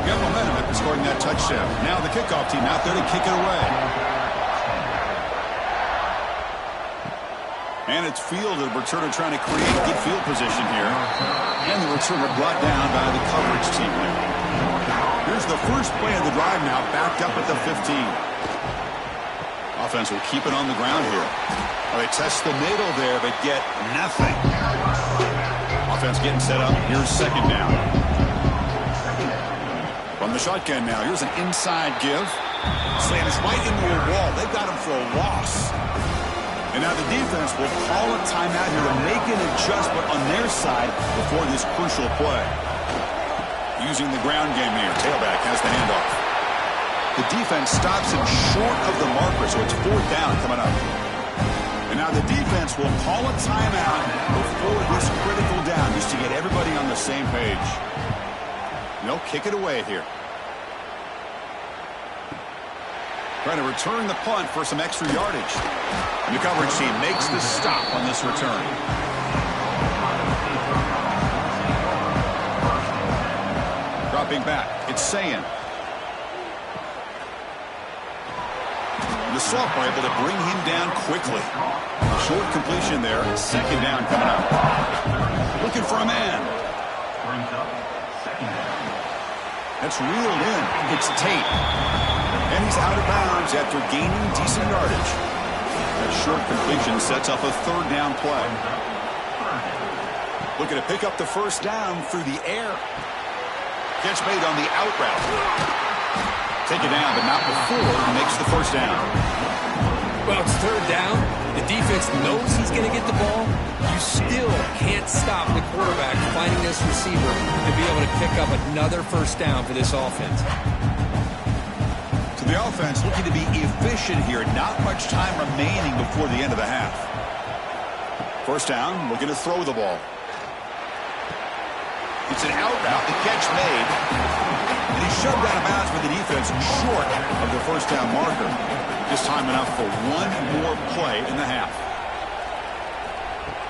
Got momentum after scoring that touchdown. Now the kickoff team out there to kick it away. And it's fielded. Returner trying to create good field position here. And the returner brought down by the coverage team there. Here's the first play of the drive now, backed up at the 15. Offense will keep it on the ground here. Well, they test the middle there, but get nothing. Offense getting set up. Here's 2nd down. From the shotgun now, here's an inside give. Slams right into a wall. They've got him for a loss. And now the defense will call a timeout here to make an adjustment on their side before this crucial play. Using the ground game here. Tailback has the handoff. The defense stops him short of the marker, so it's 4th down coming up. And now the defense will call a timeout before this critical down, just to get everybody on the same page. They'll kick it away here. Trying to return the punt for some extra yardage. And the coverage team makes the stop on this return. Dropping back, it's Sayin. The sophomore able to bring him down quickly. Short completion there, 2nd down coming up. Looking for a man. That's reeled in. It's Tate. And he's out of bounds after gaining decent yardage. That short completion sets up a 3rd down play. Looking to pick up the 1st down through the air. Catch made on the out route. Take it down, but not before he makes the 1st down. Well, it's 3rd down. The defense knows he's going to get the ball. You still can't stop the quarterback finding this receiver to be able to pick up another 1st down for this offense. So the offense looking to be efficient here. Not much time remaining before the end of the half. 1st down, looking to throw the ball. It's an out route, the catch made. And he's shoved out of bounds with the defense short of the 1st down marker. This time enough for one more play in the half.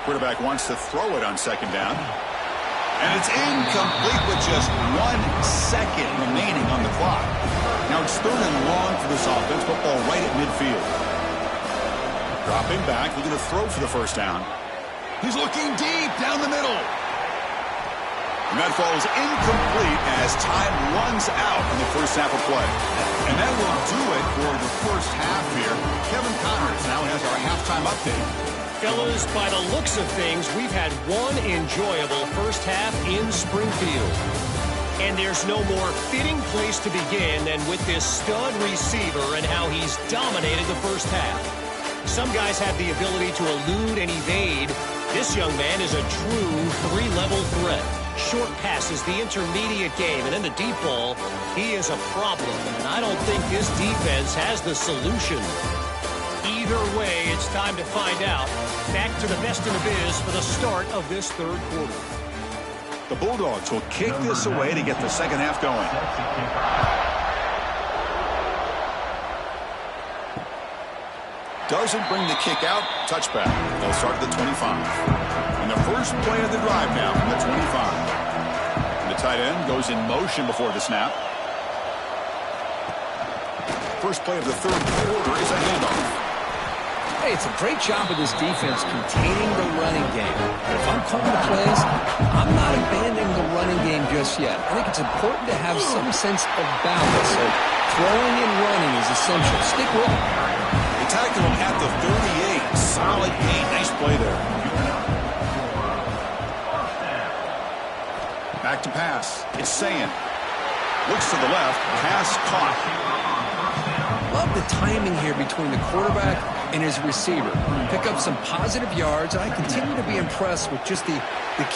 Quarterback wants to throw it on 2nd down. And it's incomplete with just 1 second remaining on the clock. Now it's 3rd and long for this offense. Football right at midfield. Dropping back, looking to throw for the 1st down. He's looking deep down the middle. And that falls incomplete as time runs out in the 1st half of play. And that will do it for the 1st half here. Kevin Connors now has our halftime update. Fellas, by the looks of things, we've had one enjoyable 1st half in Springfield. And there's no more fitting place to begin than with this stud receiver and how he's dominated the 1st half. Some guys have the ability to elude and evade. This young man is a true 3-level threat. Short passes, the intermediate game, and then the deep ball. He is a problem, and I don't think this defense has the solution. Either way, it's time to find out. Back to the best in the biz for the start of this 3rd quarter. The Bulldogs will kick this away to get the 2nd half going. Doesn't bring the kick out. Touchback. They'll start at the 25. And the first play of the drive now from the 25. And the tight end goes in motion before the snap. First play of the 3rd quarter is a handoff. Hey, it's a great job of this defense containing the running game. But if I'm calling the plays, I'm not abandoning the running just yet. I think it's important to have some sense of balance. So throwing and running is essential. Stick with it. They tackle him at the 38. Solid gain. Nice play there. Back to pass. It's Sayin. Looks to the left. Pass caught. Love the timing here between the quarterback and his receiver. Pick up some positive yards. I continue to be impressed with just the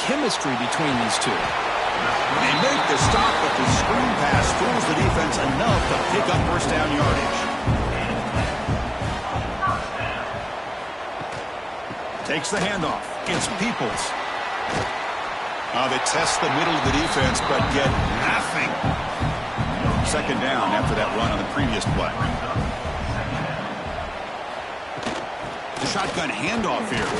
chemistry between these two. They make the stop, but the screen pass fools the defense enough to pick up first down yardage. Takes the handoff. It's Peoples. They test the middle of the defense, but get nothing. Second down after that run on the previous play. The shotgun handoff here.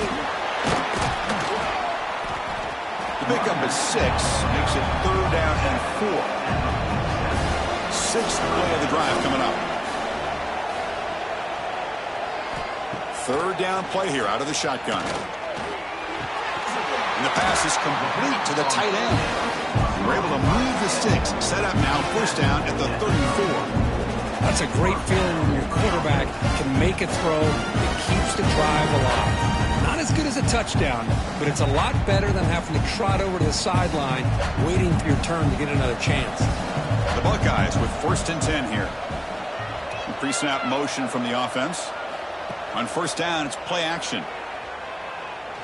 The pickup is 6. Makes it third down and 4. Sixth play of the drive coming up. Third down play here out of the shotgun. And the pass is complete to the tight end. We're able to move the sticks. Set up now, first down at the 34. That's a great feeling when your quarterback can make a throw that keeps the drive alive. Not as good as a touchdown, but it's a lot better than having to trot over to the sideline waiting for your turn to get another chance. The Buckeyes with first and 10 here. Pre-snap motion from the offense. On first down, it's play action.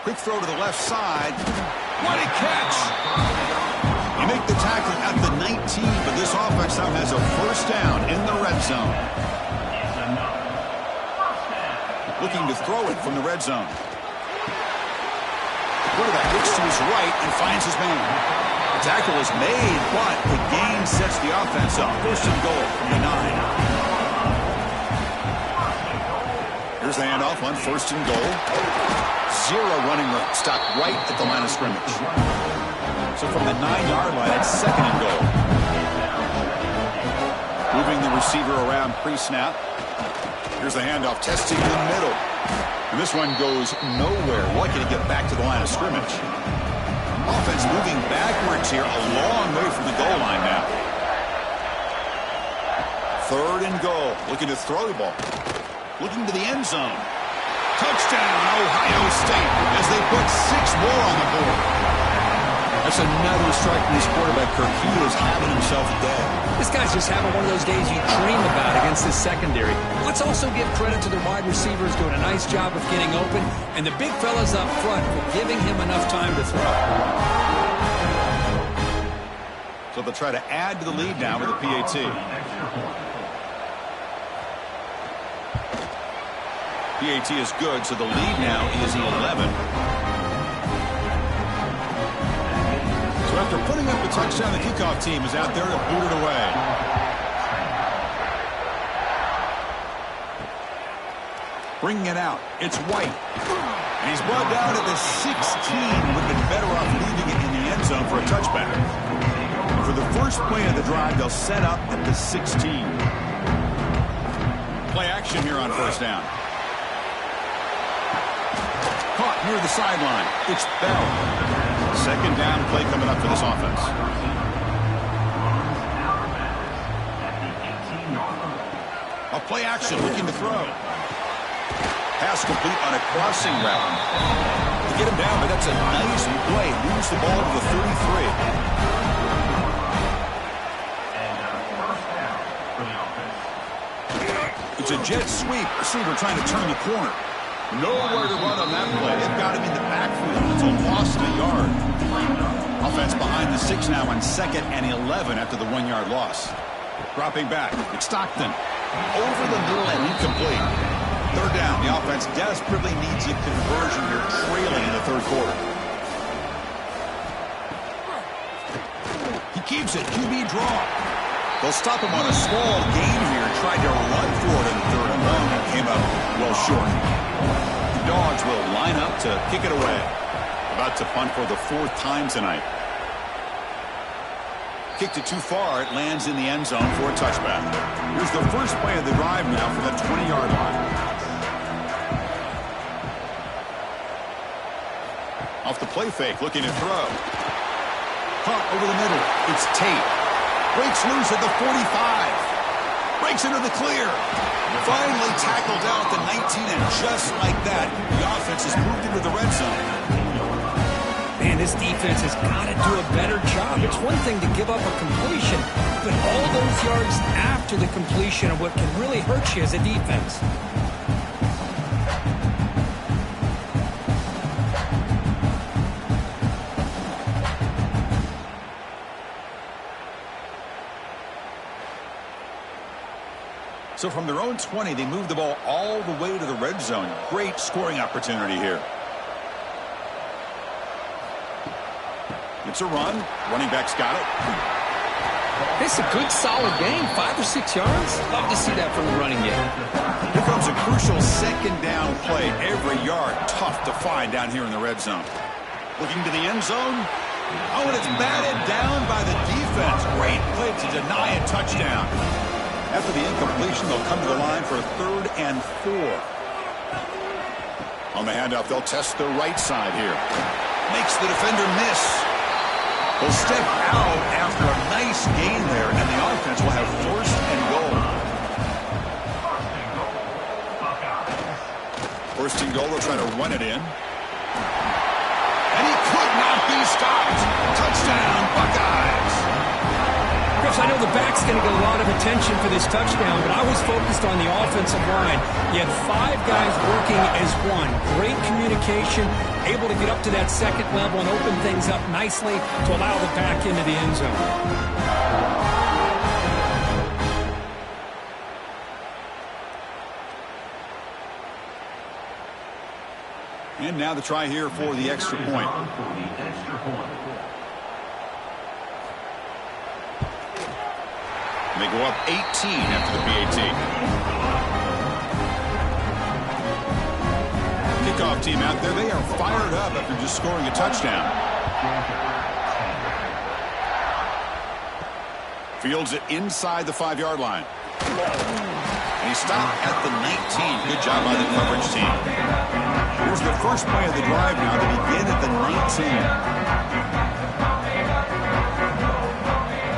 Quick throw to the left side. What a catch! You make the tackle at the 19, but this offense now has a first down in the red zone. Looking to throw it from the red zone. The quarterback looks to his right and finds his man. The tackle is made, but the gain sets the offense up. First and goal from the 9. Here's the handoff on first and goal. Zero running room. Stopped right at the line of scrimmage. So from the 9-yard line, it's second and goal. Moving the receiver around pre-snap. Here's the handoff, testing in the middle. And this one goes nowhere. Lucky to get back to the line of scrimmage. Offense moving backwards here, a long way from the goal line now. Third and goal. Looking to throw the ball. Looking to the end zone. Touchdown, Ohio State, as they put 6 more on the board. That's another strike from this quarterback, Kirk. He is having himself a day. This guy's just having one of those days you dream about against this secondary. Let's also give credit to the wide receivers doing a nice job of getting open, and the big fellas up front for giving him enough time to throw. So they'll try to add to the lead now with a PAT. PAT is good, so the lead now is 11. So after putting up a touchdown, the kickoff team is out there to boot it away. Bringing it out, it's White. And he's brought down at the 16. Would have been better off leaving it in the end zone for a touchback. For the first play of the drive, they'll set up at the 16. Play action here on first down. Caught near the sideline. It's Bell. Second down play coming up for this offense. A play action looking to throw. Pass complete on a crossing route. To get him down, but that's a nice play. Moves the ball to the 33. It's a jet sweep. Receiver trying to turn the corner. Nowhere to run on that play. They've got him in the backfield. It's a loss of a yard. Offense behind the 6 now on 2nd and 11 after the 1-yard loss. Dropping back. It's Stockton. Over the middle and incomplete. Third down. The offense desperately needs a conversion here, trailing in the third quarter. He keeps it. QB draw. They'll stop him on a small gain here. Tried to run for it in the third and long. Came up well short. The Dogs will line up to kick it away. About to punt for the 4th time tonight. Kicked it too far. It lands in the end zone for a touchback. Here's the first play of the drive now from the 20-yard line. Off the play fake, looking to throw. caught over the middle. It's Tate. Breaks loose at the 45. Breaks into the clear. Finally tackled down at the 19, and just like that, the offense has moved into the red zone. Man, this defense has got to do a better job. It's one thing to give up a completion, but all those yards after the completion are what can really hurt you as a defense. So from their own 20, they move the ball all the way to the red zone. Great scoring opportunity here. It's a run. Running back's got it. It's a good, solid game. 5 or 6 yards. Love to see that from the running game. Here comes a crucial second down play. Every yard tough to find down here in the red zone. Looking to the end zone. Oh, and it's batted down by the defense. Great play to deny a touchdown. After the incompletion, they'll come to the line for a 3rd and 4. On the handoff, they'll test the right side here. Makes the defender miss. They'll step out after a nice gain there, and the offense will have 1st and goal. 1st and goal, they'll try to run it in. And he could not be stopped. Touchdown, Buckeyes. Chris, I know the back's going to get a lot of attention for this touchdown, but I was focused on the offensive line. You had 5 guys working as one. Great communication, able to get up to that second level and open things up nicely to allow the back into the end zone. And now the try here for the extra point. They go up 18 after the PAT. Kickoff team out there. They are fired up after just scoring a touchdown. Fields it inside the 5-yard line. And he stopped at the 19. Good job by the coverage team. Here's the first play of the drive now. They begin at the 19.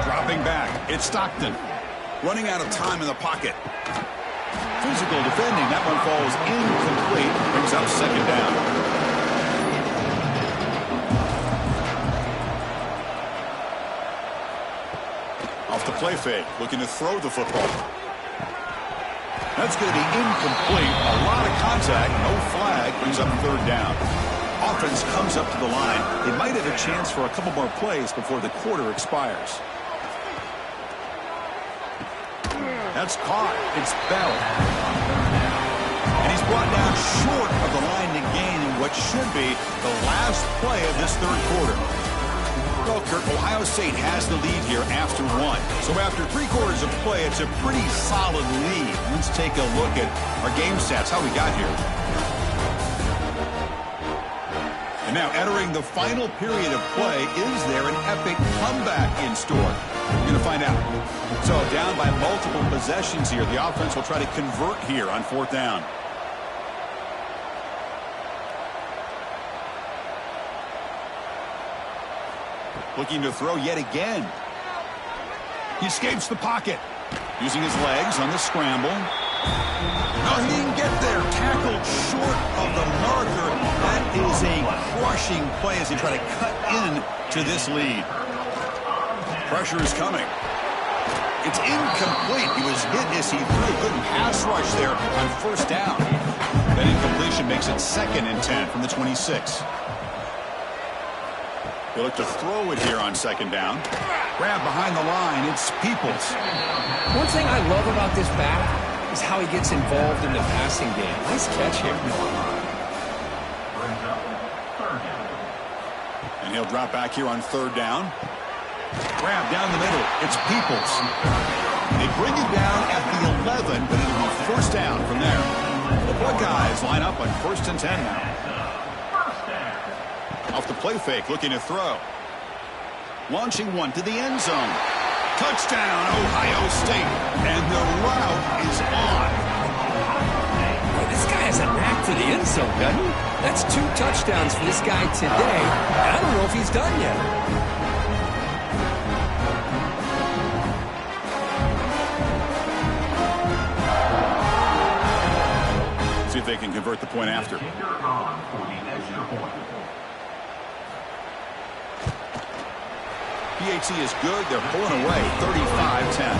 Dropping back. It's Stockton. Running out of time in the pocket. Physical defending. That one falls incomplete. Brings up 2nd down. Off the play fake. Looking to throw the football. That's going to be incomplete. A lot of contact. No flag. Brings up 3rd down. Offense comes up to the line. They might have a chance for a couple more plays before the quarter expires. That's caught. It's Bell. And he's brought down short of the line to gain in what should be the last play of this 3rd quarter. Well, Kirk, Ohio State has the lead here after 1. So after 3 quarters of play, it's a pretty solid lead. Let's take a look at our game stats, how we got here. And now entering the final period of play, is there an epic comeback in store? We're going to find out. So down by multiple possessions here. The offense will try to convert here on 4th down. Looking to throw yet again. He escapes the pocket. Using his legs on the scramble. No, he didn't get there. Tackled short of the marker. That is a crushing play as they try to cut in to this lead. Pressure is coming. It's incomplete. He was hit as he threw. Good pass rush there on 1st down. That incompletion makes it 2nd and 10 from the 26. They look to throw it here on 2nd down. Grab behind the line. It's Peoples. One thing I love about this back is how he gets involved in the passing game. Nice catch here. And he'll drop back here on 3rd down. Grab down the middle. It's Peoples. They bring him down at the 11, but it'll be 1st down from there. The Buckeyes line up on 1st and 10 now. Off the play fake, looking to throw. Launching one to the end zone. Touchdown, Ohio State. And the route is on. Boy, this guy has a knack to the end zone, doesn't he? That's 2 touchdowns for this guy today. And I don't know if he's done yet. convert the point after. Kicker on for the extra point. PAT is good. They're pulling away 35-10.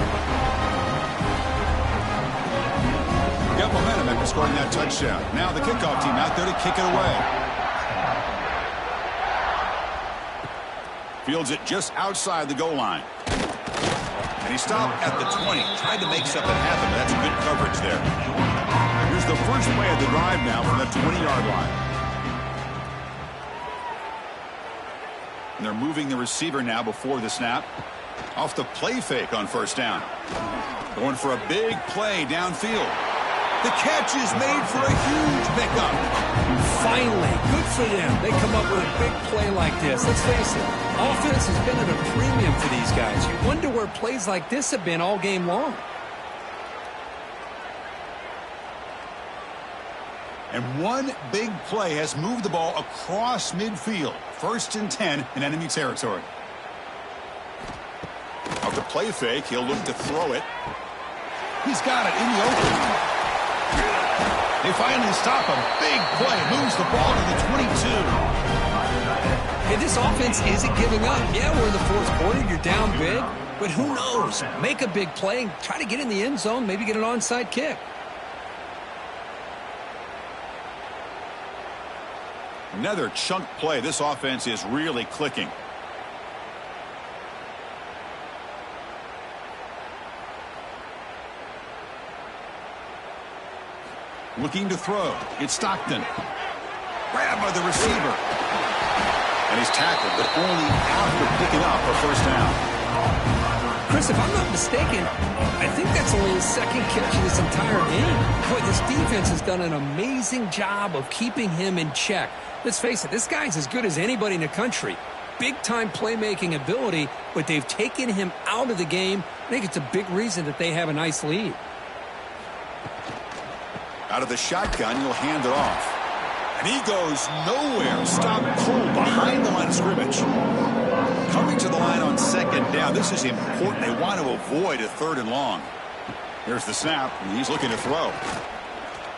Got momentum after scoring that touchdown. Now the kickoff team out there to kick it away. Fields it just outside the goal line. And he stopped at the 20. Tried to make something happen, but that's good coverage there. Here's the first play of the drive now from the 20-yard line. And they're moving the receiver now before the snap. Off the play fake on first down. Going for a big play downfield. The catch is made for a huge pickup. Finally, good for them. They come up with a big play like this. Let's face it, offense has been at a premium for these guys. You wonder where plays like this have been all game long. And one big play has moved the ball across midfield. 1st and 10 in enemy territory. Off the play fake, he'll look to throw it. He's got it in the open. They finally stop him. Big play. Moves the ball to the 22. Hey, this offense isn't giving up. Yeah, we're in the fourth quarter. You're down big. But who knows? Make a big play. Try to get in the end zone. Maybe get an onside kick. Another chunk play. This offense is really clicking. Looking to throw. It's Stockton. Grabbed by the receiver. And he's tackled, but only after picking up a first down. Chris, if I'm not mistaken, I think that's only his second catch of this entire game. Boy, this defense has done an amazing job of keeping him in check. Let's face it, this guy's as good as anybody in the country. Big-time playmaking ability, but they've taken him out of the game. I think it's a big reason that they have a nice lead. Out of the shotgun, he'll hand it off. And he goes nowhere. Stop cold behind the line of scrimmage. Coming to the line on second down. This is important. They want to avoid a 3rd and long. Here's the snap, and he's looking to throw.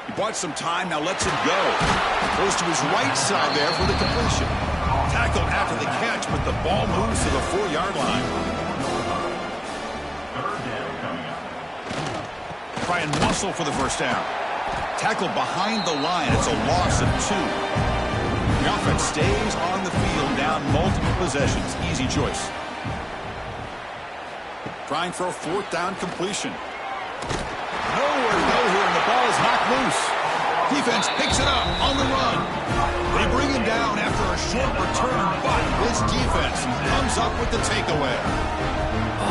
He bought some time, now lets it go. Goes to his right side there for the completion. Tackled after the catch, but the ball moves to the 4-yard line. 3rd down coming up. Try and muscle for the first down. Tackled behind the line. It's a loss of 2. The offense stays on the field, down multiple possessions. Easy choice. Trying for a 4th down completion. Nowhere to go here, and the ball is knocked loose. Defense picks it up on the run. They bring him down after a short return, but this defense comes up with the takeaway.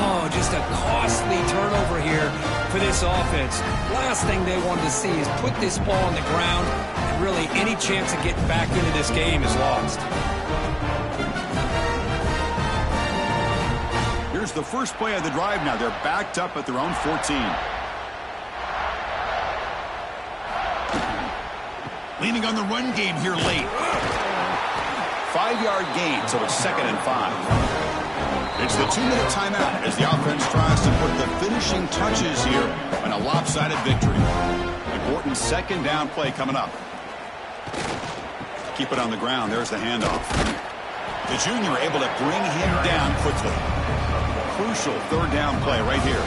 Oh, just a costly turnover here for this offense. Last thing they wanted to see is put this ball on the ground, and really any chance of getting back into this game is lost. Here's the first play of the drive now. They're backed up at their own 14. Leaning on the run game here late. 5-yard gain, so it's 2nd and 5. It's the 2-minute timeout as the offense tries to put the finishing touches here on a lopsided victory. Important 2nd down play coming up. Keep it on the ground. There's the handoff. The junior able to bring him down quickly. Crucial 3rd down play right here.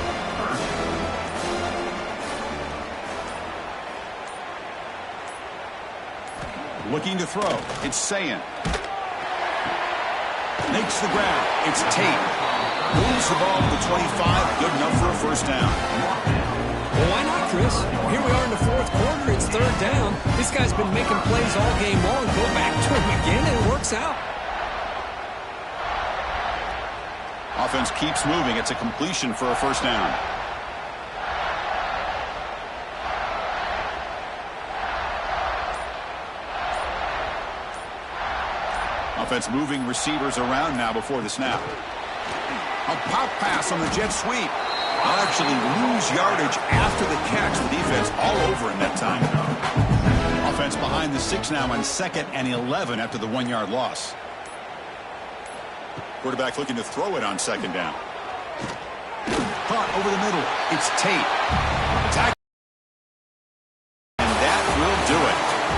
Looking to throw. It's Sayin. Makes the grab. It's Tate. Moves the ball to the 25. Good enough for a first down. Well, why not, Chris? Here we are in the fourth quarter. It's 3rd down. This guy's been making plays all game long. Go back to him again, and it works out. Offense keeps moving. It's a completion for a first down. Offense moving receivers around now before the snap. A pop pass on the jet sweep. They'll actually lose yardage after the catch. The defense all over him that time. Offense behind the 6 now on 2nd and 11 after the 1-yard loss. Quarterback looking to throw it on 2nd down. Caught over the middle. It's Tate. Attack. And that will do it.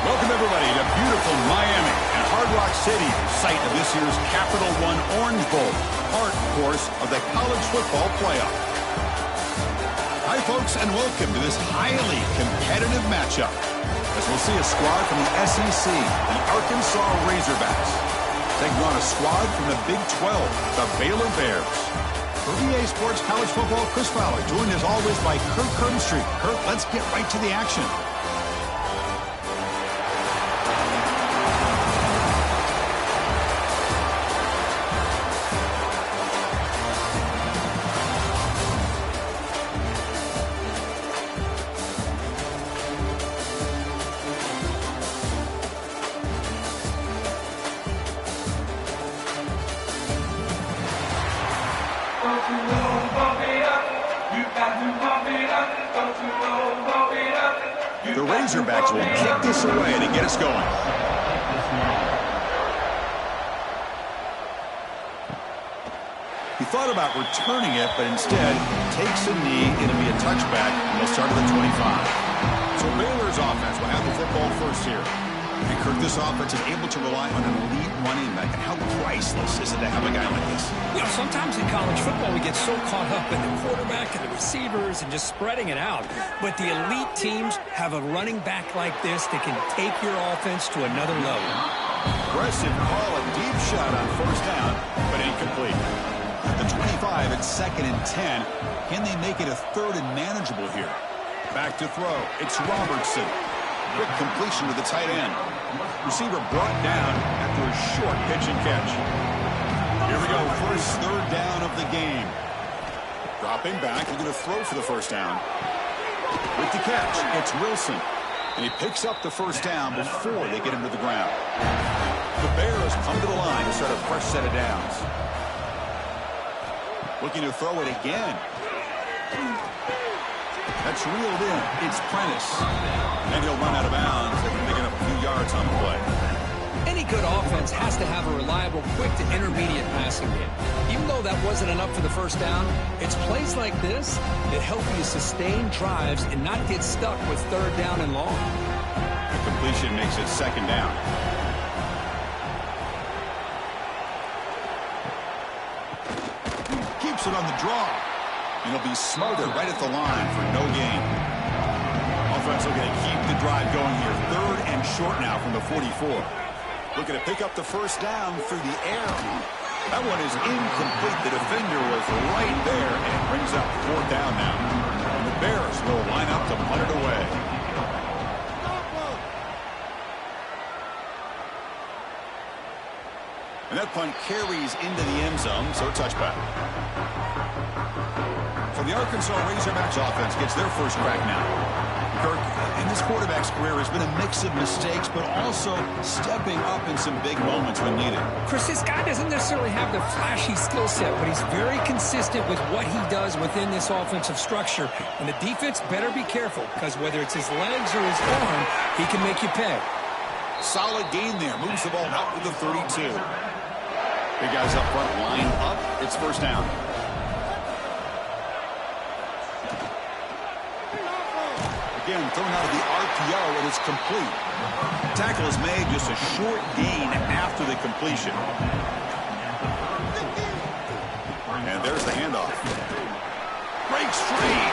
Welcome, everybody, to beautiful Miami and Hard Rock City, site of this year's Capital One Orange Bowl, part, of course, of the college football playoff. Hi, folks, and welcome to this highly competitive matchup, as we'll see a squad from the SEC, the Arkansas Razorbacks, taking on a squad from the Big 12, the Baylor Bears. For EA Sports College Football, Chris Fowler, joined as always by Kirk Herbstreit. Kirk, let's get right to the action. The Razorbacks will kick this away to get us going. He thought about returning it, but instead takes a knee. It'll be a touchback, and they'll start at the 25. So Baylor's offense will have the football first here. And Kirk, this offense is able to rely on an elite running back. And how priceless is it to have a guy like this? You know, sometimes in college football we get so caught up in the quarterback and the receivers and just spreading it out. But the elite teams have a running back like this that can take your offense to another level. Aggressive call, a deep shot on first down, but incomplete. At the 25, it's 2nd and 10. Can they make it a 3rd and manageable here? Back to throw. It's Robertson. Quick completion to the tight end. Receiver brought down after a short pitch and catch. Here we go, first 3rd down of the game. Dropping back, he's going to throw for the first down. With the catch, it's Wilson. And he picks up the first down before they get him to the ground. The Bears come to the line to start a fresh set of downs. Looking to throw it again. That's reeled in. It's Prentice. And he'll run out of bounds after picking up a few yards on the play. Any good offense has to have a reliable, quick to intermediate passing game. Even though that wasn't enough for the first down, it's plays like this that help you sustain drives and not get stuck with 3rd down and long. The completion makes it 2nd down. Keeps it on the draw. And he'll be smothered right at the line for no gain. Offense looking to keep the drive going here. 3rd and short now from the 44. Looking to pick up the first down through the air. That one is incomplete. The defender was right there, and it brings up 4th down now. And the Bears will line up to punt it away. And that punt carries into the end zone, so touchback. So the Arkansas Razorbacks offense gets their first crack now. Kirk, in this quarterback's career, has been a mix of mistakes, but also stepping up in some big moments when needed. Chris, this guy doesn't necessarily have the flashy skill set, but he's very consistent with what he does within this offensive structure. And the defense better be careful, because whether it's his legs or his arm, he can make you pay. Solid gain there. Moves the ball out with the 32. Big guys up front, line up. It's first down. Again, thrown out of the RPO, and it's complete. Tackle is made, just a short gain after the completion. And there's the handoff. Breaks free.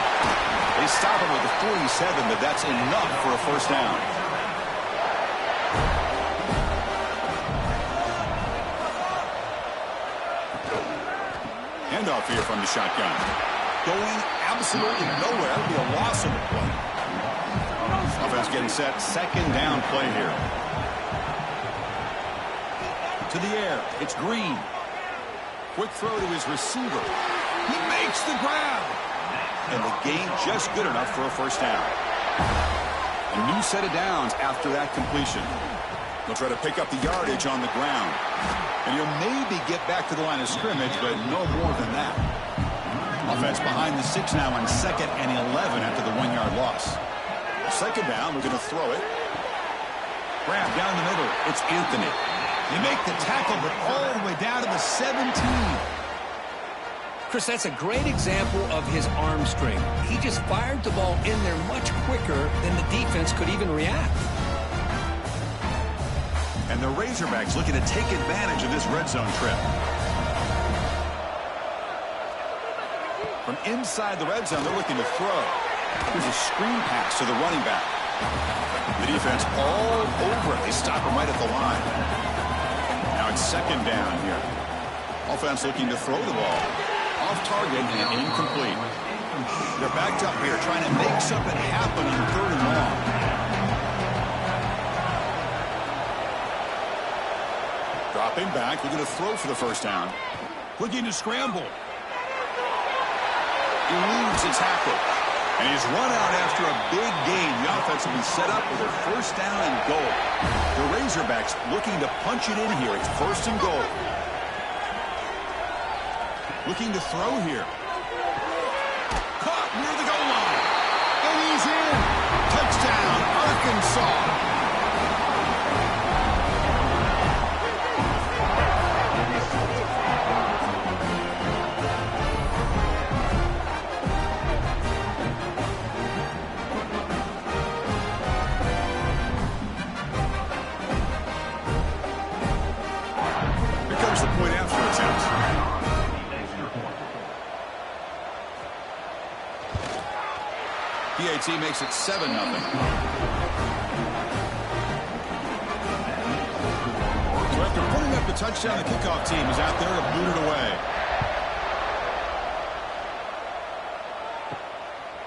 They stop him with the 47, but that's enough for a first down. Handoff here from the shotgun. Going absolutely nowhere. That'll be a loss of the play. Offense getting set. 2nd down play here. To the air. It's Green. Quick throw to his receiver. He makes the grab. And the gain just good enough for a first down. A new set of downs after that completion. They'll try to pick up the yardage on the ground. And he'll maybe get back to the line of scrimmage, but no more than that. Offense behind the 6 now on 2nd and 11 after the 1-yard loss. 2nd down, we're going to throw it. Grab down the middle. It's Anthony. They make the tackle, but all the way down to the 17. Chris, that's a great example of his arm strength. He just fired the ball in there much quicker than the defense could even react. And the Razorbacks looking to take advantage of this red zone trip. From inside the red zone, they're looking to throw. Here's a screen pass to the running back. The defense all over it. They stop him right at the line. Now it's second down here. Offense looking to throw the ball. Off target and incomplete. They're backed up here trying to make something happen on third and long. Dropping back, looking to throw for the first down. Looking to scramble. Eludes a tackle. And he's run out after a big gain. The offense will be set up with a first down and goal. The Razorbacks looking to punch it in here. It's first and goal. Looking to throw here. Caught near the goal line. And he's in. Touchdown, Arkansas. PAT makes it 7-0. So after putting up the touchdown, the kickoff team is out there to boot it away.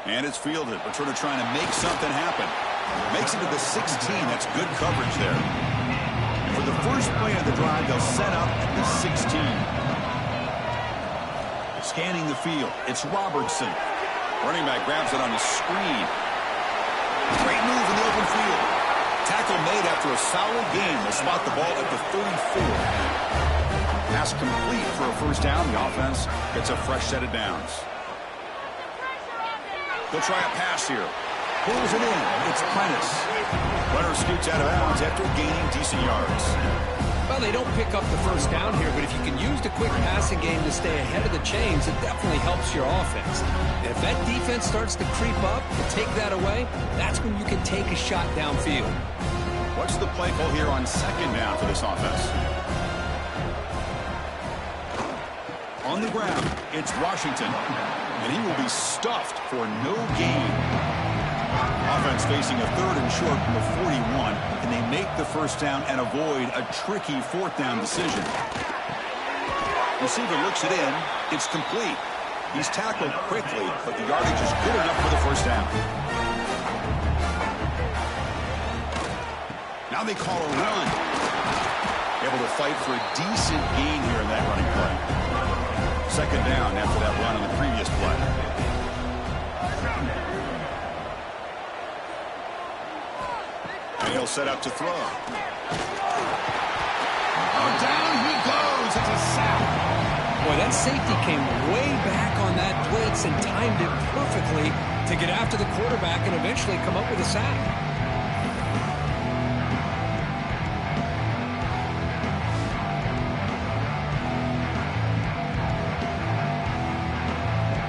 And it's fielded. Returner trying to make something happen. Makes it to the 16. That's good coverage there. And for the first play of the drive, they'll set up at the 16. Scanning the field. It's Robertson. Running back grabs it on the screen. Great move in the open field. Tackle made after a solid gain. Will spot the ball at the 34. Pass complete for a first down. The offense gets a fresh set of downs. They'll try a pass here. Pulls it in. It's Prentice. Runner scoots out of bounds after gaining decent yards. Well, they don't pick up the first down here, but if you can use the quick passing game to stay ahead of the chains, it definitely helps your offense. And if that defense starts to creep up and take that away, that's when you can take a shot downfield. What's the play call here on second down for this offense? On the ground, it's Washington, and he will be stuffed for no gain. Offense facing a third and short from the 41. Can they make the first down and avoid a tricky fourth down decision? Receiver looks it in. It's complete. He's tackled quickly, but the yardage is good enough for the first down. Now they call a run. Able to fight for a decent gain here in that running play. Second down after that run on the previous play. And he'll set up to throw. Oh, down he goes. It's a sack. Boy, that safety came way back on that blitz and timed it perfectly to get after the quarterback and eventually come up with a sack.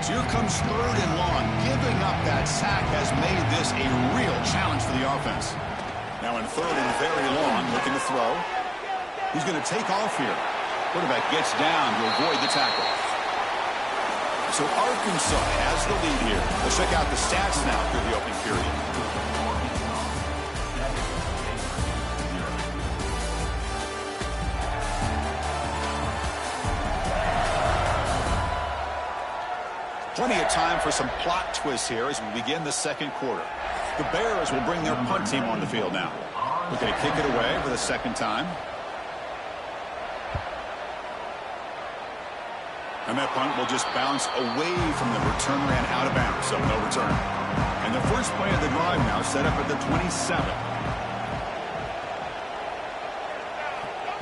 So here comes third and long. Giving up that sack has made this a real challenge for the offense. Now in third and very long, looking to throw. He's going to take off here. Quarterback gets down to avoid the tackle. So Arkansas has the lead here. Let's check out the stats now through the opening period. Plenty of time for some plot twists here as we begin the second quarter. The Bears will bring their punt team on the field now. Looking to kick it away for the second time. And that punt will just bounce away from the returner and out of bounds, so no return. And the first play of the drive now set up at the 27.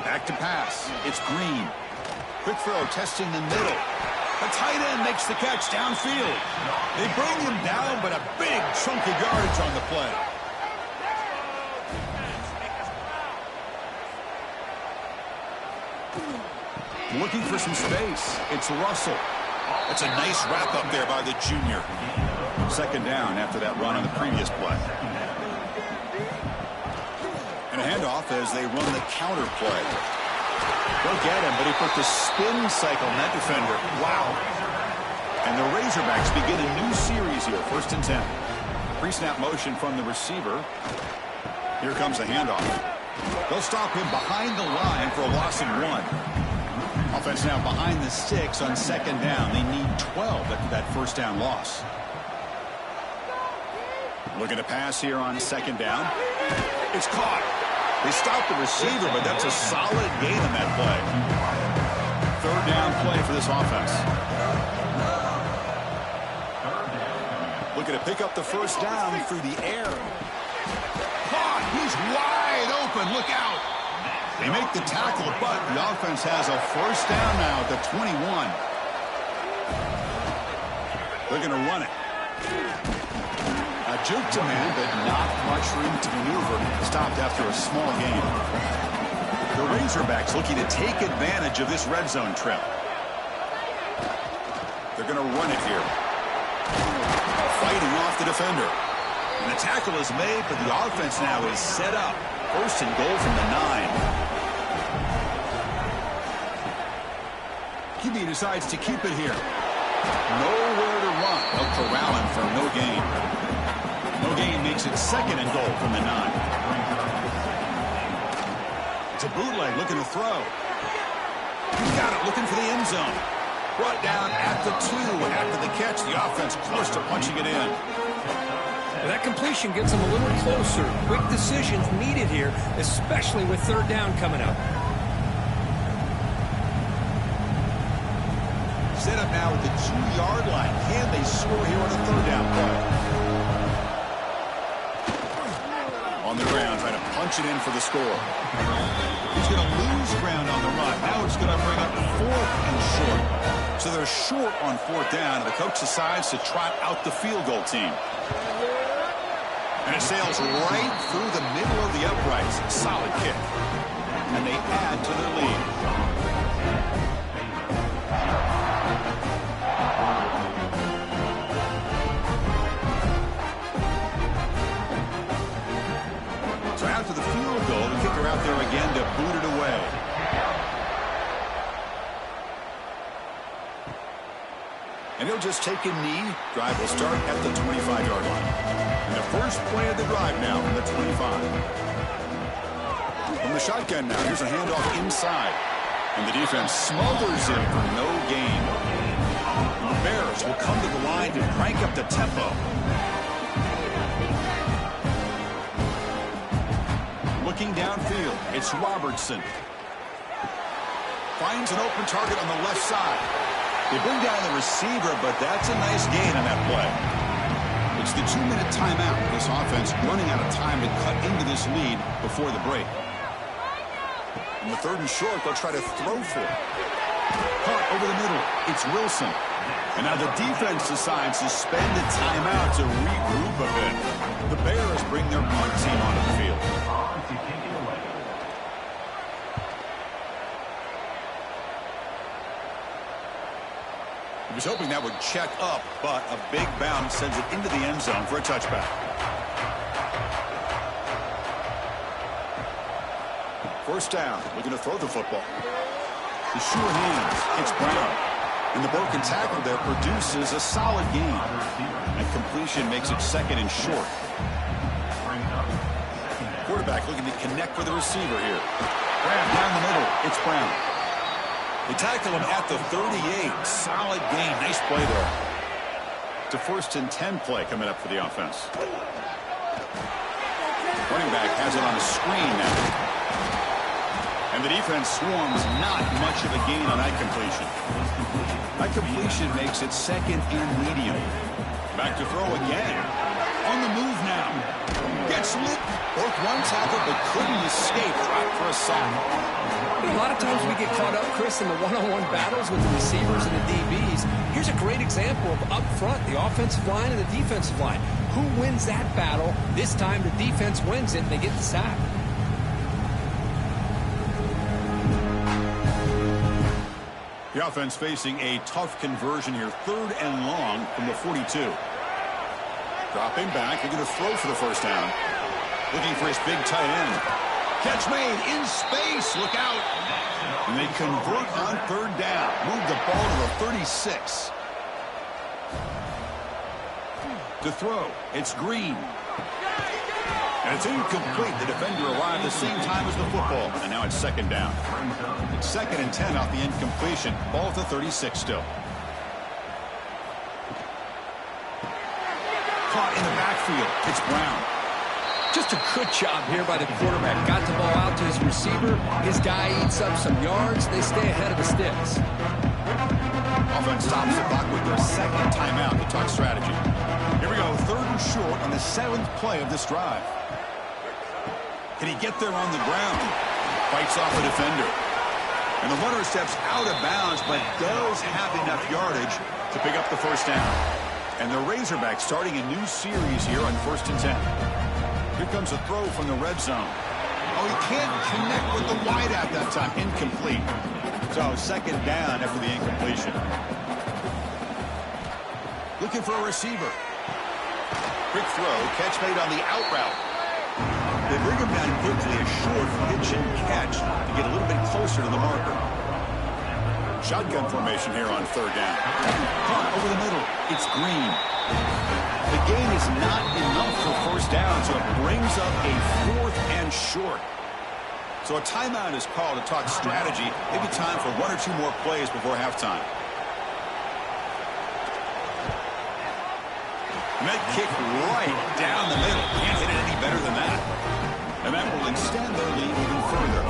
Back to pass. It's Green. Quick throw, testing the middle. The tight end makes the catch downfield. They bring him down, but a big chunk of yardage on the play. Looking for some space. It's Russell. That's a nice wrap up there by the junior. Second down after that run on the previous play. And And a handoff as they run the counter play. They'll get him, but he put the spin cycle on that defender. Wow. And the Razorbacks begin a new series here, 1st and 10. Pre-snap motion from the receiver. Here comes the handoff. They'll stop him behind the line for a loss of 1. Offense now behind the 6 on 2nd down. They need 12 after that 1st down loss. Looking to pass here on 2nd down. It's caught. They stopped the receiver, but that's a solid gain on that play. 3rd down play for this offense. Looking to pick up the 1st down through the air. Caught. He's wide open. Look out. They make the tackle, but the offense has a 1st down now at the 21. They're going to run it. A juke to man, but not much room to maneuver. Stopped after a small gain. The Razorbacks looking to take advantage of this red zone trip. They're going to run it here. Fighting off the defender. And the tackle is made, but the offense now is set up. 1st and goal from the 9. QB decides to keep it here. Nowhere to run. They'll corral him for no gain. No gain makes it 2nd and goal from the 9. It's a bootleg looking to throw. He's got it looking for the end zone. Brought down at the 2 after the catch. The offense close to punching it in. That completion gets them a little closer. Quick decisions needed here, especially with 3rd down coming up. Set up now at the 2-yard line. Can they score here on a 3rd down play? On the ground, trying to punch it in for the score. He's going to lose ground on the run. Now it's going to bring up 4th and short. So they're short on 4th down, and the coach decides to trot out the field goal team. And it sails right through the middle of the uprights. Solid kick. And they add to their lead. So after the field goal, the kicker out there again to boot it away. And he'll just take a knee. Drive will start at the 25-yard line. And the first play of the drive now from the 25. From the shotgun now, here's a handoff inside. And the defense smothers him for no gain. The Bears will come to the line to crank up the tempo. Looking downfield, it's Robertson. Finds an open target on the left side. They bring down the receiver, but that's a nice gain on that play. It's the 2-minute timeout. This offense running out of time to cut into this lead before the break. On the 3rd and short, they'll try to throw for it. Caught over the middle. It's Wilson. And now the defense decides to spend a timeout to regroup a bit. The Bears bring their punt team onto the field. He was hoping that would check up, but a big bounce sends it into the end zone for a touchback. First down, looking to throw the football. The sure hands, it's Brown. And the broken tackle there produces a solid gain. And completion makes it 2nd and short. Quarterback looking to connect with the receiver here. Brown down the middle, it's Brown. They tackle him at the 38. Solid gain. Nice play there. It's a 1st and 10 play coming up for the offense. Running back has it on a screen now. And the defense swarms. Not much of a gain on that completion. That completion makes it 2nd and medium. Back to throw again. On the move now. Gets lit. Broke one tackle but couldn't escape. Dropped for a sack. A lot of times we get caught up, Chris, in the one-on-one battles with the receivers and the DBs. Here's a great example of up front, the offensive line and the defensive line. Who wins that battle? This time the defense wins it and they get the sack. The offense facing a tough conversion here. 3rd and long from the 42. Dropping back, looking to throw for the 1st down. Looking for his big tight end. Catch made in space. Look out. And they convert on third down. Move the ball to the 36. To throw, it's Green. And it's incomplete. The defender arrived the same time as the football. And now it's second down. It's 2nd and 10 off the incompletion. Ball at the 36 still. Caught in the backfield. It's Brown. Just a good job here by the quarterback. Got the ball out to his receiver. His guy eats up some yards. They stay ahead of the sticks. Offense stops the clock with their second timeout to talk strategy. Here we go, 3rd and short on the 7th play of this drive. Can he get there on the ground? Fights off a defender. And the runner steps out of bounds, but does have enough yardage to pick up the first down. And the Razorbacks starting a new series here on 1st and 10. Here comes a throw from the red zone. Oh, he can't connect with the wideout that time. Incomplete. So 2nd down after the incompletion. Looking for a receiver. Quick throw, catch made on the out route. They bring him down quickly, a short pitch and catch to get a little bit closer to the marker. Shotgun formation here on 3rd down. Caught over the middle. It's Green. The gain is not enough for first down, so it brings up a 4th and short. So a timeout is called to talk strategy. Maybe time for 1 or 2 more plays before halftime. Met kick right down the middle. Can't hit it any better than that. And that will extend their lead even further.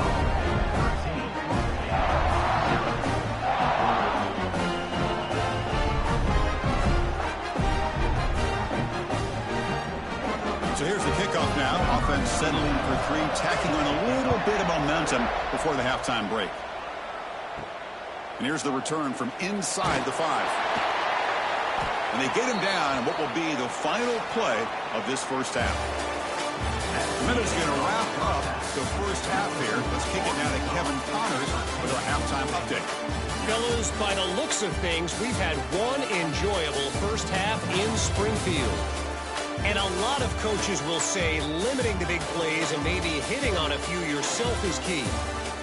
So here's the kickoff now. Offense settling for 3, tacking on a little bit of momentum before the halftime break. And here's the return from inside the 5. And they get him down in what will be the final play of this first half. The minute's going to wrap up the first half here. Let's kick it now to Kevin Connors with our halftime update. Fellas, by the looks of things, we've had one enjoyable first half in Springfield. And a lot of coaches will say limiting the big plays and maybe hitting on a few yourself is key.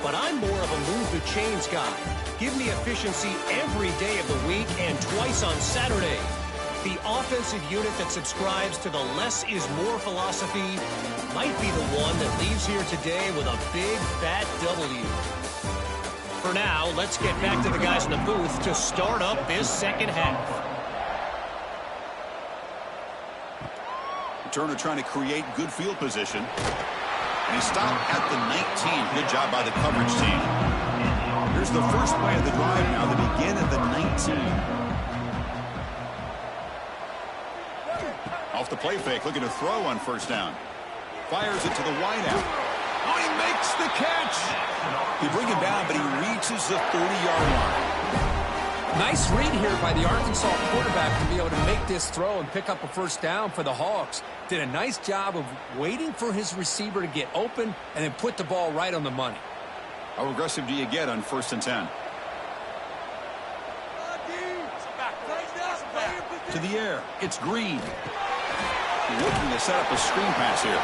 But I'm more of a move the chains guy. Give me efficiency every day of the week and twice on Saturday. The offensive unit that subscribes to the less is more philosophy might be the one that leaves here today with a big fat W. For now, let's get back to the guys in the booth to start up this second half. Turner trying to create good field position. And he stopped at the 19. Good job by the coverage team. Here's the first play of the drive now. They begin at the 19. Off the play fake, looking to throw on first down. Fires it to the wideout. Oh, he makes the catch. They bring him down, but he reaches the 30-yard line. Nice read here by the Arkansas quarterback to be able to make this throw and pick up a first down for the Hogs. Did a nice job of waiting for his receiver to get open and then put the ball right on the money. How aggressive do you get on 1st and 10? To the air. It's Green. Looking to set up a screen pass here.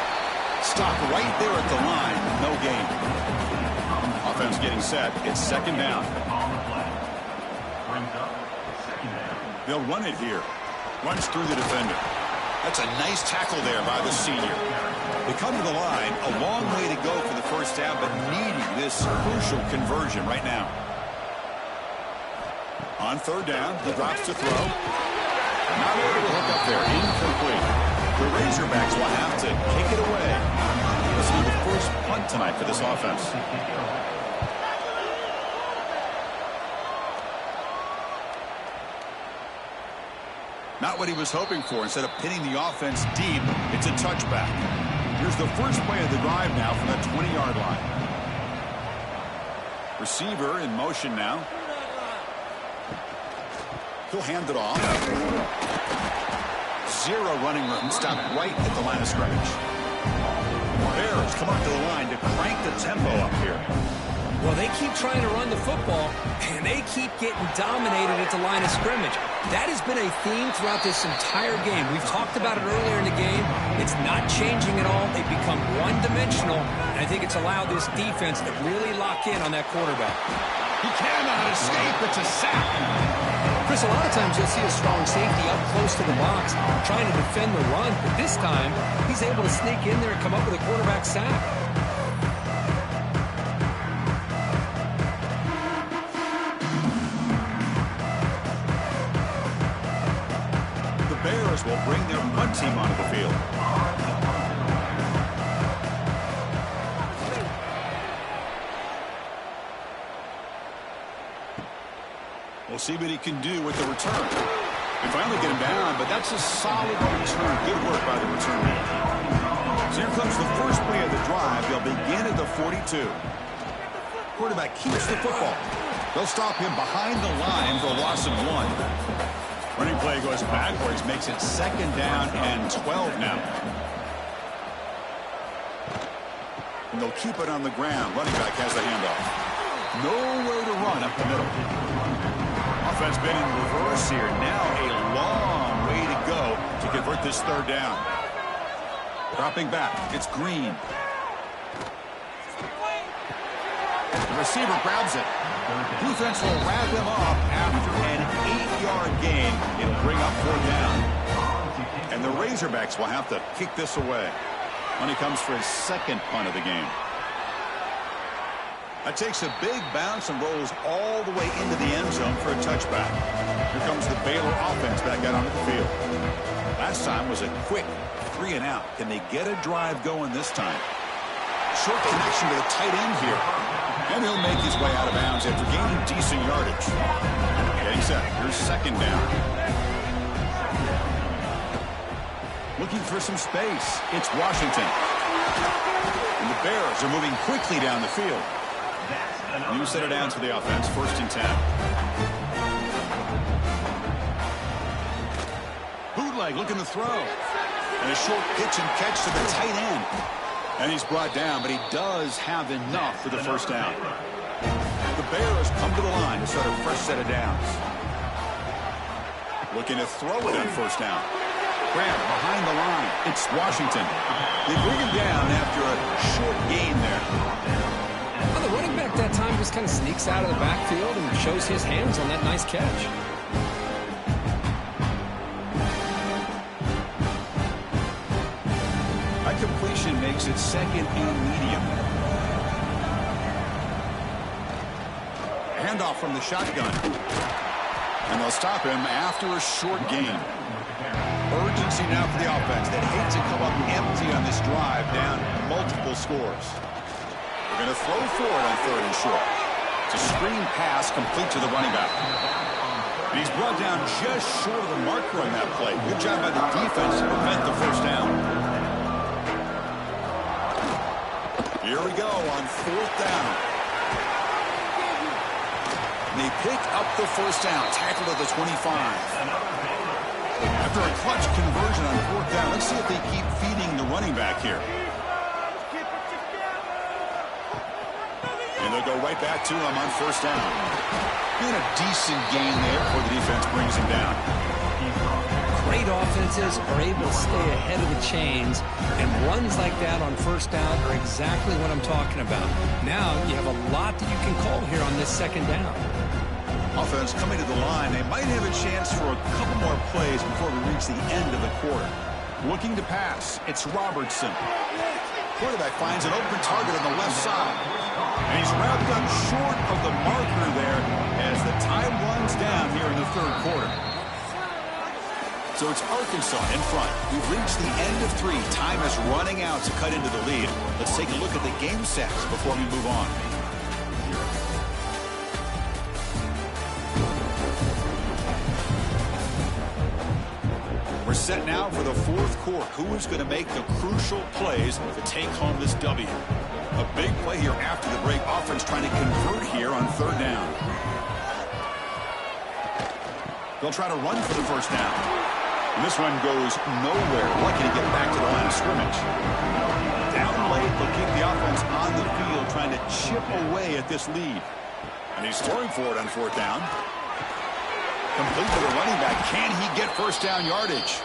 Stop right there at the line. No gain. Offense getting set. It's 2nd down. They'll run it here. Runs through the defender. That's a nice tackle there by the senior. They come to the line. A long way to go for the first down, but needing this crucial conversion right now. On 3rd down, he drops to throw. Not able to hook up there. Incomplete. The Razorbacks will have to kick it away. This will be the first punt tonight for this offense. Not what he was hoping for. Instead of pinning the offense deep, it's a touchback. Here's the first play of the drive now from the 20-yard line. Receiver in motion now. He'll hand it off. 0 running room. Stop right at the line of scrimmage. Bears come up to the line to crank the tempo up here. Well, they keep trying to run the football, and they keep getting dominated at the line of scrimmage. That has been a theme throughout this entire game. We've talked about it earlier in the game. It's not changing at all. They've become one-dimensional, and I think it's allowed this defense to really lock in on that quarterback. He cannot escape. It's a sack. Chris, a lot of times you'll see a strong safety up close to the box trying to defend the run, but this time he's able to sneak in there and come up with a quarterback sack. The Bears will bring their punt team onto the field. We'll see what he can do with the return. They finally get him down, but that's a solid return. Good work by the return man. So here comes the first play of the drive. They'll begin at the 42. Quarterback keeps the football. They'll stop him behind the line for a loss of 1. Running play goes backwards, makes it 2nd down and 12 now. And they'll keep it on the ground. Running back has the handoff. Nowhere to run up the middle. Offense been in reverse here. Now a long way to go to convert this 3rd down. Dropping back. It's Green. The receiver grabs it. Defense will wrap him up after an 8-yard gain and bring up 4th down. And the Razorbacks will have to kick this away. Money comes for his 2nd punt of the game. That takes a big bounce and rolls all the way into the end zone for a touchback. Here comes the Baylor offense back out onto the field. Last time was a quick 3 and out. Can they get a drive going this time? Short connection to the tight end here. And he'll make his way out of bounds after gaining decent yardage. Getting set. Here's 2nd down. Looking for some space. It's Washington. And the Bears are moving quickly down the field. New set of downs for the offense. 1st and 10. Bootleg looking to throw. And a short pitch and catch to the tight end. And he's brought down, but he does have enough for the 1st down. The Bears come to the line to start a fresh set of downs. Looking to throw it on 1st down. Grab behind the line. It's Washington. They bring him down after a short gain there. Well, the running back that time just kind of sneaks out of the backfield and shows his hands on that nice catch. That completion makes it 2nd and medium. Handoff from the shotgun. And they'll stop him after a short gain. Urgency now for the offense that hates to come up empty on this drive, down multiple scores. They're going to throw forward on 3rd and short. It's a screen pass complete to the running back. And he's brought down just short of the marker on that play. Good job by the defense to prevent the 1st down. Here we go on 4th down. And they pick up the 1st down. Tackled at the 25. After a clutch conversion on 4th down, let's see if they keep feeding the running back here. And they'll go right back to him on 1st down. And a decent gain there before the defense brings him down. Great offenses are able to stay ahead of the chains, and runs like that on 1st down are exactly what I'm talking about. Now you have a lot that you can call here on this 2nd down. Offense coming to the line. They might have a chance for a couple more plays before we reach the end of the quarter. Looking to pass. It's Robertson. Quarterback finds an open target on the left side. And he's wrapped up short of the marker there as the time runs down here in the 3rd quarter. So it's Arkansas in front. We've reached the end of 3. Time is running out to cut into the lead. Let's take a look at the game stats before we move on. We're set now for the 4th quarter. Who is going to make the crucial plays to take home this W? A big play here after the break. Offense trying to convert here on 3rd down. They'll try to run for the 1st down. And this one goes nowhere. Lucky to get back to the line of scrimmage. Down late, they'll keep the offense on the field trying to chip away at this lead. And he's throwing for it on 4th down. Complete to the running back. Can he get 1st down yardage?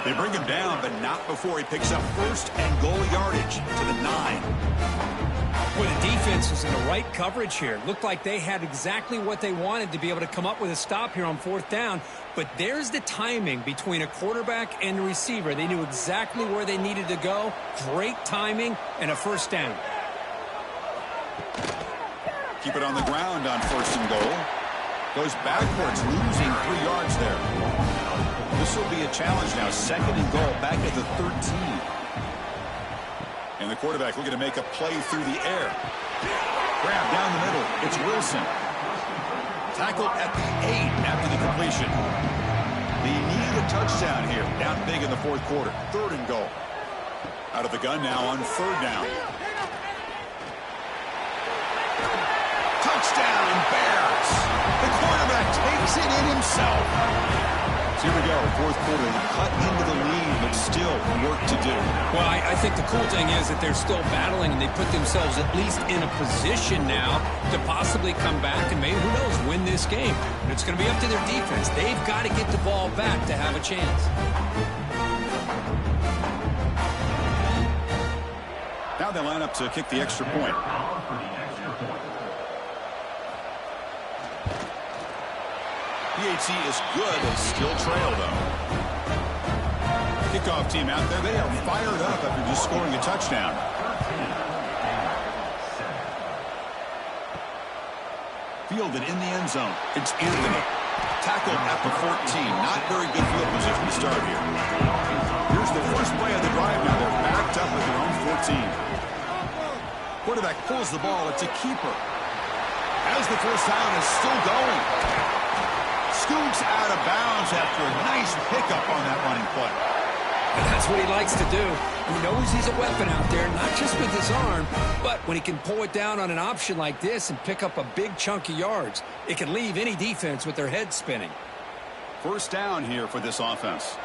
They bring him down, but not before he picks up first and goal yardage to the 9. Well, the defense was in the right coverage here. It looked like they had exactly what they wanted to be able to come up with a stop here on 4th down. But there's the timing between a quarterback and the receiver. They knew exactly where they needed to go. Great timing and a first down. Keep it on the ground on 1st and goal. Goes backwards, losing 3 yards there. This will be a challenge now. 2nd and goal, back at the 13. And the quarterback looking to make a play through the air. Grab down the middle. It's Wilson. Tackled at the 8 after the completion. They need a touchdown here. Down big in the 4th quarter. 3rd and goal. Out of the gun now on 3rd down. Touchdown, Bears. The quarterback takes it in himself. So here we go, 4th quarter. They cut into the lead, but still work to do. Well, I think the cool thing is that they're still battling, and they put themselves at least in a position now to possibly come back and maybe, who knows, win this game. But it's going to be up to their defense. They've got to get the ball back to have a chance. Now they line up to kick the extra point. PAT is good. They still trail, though. Kickoff team out there. They are fired up after just scoring a touchdown. Fielded in the end zone. It's Anthony. Tackled at the 14. Not very good field position to start here. Here's the first play of the drive now. They're backed up at their own 14. Quarterback pulls the ball. It's a keeper. As the first down is still going. Scoots out of bounds after a nice pickup on that running play. And that's what he likes to do. He knows he's a weapon out there, not just with his arm, but when he can pull it down on an option like this and pick up a big chunk of yards, it can leave any defense with their head spinning. First down here for this offense.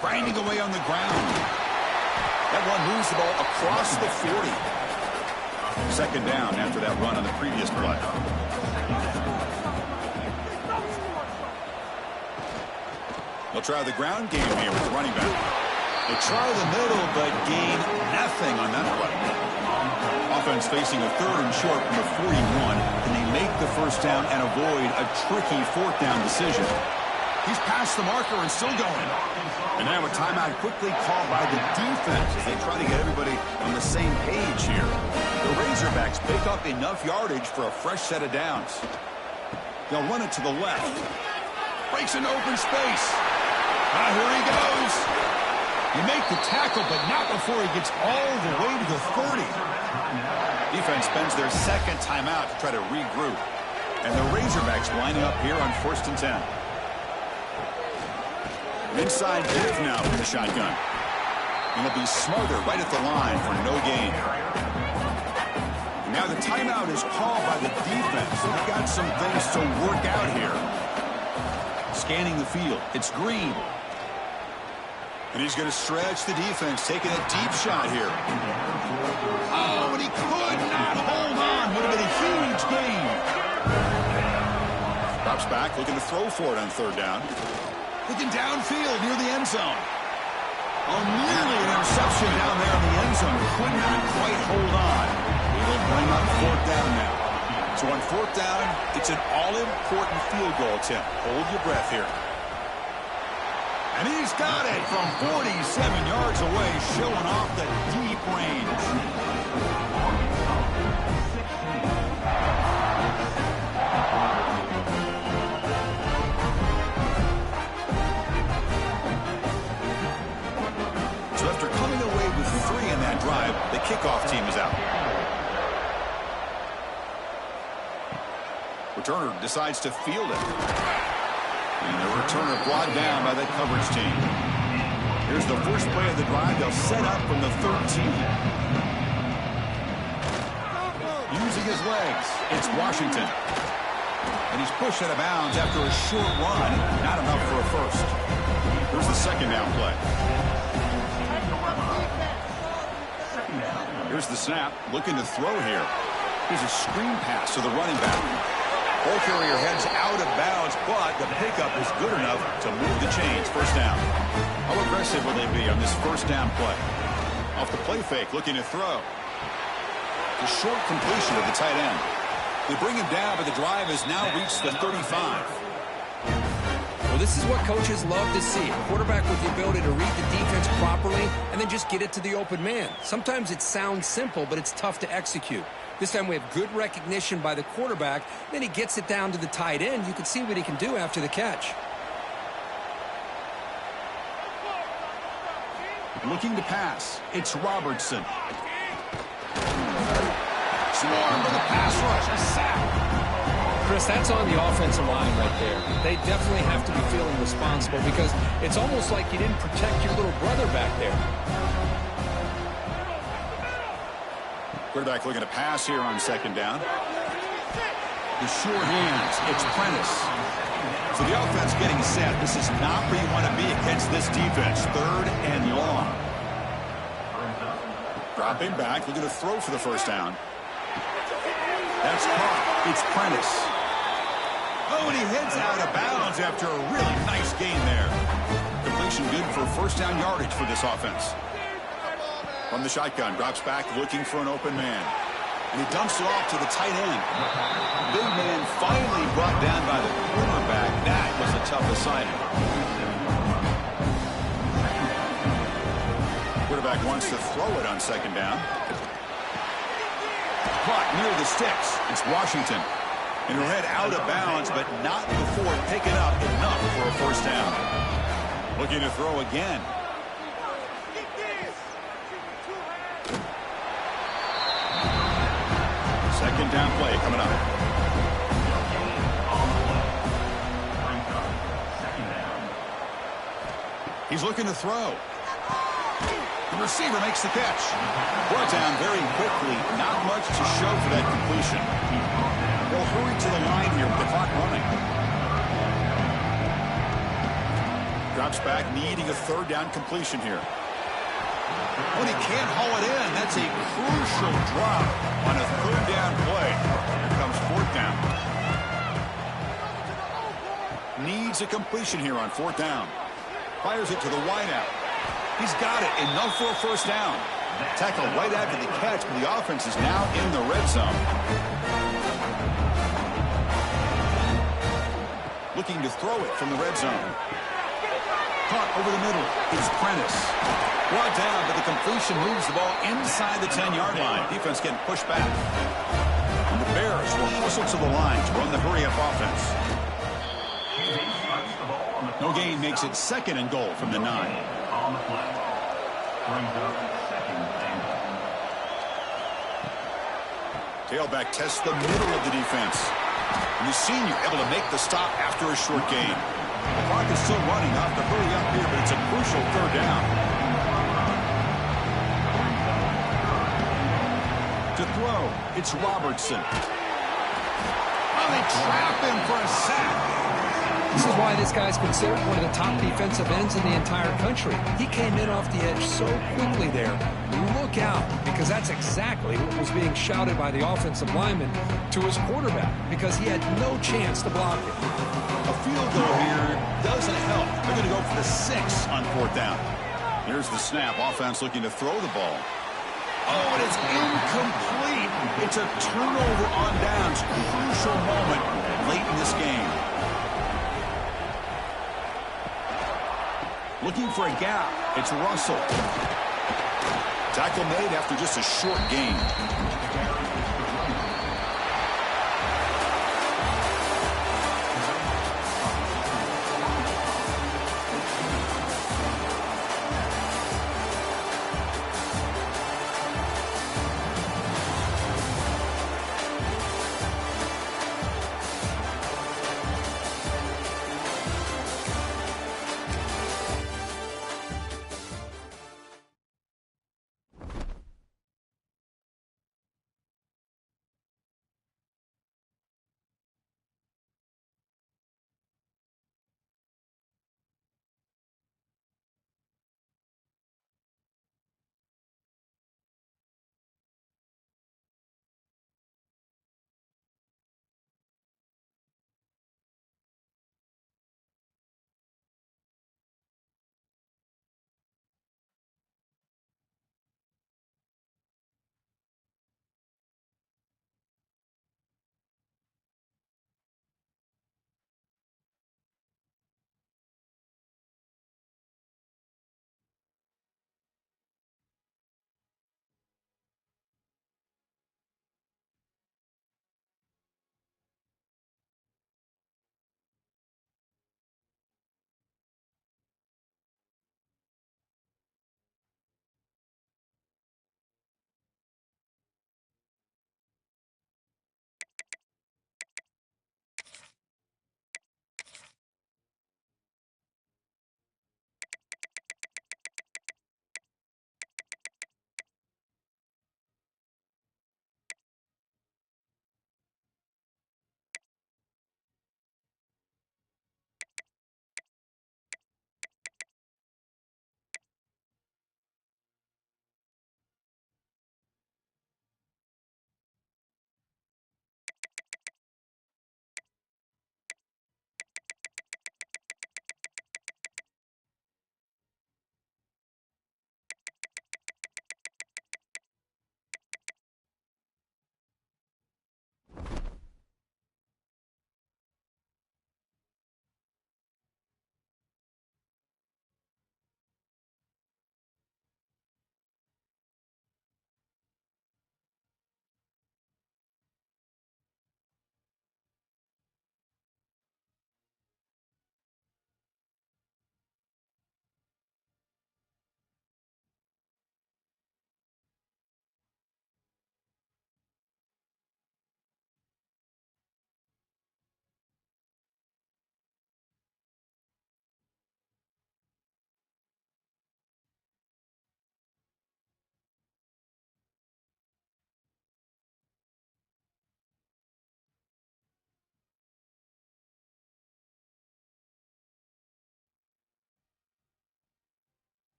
Grinding away on the ground. That one moves the ball across the 40. 2nd down after that run on the previous play. They'll try the ground game here with the running back. They try the middle, but gain nothing on that play. Offense facing a 3rd and short from the 41. Can they make the first down and avoid a tricky 4th down decision? He's past the marker and still going. And now a timeout quickly called by the defense as they try to get everybody on the same page here. The Razorbacks pick up enough yardage for a fresh set of downs. They'll run it to the left. Breaks into open space. Here he goes. You make the tackle, but not before he gets all the way to the 30. Defense spends their 2nd timeout to try to regroup. And the Razorbacks lining up here on 1st and 10. Inside give now from the shotgun. And it'll be Smarter right at the line for no gain. And now the timeout is called by the defense. They've got some things to work out here. Scanning the field. It's Green. And he's going to stretch the defense, taking a deep shot here. Oh, and he could not hold on. Would have been a huge gain. Drops back, looking to throw for it on 3rd down. Looking downfield near the end zone. Oh, nearly an interception down there in the end zone. Could not quite hold on. He will bring up 4th down now. So on 4th down, it's an all-important field goal attempt. Hold your breath here. And he's got it from 47 yards away, showing off the deep range. So after coming away with 3 in that drive, the kickoff team is out. Returner decides to field it. And the returner brought down by that coverage team. Here's the first play of the drive. They'll set up from the 13. Using his legs, it's Washington. And he's pushed out of bounds after a short run. Not enough for a first. Here's the 2nd down play. Here's the snap. Looking to throw here. Here's a screen pass to the running back. Ball carrier heads out of bounds, but the pickup is good enough to move the chains. First down. How aggressive will they be on this first down play? Off the play fake, looking to throw. The short completion of the tight end. They bring him down, but the drive has now reached the 35. Well, this is what coaches love to see. A quarterback with the ability to read the defense properly and then just get it to the open man. Sometimes it sounds simple, but it's tough to execute. This time we have good recognition by the quarterback. Then he gets it down to the tight end. You can see what he can do after the catch. Looking to pass. It's Robertson. Swarm with a pass rush. A sack. Chris, that's on the offensive line right there. They definitely have to be feeling responsible because it's almost like you didn't protect your little brother back there. Quarterback looking to pass here on second down. The sure hands. It's Prentice. So the offense getting set. This is not where you want to be against this defense. Third and long. Dropping back. Looking to throw for the first down. That's caught. It's Prentice. Oh, and he heads out of bounds after a really nice gain there. Completion good for first down yardage for this offense. From the shotgun, drops back looking for an open man. And he dumps it off to the tight end. Big man finally brought down by the quarterback. That was a tough assignment. Quarterback wants to throw it on second down. Caught near the sticks. It's Washington. And he'll head out of bounds, but not before picking up enough for a first down. Looking to throw again. Second down play coming up. He's looking to throw. The receiver makes the catch. Brought down very quickly. Not much to show for that completion. They'll hurry to the line here with the clock running. Drops back, needing a third down completion here. When he can't haul it in, that's a crucial drop on a third down play. Here comes fourth down. Needs a completion here on fourth down. Fires it to the wideout. He's got it. Enough for a first down. Tackle right after the catch, but the offense is now in the red zone. Looking to throw it from the red zone. Caught over the middle. It's Prentice. Brought down, but the completion moves the ball inside the 10-yard line. Defense getting pushed back. And the Bears will hustle to the line to run the hurry-up offense. No gain makes it second and goal from the 9. On the play. Brings up second and goal. Tailback tests the middle of the defense. And the senior able to make the stop after a short gain. The clock is still running off the hurry up here, but it's a crucial third down. To throw, it's Robertson. Oh, they trap him for a sack. This is why this guy's considered one of the top defensive ends in the entire country. He came in off the edge so quickly there. Look out, because that's exactly what was being shouted by the offensive lineman to his quarterback, because he had no chance to block it. A field goal here doesn't help. They're going to go for the 6 on fourth down. Here's the snap. Offense looking to throw the ball. Oh, and it's incomplete. It's a turnover on downs. Crucial moment late in this game. Looking for a gap. It's Russell. Tackle made after just a short gain.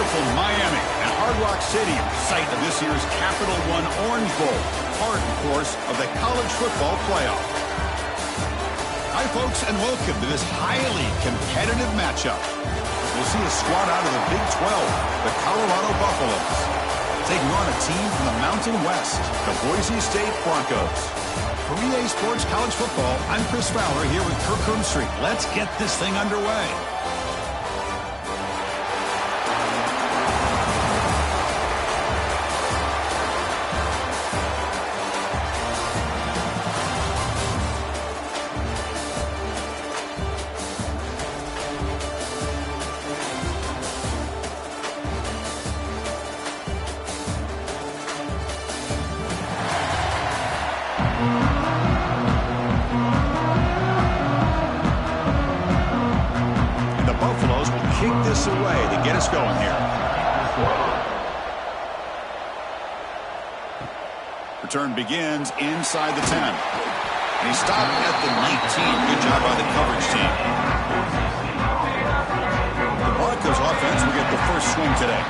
beautiful Miami and Hard Rock Stadium, site of this year's Capital One Orange Bowl, part, of course, of the college football playoff. Hi, folks, and welcome to this highly competitive matchup. We'll see a squad out of the Big 12, the Colorado Buffaloes, taking on a team from the Mountain West, the Boise State Broncos. For EA Sports College Football, I'm Chris Fowler here with Kirk Herbstreit. Let's get this thing underway. Away to get us going here. Return begins inside the 10. And he stopped at the 19. Good job by the coverage team. The Broncos offense will get the first swing today.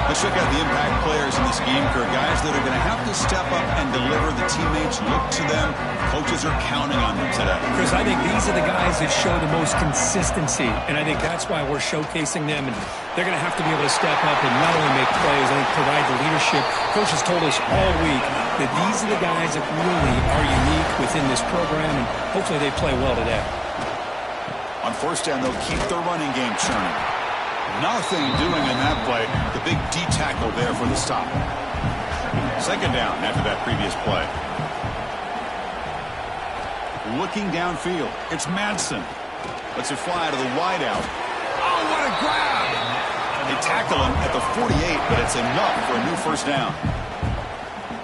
Let's check out the impact players in this game, Kirk. Guys that are going to have to step up and deliver. The teammates look to them. Coaches are counting on them today. Chris, I think these are the guys that show the most consistency, and I think that's why we're showcasing them. And they're going to have to be able to step up and not only make plays, I think provide the leadership. Coach has told us all week that these are the guys that really are unique within this program, and hopefully they play well today. On first down, they'll keep their running game churning. Nothing doing in that play. The big D tackle there for the stop. Second down after that previous play. Looking downfield. It's Madsen. Lets it fly to the wideout. Oh, what a grab! They tackle him at the 48, but it's enough for a new first down.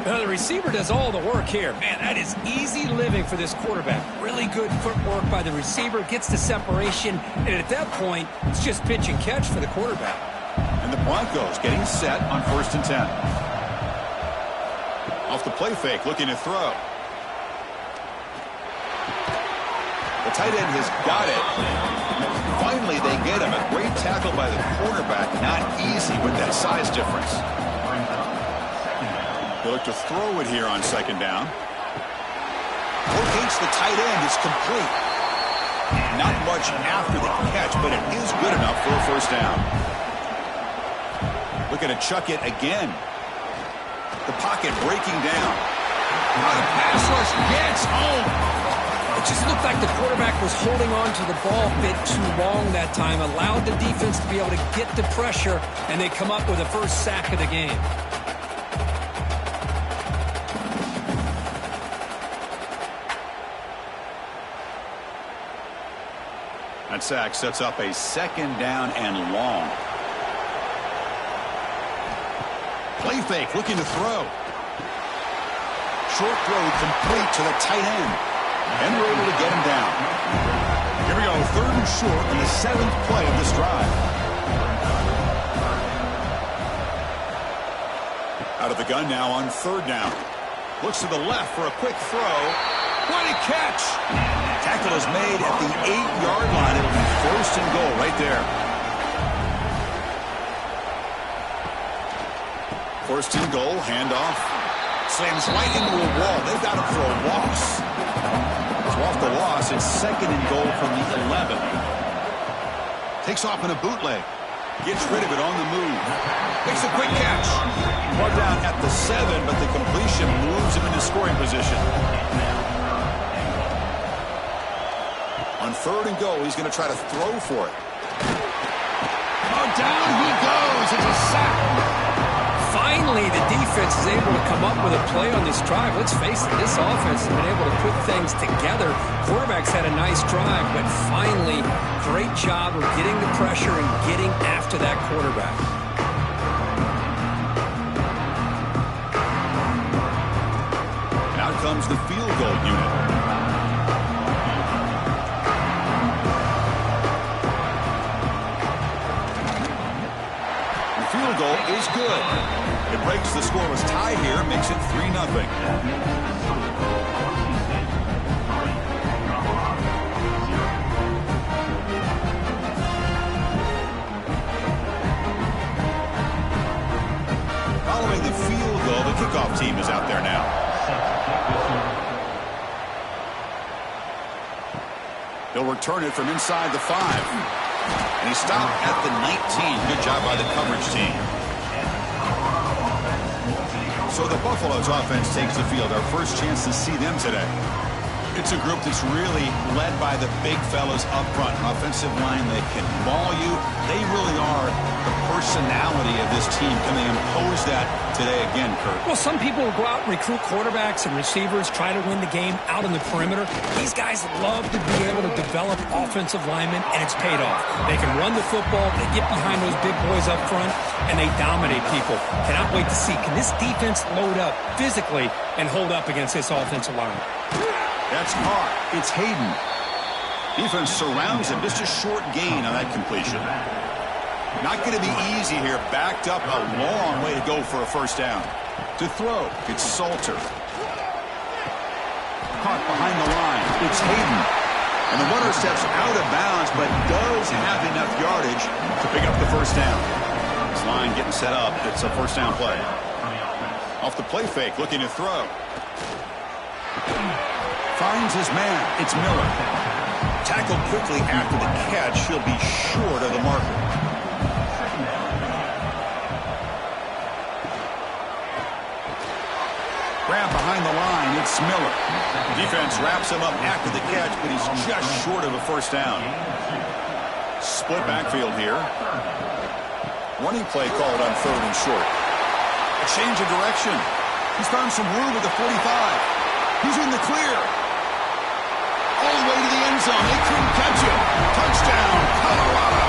The receiver does all the work here. Man, that is easy living for this quarterback. Really good footwork by the receiver, gets the separation, and at that point, it's just pitch and catch for the quarterback. And the Broncos getting set on first and 10. Off the play fake, looking to throw. The tight end has got it. Finally, they get him. A great tackle by the quarterback. Not easy with that size difference. They look to throw it here on second down. Locates the tight end. It's complete. Not much after the catch, but it is good enough for a first down. Looking to chuck it again. The pocket breaking down. The pass rush gets home. It just looked like the quarterback was holding on to the ball a bit too long that time, allowed the defense to be able to get the pressure, and they come up with the first sack of the game. That sack sets up a second down and long. Play fake, looking to throw. Short throw complete to the tight end. And we're able to get him down. Here we go, third and short in the 7th play of this drive. Out of the gun now on third down. Looks to the left for a quick throw. What a catch! Tackle is made at the 8-yard line. It'll be first and goal right there. First and goal, handoff. Slams right into a wall. They've got him for a loss. So off the loss, it's second and goal from the 11. Takes off in a bootleg. Gets rid of it on the move. Makes a quick catch. Brought down at the 7, but the completion moves him into scoring position. On third and goal, he's going to try to throw for it. Oh, down he goes. It's a sack. Finally, the defense is able to come up with a play on this drive. Let's face it, this offense has been able to put things together. Quarterback's had a nice drive, but finally, great job of getting the pressure and getting after that quarterback. And out comes the field goal unit. The field goal is good. It breaks the scoreless tie here, makes it 3-0. They'll return it from inside the 5. And he stopped at the 19. Good job by the coverage team. So the Buffaloes offense takes the field. Our first chance to see them today. It's a group that's really led by the big fellas up front. An offensive line that can maul you. They really are the personality of this team. Can they impose that today again, Kurt? Well, some people will go out and recruit quarterbacks and receivers, try to win the game out on the perimeter. These guys love to be able to develop offensive linemen, and it's paid off. They can run the football, they get behind those big boys up front, and they dominate people. Cannot wait to see, can this defense load up physically and hold up against this offensive line? That's caught. It's Hayden. Defense surrounds him. Just a short gain on that completion. Not going to be easy here. Backed up a long way to go for a first down. To throw, it's Salter. Caught behind the line. It's Hayden. And the runner steps out of bounds, but does have enough yardage to pick up the first down. This line getting set up. It's a first down play. Off the play fake, looking to throw. Finds his man. It's Miller. Tackled quickly after the catch. He'll be short of the marker. Grab behind the line. It's Miller. Defense wraps him up after the catch, but he's just short of a first down. Split backfield here. Running play called on 3rd and short. A change of direction. He's found some room at the 45. He's in the clear. All the way to the end zone. They couldn't catch him. Touchdown, Colorado.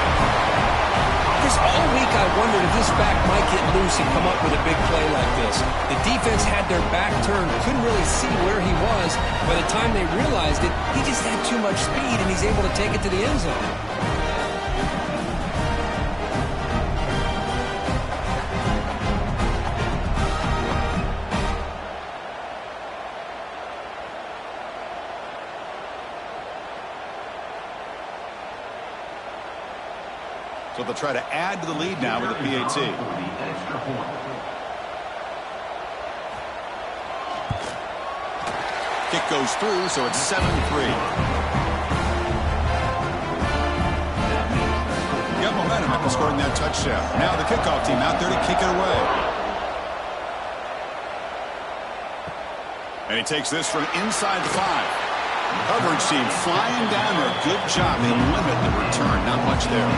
Because all week I wondered if this back might get loose and come up with a big play like this. The defense had their back turned, couldn't really see where he was. By the time they realized it, he just had too much speed, and he's able to take it to the end zone. So they'll try to add to the lead now with a PAT. Kick goes through, so it's 7-3. Got momentum after scoring that touchdown. Now the kickoff team out there to kick it away. And he takes this from inside the 5. Coverage team flying down there. Good job. They limit the return. Not much there.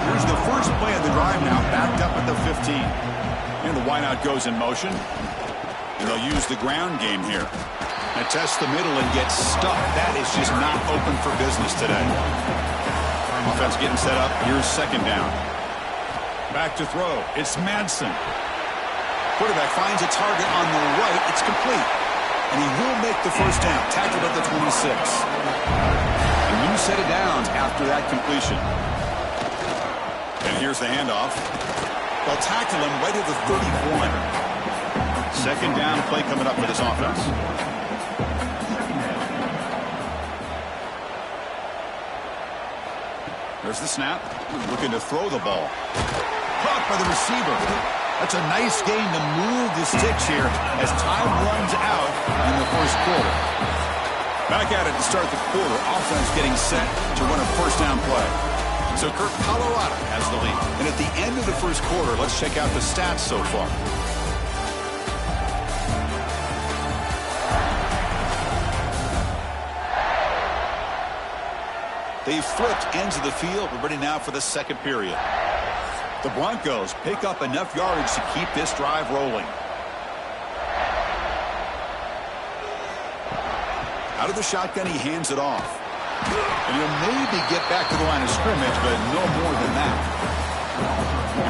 Here's the first play of the drive now. Backed up at the 15. And the wideout goes in motion. And they'll use the ground game here. And test the middle and get stuck. That is just not open for business today. Offense getting set up. Here's 2nd down. Back to throw. It's Madsen. Quarterback finds a target on the right. It's complete. And he will make the first down. Tackled at the 26. A new set of downs after that completion. And here's the handoff. They'll tackle him right at the 31. 2nd down play coming up for this offense. There's the snap. Looking to throw the ball. Caught by the receiver. That's a nice gain to move the sticks here as time runs out in the first quarter. Back at it to start the quarter. Offense getting set to run a first down play. So Kurt, Colorado has the lead. And at the end of the first quarter, let's check out the stats so far. They've flipped ends of the field. We're ready now for the second period. The Broncos pick up enough yardage to keep this drive rolling. Out of the shotgun, he hands it off. And he'll maybe get back to the line of scrimmage, but no more than that.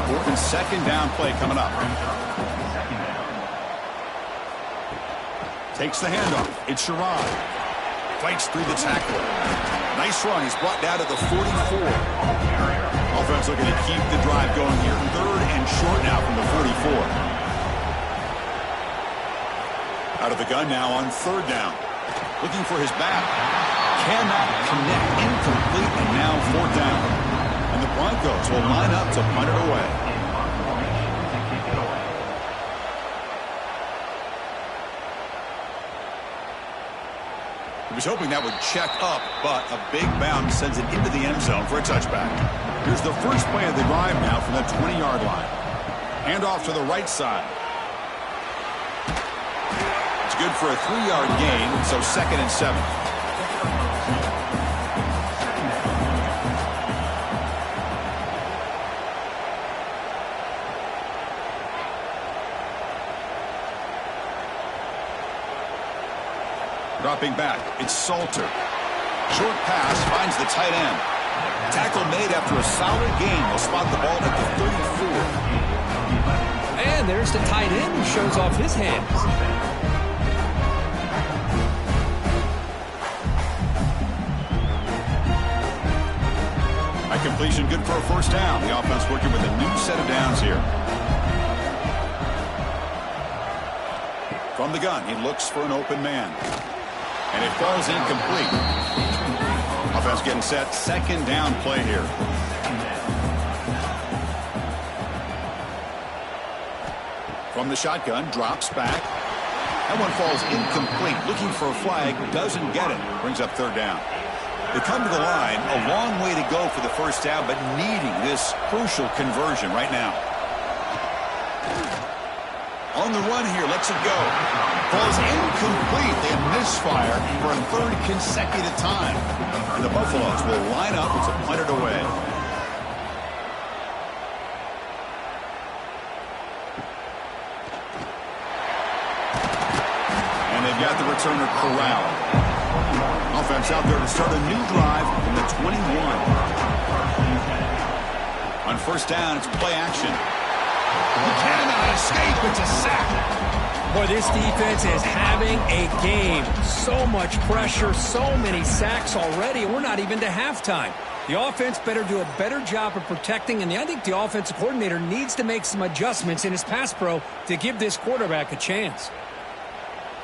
Important 2nd down play coming up. Takes the handoff. It's Sherrod. Fights through the tackle. Nice run. He's brought down to the 44. Offense looking to keep the drive going here. 3rd and short now from the 44. Out of the gun now on 3rd down. Looking for his back. Cannot connect. Incomplete, and now 4th down. And the Broncos will line up to punt it away. He was hoping that would check up, but a big bounce sends it into the end zone for a touchback. Here's the first play of the drive now from the 20-yard line. Hand off to the right side. It's good for a 3-yard gain, so 2nd and 7. Dropping back, it's Salter. Short pass finds the tight end. Tackle made after a solid gain. Will spot the ball at the 34. And there's the tight end who shows off his hands. A completion good for a first down. The offense working with a new set of downs here. From the gun, he looks for an open man. And it falls incomplete. Offense getting set. 2nd down play here. From the shotgun, drops back. That one falls incomplete. Looking for a flag, doesn't get it. Brings up 3rd down. They come to the line, a long way to go for the first down, but needing this crucial conversion right now. On the run here, lets it go. Falls incomplete. They misfire for a 3rd consecutive time. And the Buffaloes will line up to punt it away. And they've got the returner corralled. Offense out there to start a new drive from the 21. On first down, it's play action. He cannot escape. It's a sack. Boy, this defense is having a game. So much pressure, so many sacks already. We're not even to halftime. The offense better do a better job of protecting, and I think the offensive coordinator needs to make some adjustments in his pass pro to give this quarterback a chance.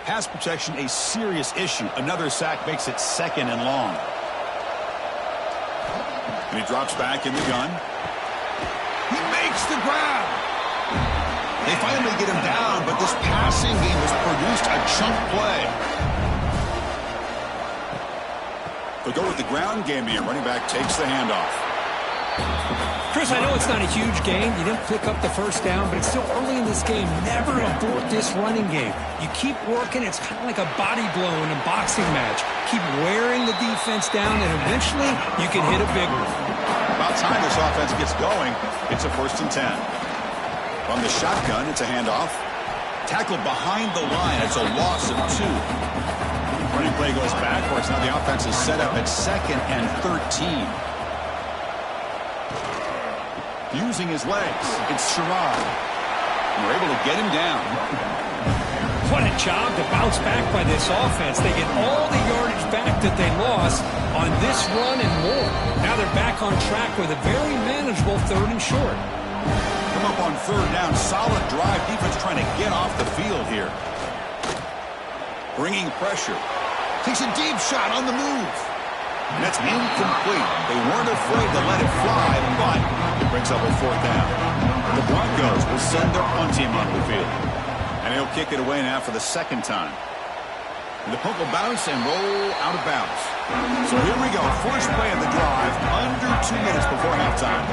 Pass protection, a serious issue. Another sack makes it 2nd and long. And he drops back in the gun. He makes the grab. They finally get him down, but this passing game has produced a chunk play. They'll go with the ground game here. Running back takes the handoff. Chris, I know it's not a huge game. You didn't pick up the first down, but it's still early in this game. Never abort this running game. You keep working. It's kind of like a body blow in a boxing match. Keep wearing the defense down, and eventually you can hit a big one. About time this offense gets going. It's a 1st and 10. From the shotgun, it's a handoff. Tackled behind the line. It's a loss of 2. Running play goes backwards. Now the offense is set up at 2nd and 13. Using his legs, it's Sherrod. And we're able to get him down. What a job to bounce back by this offense. They get all the yardage back that they lost on this run and more. Now they're back on track with a very manageable 3rd and short. Come up on 3rd down. Solid drive. Defense trying to get off the field here. Bringing pressure. Takes a deep shot on the move. And that's incomplete. They weren't afraid to let it fly, but it brings up a 4th down. The Broncos will send their punt team onto the field. And he'll kick it away now for the 2nd time. And the punt will bounce and roll out of bounds. So here we go. First play of the drive, under 2 minutes before halftime.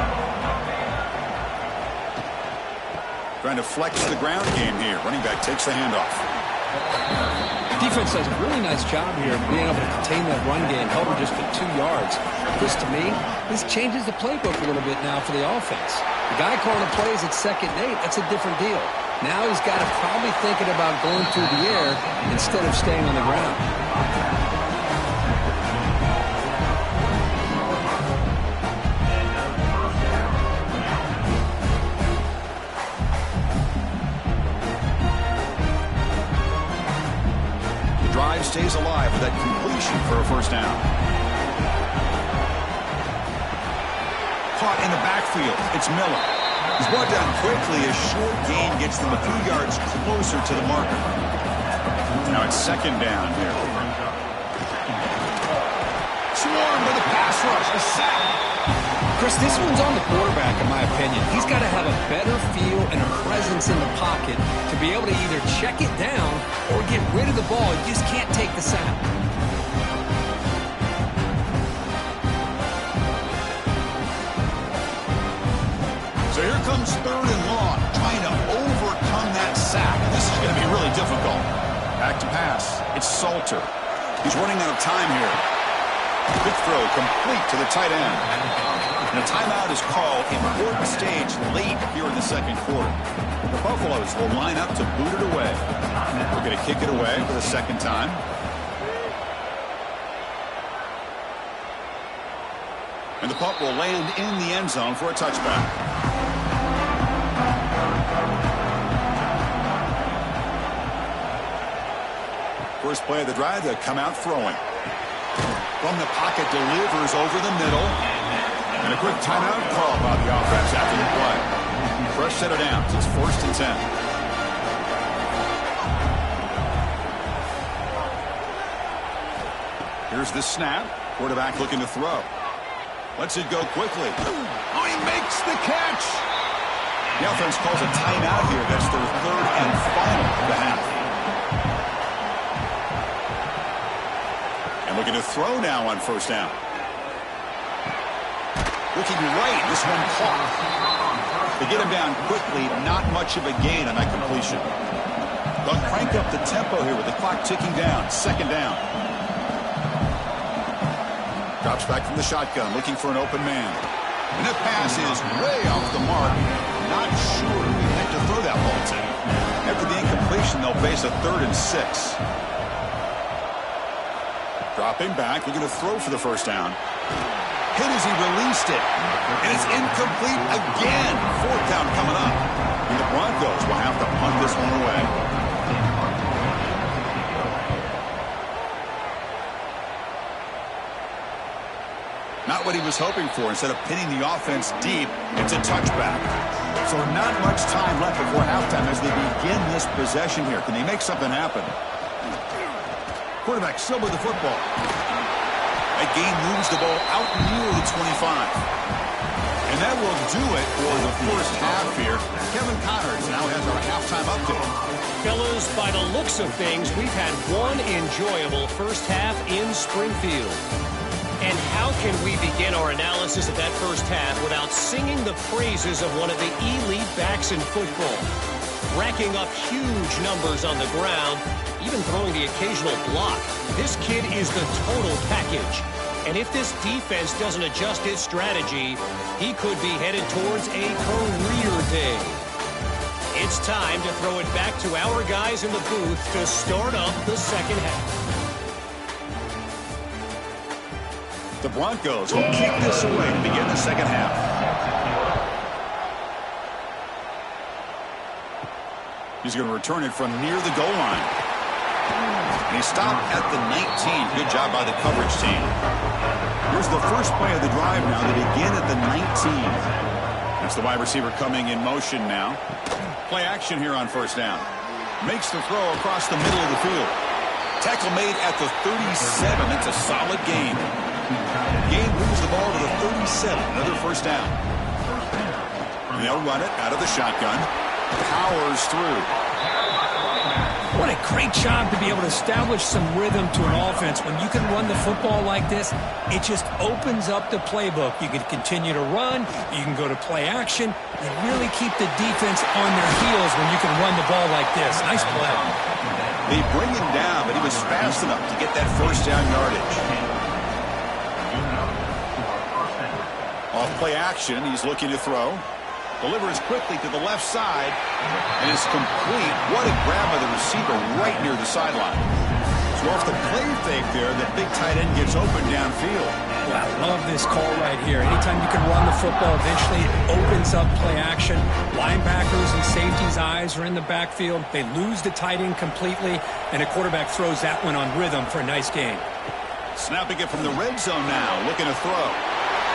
Trying to flex the ground game here. Running back takes the handoff. Defense does a really nice job here of being able to contain that run game, held him just to 2 yards. This, to me, this changes the playbook a little bit now for the offense. The guy calling the plays at 2nd and 8, that's a different deal. Now he's got to probably thinking about going through the air instead of staying on the ground. Drive stays alive with that completion for a first down. Caught in the backfield. It's Miller. He's brought down quickly. A short gain gets them a few yards closer to the marker. Now it's 2nd down here. Swarmed by the pass rush. A sack. Chris, this one's on the quarterback, in my opinion. He's got to have a better feel and a presence in the pocket to be able to either check it down or get rid of the ball. You just can't take the sack. comes 3rd and long, trying to overcome that sack. This is going to be really difficult. Back to pass. It's Salter. He's running out of time here. Quick throw complete to the tight end. And a timeout is called. Important stage late here in the second quarter. The Buffaloes will line up to boot it away. We're going to kick it away for the second time. And the puck will land in the end zone for a touchback. First play of the drive, they'll come out throwing. From the pocket, delivers over the middle. And a quick timeout call by the offense after the play. Fresh set of downs. It's 1st and 10. Here's the snap. Quarterback looking to throw. Lets it go quickly. Oh, he makes the catch. The offense calls a timeout here. That's their 3rd and final of the half. And looking to throw now on 1st down. Looking right. This one caught. They get him down quickly. Not much of a gain on that completion. They'll crank up the tempo here with the clock ticking down. 2nd down. Drops back from the shotgun, looking for an open man. And the pass is way off the mark. Not sure who he meant to throw that ball to. After the incompletion, they'll face a 3rd and 6. Dropping back, looking to throw for the 1st down. Hit as he released it. And it's incomplete again. 4th down coming up. And the Broncos will have to punt this one away. Not what he was hoping for. Instead of pinning the offense deep, it's a touchback. So not much time left before halftime as they begin this possession here. Can they make something happen? Quarterback still with the football. That gain moves the ball out near the 25. And that will do it for the first half here. Kevin Connors now has our halftime update. Fellas, by the looks of things, we've had one enjoyable first half in Springfield. And how can we begin our analysis of that first half without singing the praises of one of the elite backs in football? Racking up huge numbers on the ground, even throwing the occasional block. This kid is the total package. And if this defense doesn't adjust its strategy, he could be headed towards a career day. It's time to throw it back to our guys in the booth to start up the second half. The Broncos will kick this away to begin the second half. He's going to return it from near the goal line. And he stopped at the 19. Good job by the coverage team. Here's the first play of the drive now. They begin at the 19. That's the wide receiver coming in motion now. Play action here on 1st down. Makes the throw across the middle of the field. Tackle made at the 37. That's a solid gain. Gain moves the ball to the 37. Another 1st down. And they'll run it out of the shotgun. Powers through. What a great job to be able to establish some rhythm to an offense. When you can run the football like this, it just opens up the playbook. You can continue to run. You can go to play action. You really keep the defense on their heels when you can run the ball like this. Nice play. They bring him down, but he was fast enough to get that 1st down yardage. Off play action, he's looking to throw. Delivers quickly to the left side, and it's complete. What a grab by the receiver right near the sideline. So off the play fake there, that big tight end gets open downfield. Well, I love this call right here. Anytime you can run the football, eventually it opens up play action. Linebackers and safeties' eyes are in the backfield. They lose the tight end completely, and a quarterback throws that one on rhythm for a nice gain. Snapping it from the red zone now, looking to throw.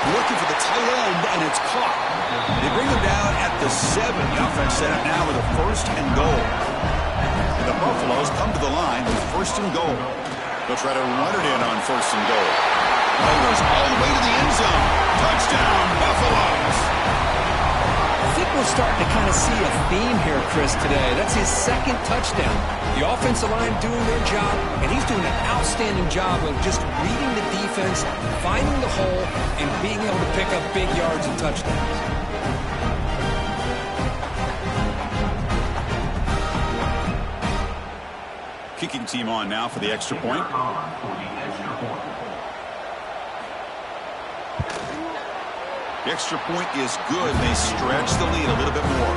Looking for the tight end, and it's caught. They bring him down at the 7. The offense set up now with a 1st and goal. And the Buffaloes come to the line with 1st and goal. They'll try to run it in on 1st and goal. It goes all the way to the end zone. Touchdown, Buffaloes! I think we're starting to kind of see a theme here, Chris, today. That's his 2nd touchdown. The offensive line doing their job, and he's doing an outstanding job of just reading the defense, finding the hole, and being able to pick up big yards and touchdowns. kicking team on now for the extra point. The extra point is good. They stretch the lead a little bit more.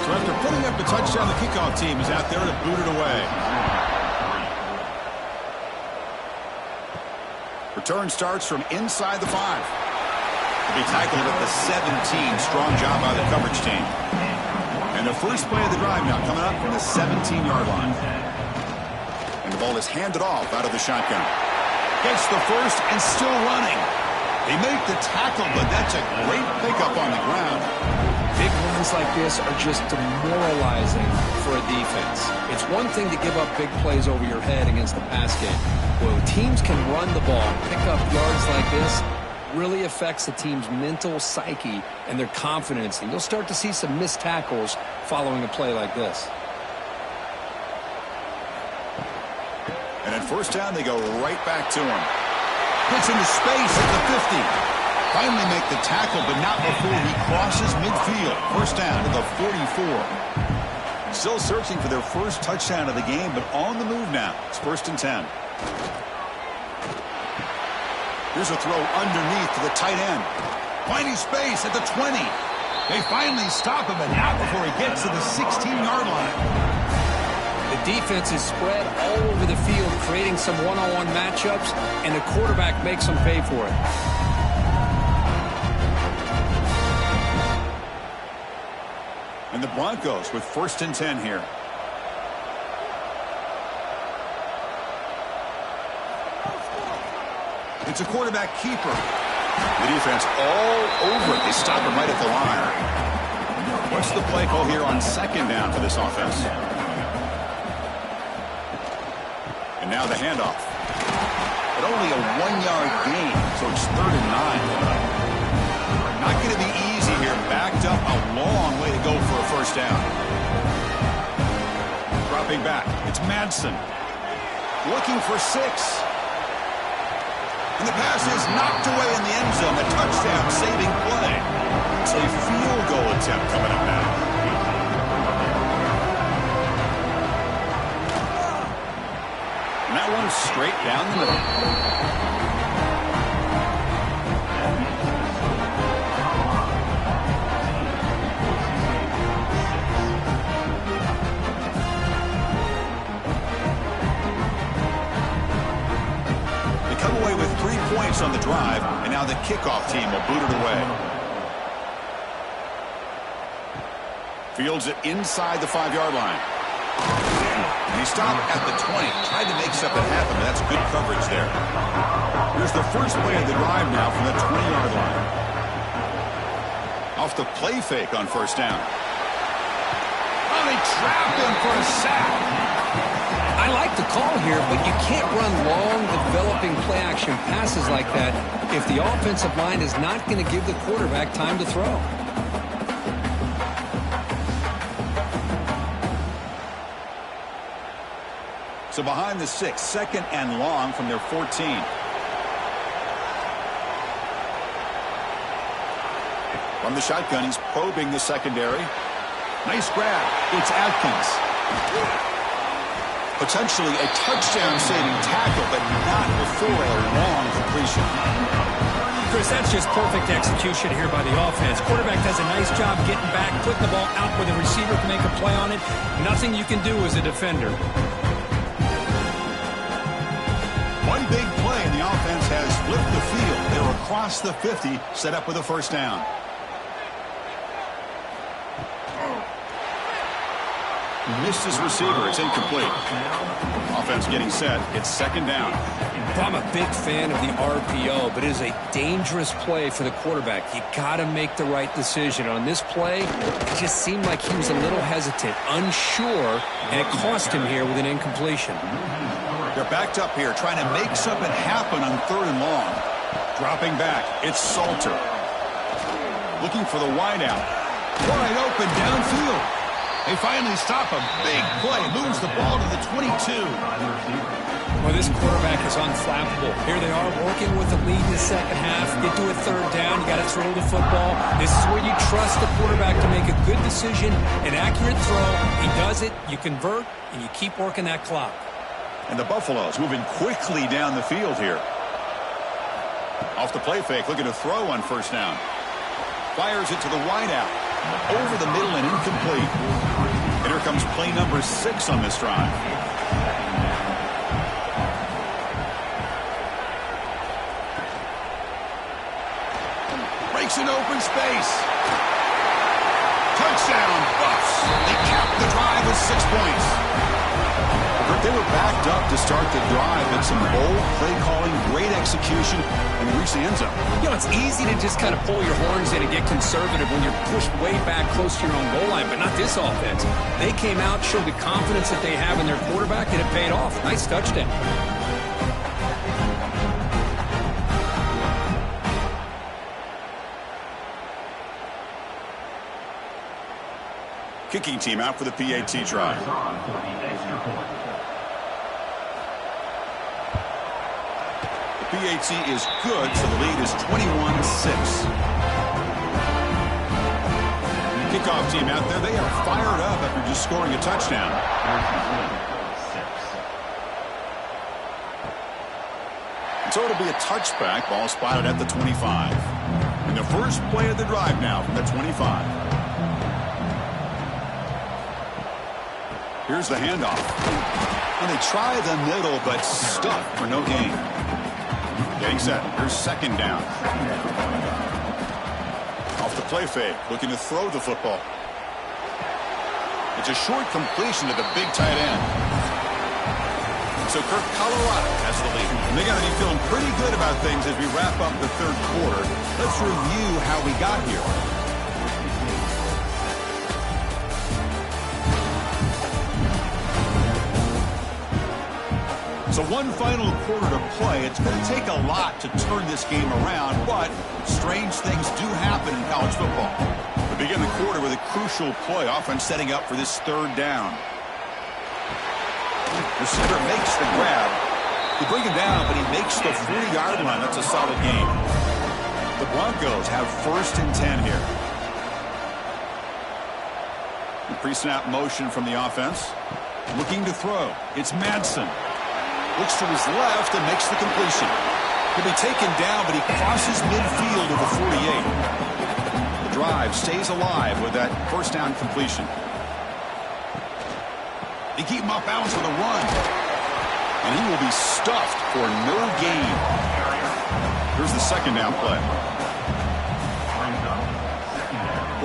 So after putting up the touchdown, the kickoff team is out there to boot it away. Return starts from inside the 5. To be tackled at the 17. Strong job by the coverage team. And the first play of the drive now coming up from the 17-yard line. And the ball is handed off out of the shotgun. Gets the first and still running. They make the tackle, but that's a great pickup on the ground. Big runs like this are just demoralizing for a defense. It's one thing to give up big plays over your head against the pass game. Well, teams can run the ball, pick up yards like this, really affects the team's mental psyche and their confidence. And you'll start to see some missed tackles following a play like this. And at first down, they go right back to him. Puts into space at the 50. Finally make the tackle, but not before he crosses midfield. First down to the 44. Still searching for their first touchdown of the game, but on the move now. It's 1st and 10. Here's a throw underneath to the tight end. Finding space at the 20. They finally stop him, but not before he gets to the 16-yard line. The defense is spread all over the field, creating some one-on-one matchups, and the quarterback makes them pay for it. And the Broncos with 1st and 10 here. It's a quarterback keeper. The defense all over it. They stop him right at the line. What's the play call here on 2nd down for this offense? And now the handoff. But only a 1-yard gain, so it's 3rd and 9. Not going to be easy here. Backed up a long way to go for a first down. Dropping back. It's Madsen. Looking for 6. And the pass is knocked away in the end zone. A touchdown saving play. It's a field goal attempt coming up now. And that one's straight down the middle. They come away with 3 points on the drive, and now the kickoff team will boot it away. Fields it inside the 5-yard line. And he stopped at the 20. Tried to make something happen, but that's good coverage there. Here's the first play of the drive now from the 20-yard line. Off the play fake on first down. Oh, they trapped him for a sack. I like the call here, but you can't run long, developing play-action passes like that if the offensive line is not going to give the quarterback time to throw. So behind the 6, 2nd and long from their 14. From the shotgun, he's probing the secondary. Nice grab. It's Atkins. Potentially a touchdown-saving tackle, but not before a long completion. Chris, that's just perfect execution here by the offense. Quarterback does a nice job getting back, putting the ball out where the receiver can make a play on it. Nothing you can do as a defender. One big play, and the offense has flipped the field. They're across the 50, set up with a first down. Missed his receiver. It's incomplete. Offense getting set. It's 2nd down. I'm a big fan of the RPO, but it is a dangerous play for the quarterback. You got to make the right decision. On this play, it just seemed like he was a little hesitant, unsure, and it cost him here with an incompletion. They're backed up here, trying to make something happen on 3rd and long. Dropping back, it's Salter. Looking for the wideout. Wide open downfield. They finally stop a big play. Moves the ball to the 22. Well, this quarterback is unflappable. Here they are working with the lead in the second half. Get to a third down. You got to throw the football. This is where you trust the quarterback to make a good decision, an accurate throw. He does it, you convert, and you keep working that clock. And the Buffaloes moving quickly down the field here. Off the play fake, looking to throw on first down. Fires it to the wideout. Over the middle and incomplete. And here comes play number 6 on this drive. Breaks an open space. Touchdown, Buffs. They cap the drive with 6 points. They were backed up to start the drive, but some bold play calling, great execution, and they reached the end zone. You know, it's easy to just kind of pull your horns in and get conservative when you're pushed way back close to your own goal line, but not this offense. They came out, showed the confidence that they have in their quarterback, and it paid off. Nice touchdown. Kicking team out for the PAT try. The PAT is good, so the lead is 21-6. Kickoff team out there, they are fired up after just scoring a touchdown. And so it'll be a touchback, ball spotted at the 25. And the first play of the drive now from the 25. Here's the handoff. And they try the middle, but stuck for no gain. Getting set. Here's second down. Off the play fake, looking to throw the football. It's a short completion to the big tight end. So Kirk, Colorado has the lead. And they got to be feeling pretty good about things as we wrap up the third quarter. Let's review how we got here. So one final quarter to play. It's going to take a lot to turn this game around, but strange things do happen in college football. We begin the quarter with a crucial play, offense setting up for this third down. Receiver makes the grab. They bring him down, but he makes the 40-yard line. That's a solid gain. The Broncos have 1st and 10 here. The pre-snap motion from the offense. Looking to throw. It's Madsen. Looks to his left and makes the completion. He'll be taken down, but he crosses midfield to the 48. The drive stays alive with that first down completion. They keep him off balance with a run. And he will be stuffed for no gain. Here's the second down play.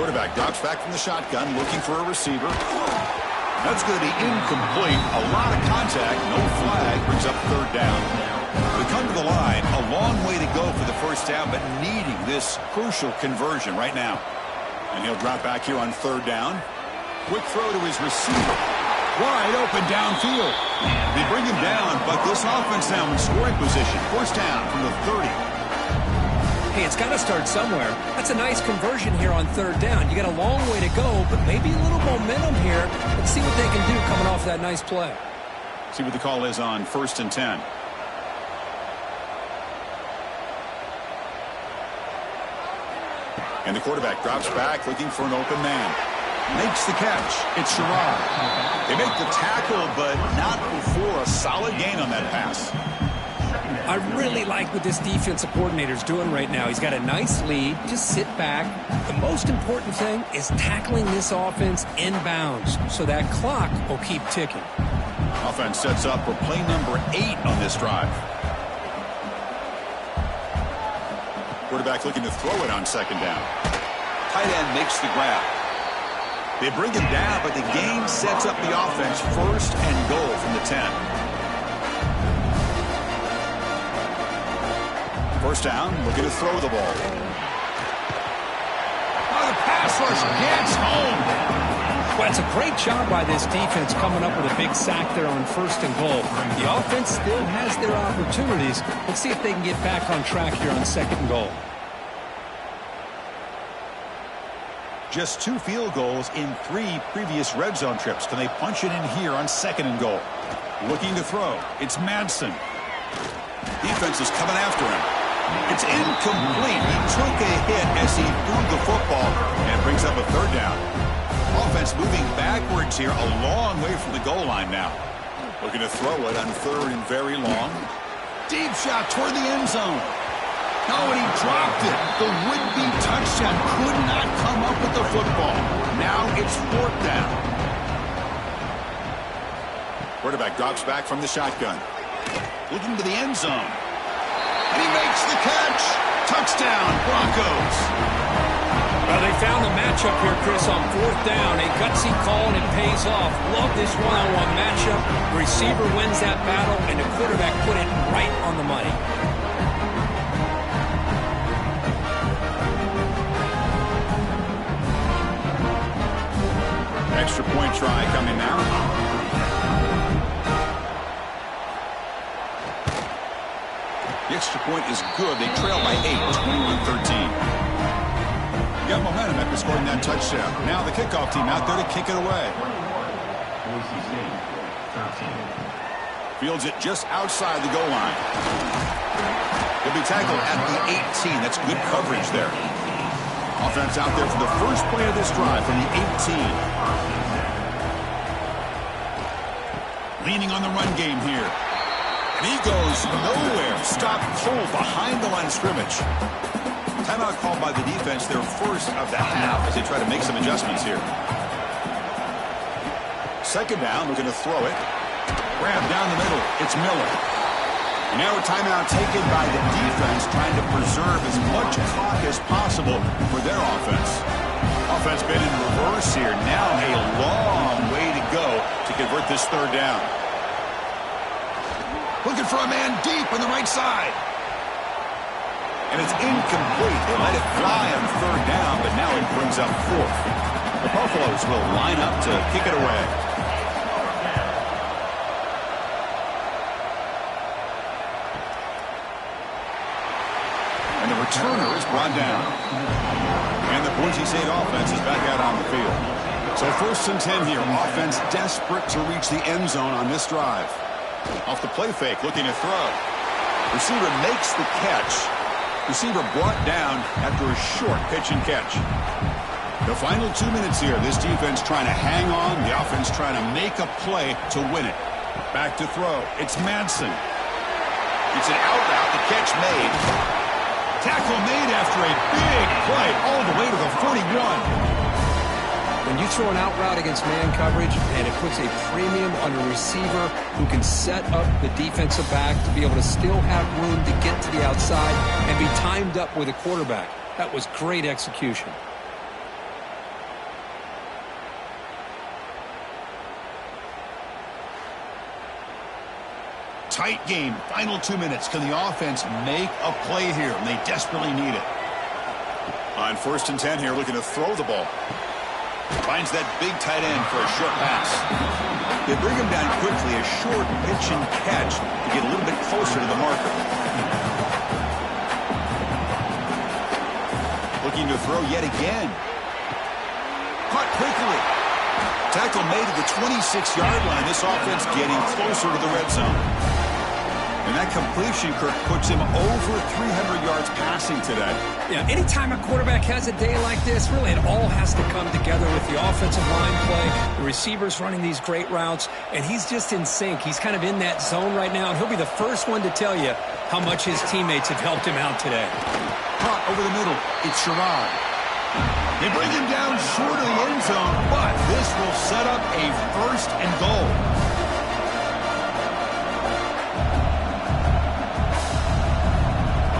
Quarterback drops back from the shotgun, looking for a receiver. That's going to be incomplete. A lot of contact. No flag. Brings up third down. We come to the line. A long way to go for the first down, but needing this crucial conversion right now. And he'll drop back here on third down. Quick throw to his receiver. Wide open downfield. They bring him down, but this offense now in scoring position. First down from the 30. Hey, it's got to start somewhere. That's a nice conversion here on third down. You got a long way to go, but maybe a little momentum here. Let's see what they can do coming off that nice play. See what the call is on 1st and 10. And the quarterback drops back, looking for an open man. Makes the catch. It's Sherrod. They make the tackle, but not before a solid gain on that pass. I really like what this defensive coordinator is doing right now. He's got a nice lead. Just sit back. The most important thing is tackling this offense inbounds so that clock will keep ticking. Offense sets up for play number 8 on this drive. Quarterback looking to throw it on second down. Tight end makes the grab. They bring him down, but the game sets up the offense 1st and goal from the 10. First down, looking to throw the ball. Oh, the pass rush gets home. Well, it's a great job by this defense coming up with a big sack there on 1st and goal. The offense still has their opportunities. Let's see if they can get back on track here on 2nd and goal. Just 2 field goals in 3 previous red zone trips. Can they punch it in here on 2nd and goal? Looking to throw. It's Madsen. Defense is coming after him. It's incomplete. He took a hit as he threw the football, and brings up a third down. Offense moving backwards here, a long way from the goal line now. Looking to throw it on third and very long. Deep shot toward the end zone. Oh, and he dropped it. The would-be touchdown could not come up with the football. Now it's fourth down. Quarterback drops back from the shotgun. Looking to the end zone. And he makes the catch. Touchdown, Broncos. Well, they found the matchup here, Chris, on fourth down. A gutsy call, and it pays off. Love this one-on-one matchup. The receiver wins that battle, and the quarterback put it right on the money. Extra point try coming now. The extra point is good. They trail by 8, 21-13. Got momentum after scoring that touchdown. Now the kickoff team out there to kick it away. Fields it just outside the goal line. He'll be tackled at the 18. That's good coverage there. Offense out there for the first play of this drive from the 18. Leaning on the run game here. And he goes nowhere. Stopped cold behind the line of scrimmage. Timeout called by the defense, their first of the half, as they try to make some adjustments here. Second down, looking to throw it. Grab down the middle. It's Miller. And now a timeout taken by the defense, trying to preserve as much clock as possible for their offense. Offense been in reverse here. Now a long way to go to convert this third down. Looking for a man deep on the right side. And it's incomplete. They let it fly on third down, but now it brings up fourth. The Buffaloes will line up to kick it away. And the returner is brought down. And the Boise State offense is back out on the field. So 1st and 10 here. Offense desperate to reach the end zone on this drive. Off the play fake, looking to throw. Receiver makes the catch. Receiver brought down after a short pitch and catch. The final 2 minutes here. This defense trying to hang on. The offense trying to make a play to win it. Back to throw. It's Madsen. It's an out route. The catch made. Tackle made after a big play all the way to the 41. When you throw an out route against man coverage, and it puts a premium on a receiver who can set up the defensive back to be able to still have room to get to the outside and be timed up with a quarterback. That was great execution. Tight game. Final 2 minutes. Can the offense make a play here? And they desperately need it. On 1st and 10 here, looking to throw the ball. Finds that big tight end for a short pass. They bring him down quickly, a short pitch and catch to get a little bit closer to the marker. Looking to throw yet again. Caught quickly. Tackle made at the 26-yard line. This offense getting closer to the red zone. And that completion, Kirk, puts him over 300 yards passing today. Yeah, anytime a quarterback has a day like this, really it all has to come together with the offensive line play, the receivers running these great routes, and he's just in sync. He's kind of in that zone right now, and he'll be the first one to tell you how much his teammates have helped him out today. Caught over the middle. It's Sherrod. They bring him down short of the end zone, but this will set up a 1st and goal.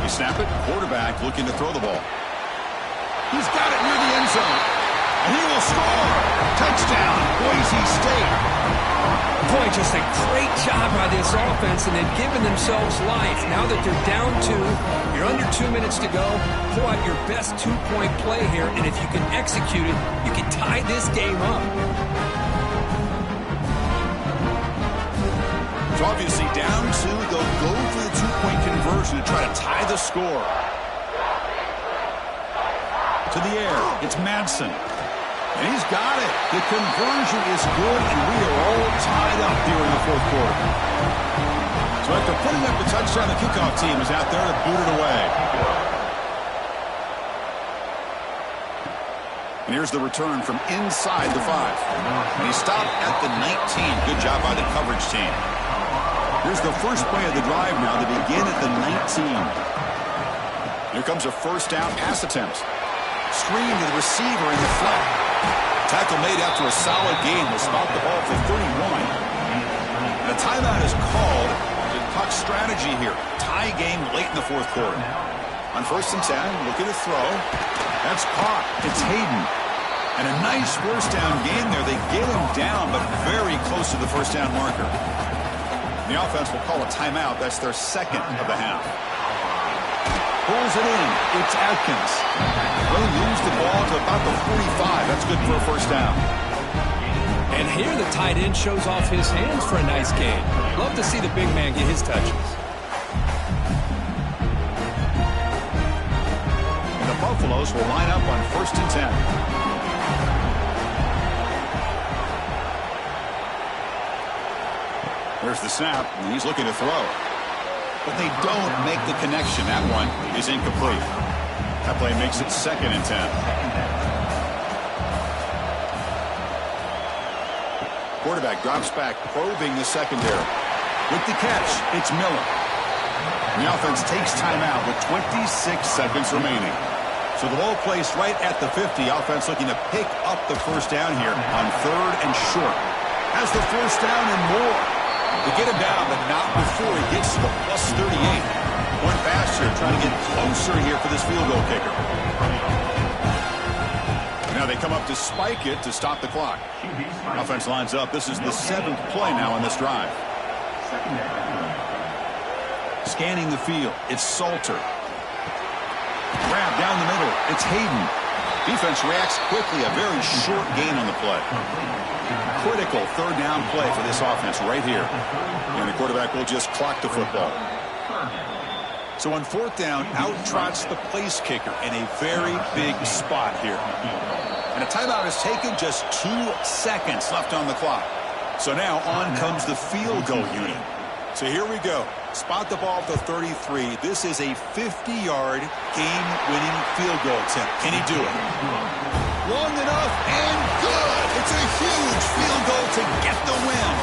Snap it. Quarterback looking to throw the ball. He's got it near the end zone. And he will score. Touchdown, Boise State. Boy, just a great job by this offense, and they've given themselves life. Now that they're down 2, you're under 2 minutes to go. Pull out your best 2-point play here, and if you can execute it, you can tie this game up. It's obviously down 2. They'll go for the 2-point conversion to try to tie the score. To the air. It's Madsen. And he's got it. The conversion is good, and we are all tied up here in the fourth quarter. So after putting up the touchdown, the kickoff team is out there to boot it away. And here's the return from inside the 5. And he stopped at the 19. Good job by the coverage team. Here's the first play of the drive now. They begin at the 19. Here comes a first down pass attempt. Screen to the receiver in the flat. Tackle made after a solid gain. Will spot the ball for 31. And a timeout is called. The puck strategy here. Tie game late in the fourth quarter. On 1st and 10, looking to throw. That's caught. It's Hayden. And a nice first down gain there. They get him down, but very close to the first down marker. The offense will call a timeout. That's their second of the half. Pulls it in. It's Atkins. They moves the ball to about the 45. That's good for a first down. And here the tight end shows off his hands for a nice gain. Love to see the big man get his touches. And the Buffaloes will line up on 1st and 10. There's the snap, and he's looking to throw. But they don't make the connection. That one is incomplete. That play makes it 2nd and 10. Quarterback drops back, probing the secondary. With the catch, it's Miller. And the offense takes timeout with 26 seconds remaining. So the ball placed right at the 50. Offense looking to pick up the first down here on 3rd and short. Has the first down and more. To get him down, but not before he gets to the plus 38. One pass here, trying to get closer here for this field goal kicker. Now they come up to spike it to stop the clock. Offense lines up. This is the 7th play now on this drive. Scanning the field, it's Salter. Grab down the middle, it's Hayden. Defense reacts quickly, a very short gain on the play. Critical 3rd down play for this offense right here. And the quarterback will just clock the football. So on 4th down, out trots the place kicker in a very big spot here. And a timeout is taken, just 2 seconds left on the clock. So now on comes the field goal unit. So here we go. Spot the ball at the 33. This is a 50-yard game-winning field goal attempt. Can he do it? Long enough and good. It's a huge field goal to get the win.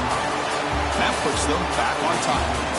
That puts them back on top.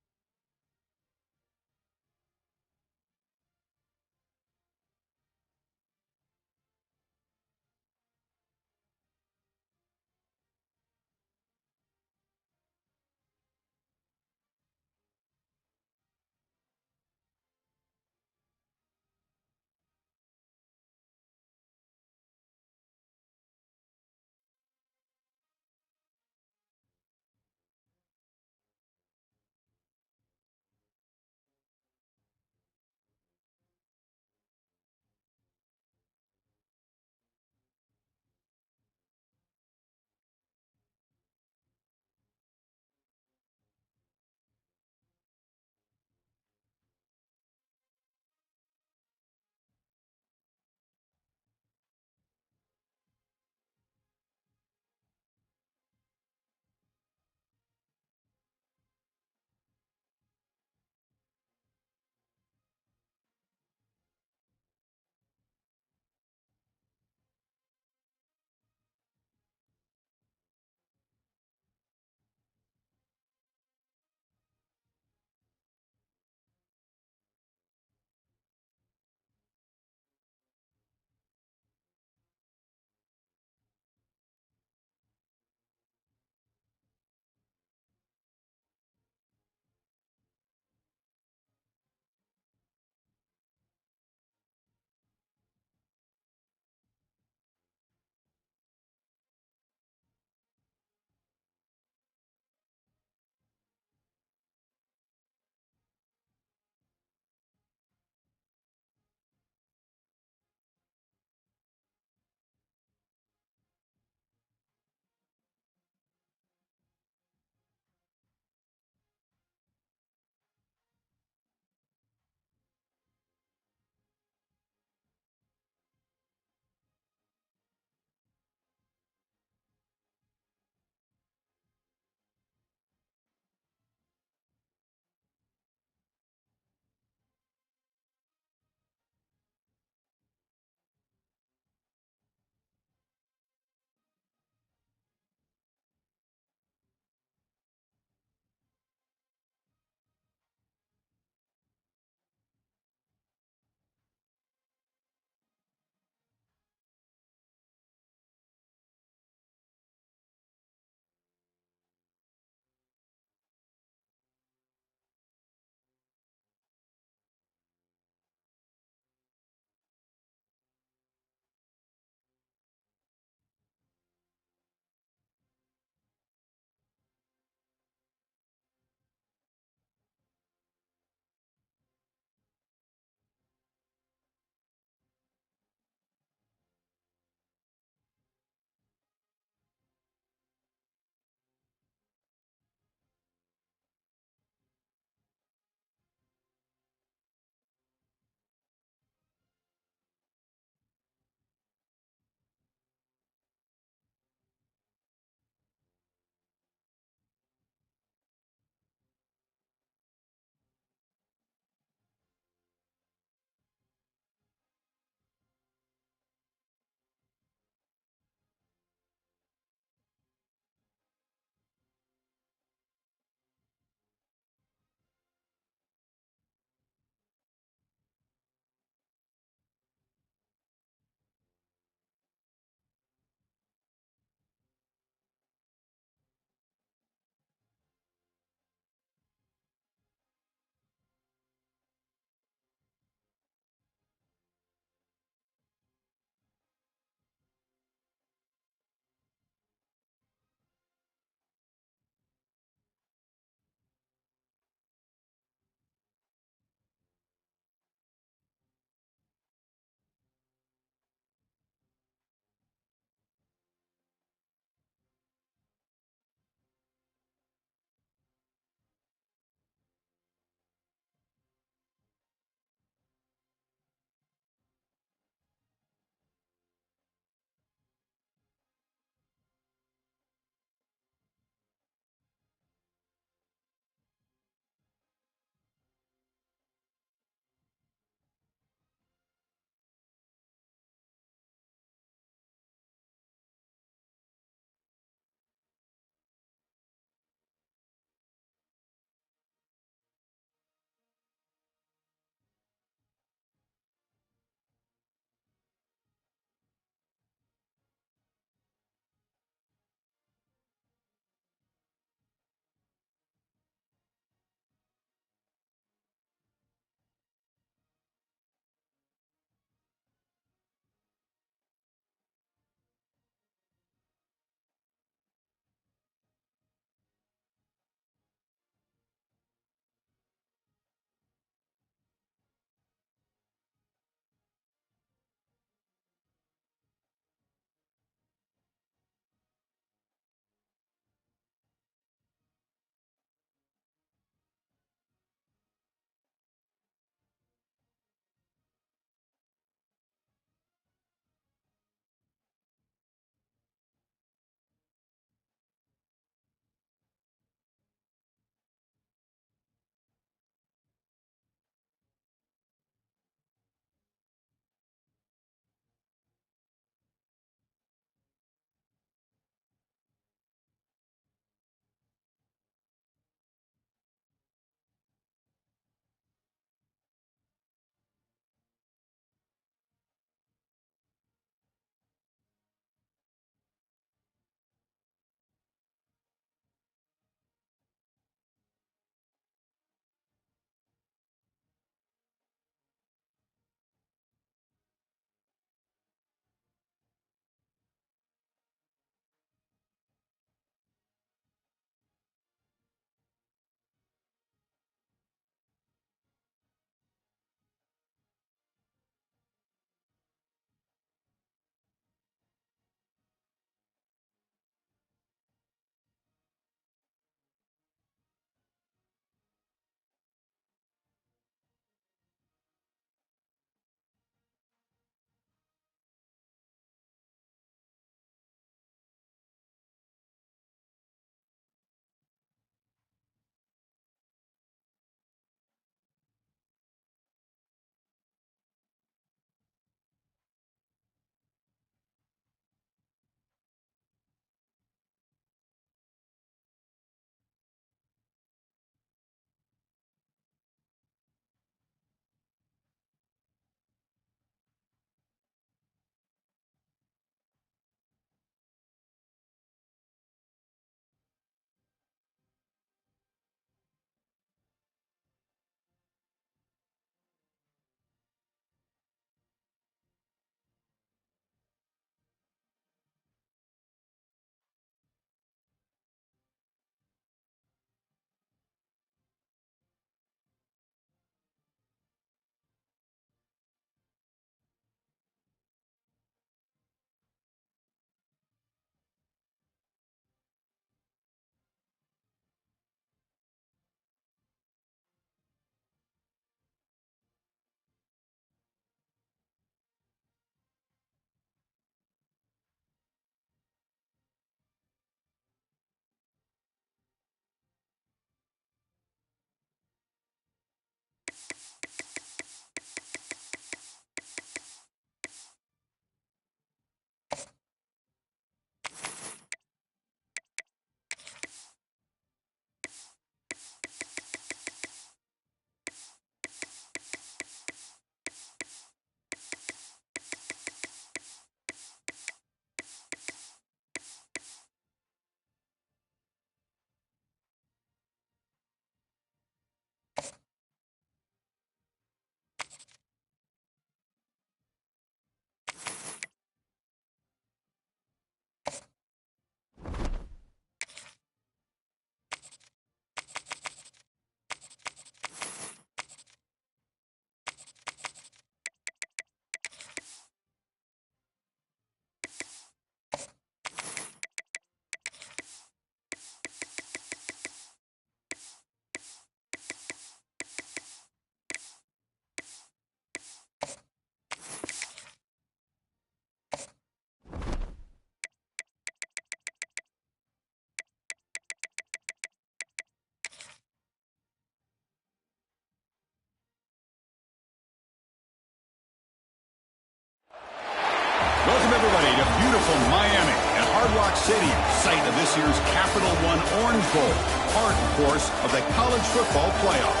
everybody to beautiful Miami and Hard Rock Stadium, site of this year's Capital One Orange Bowl, part, of course, of the college football playoff.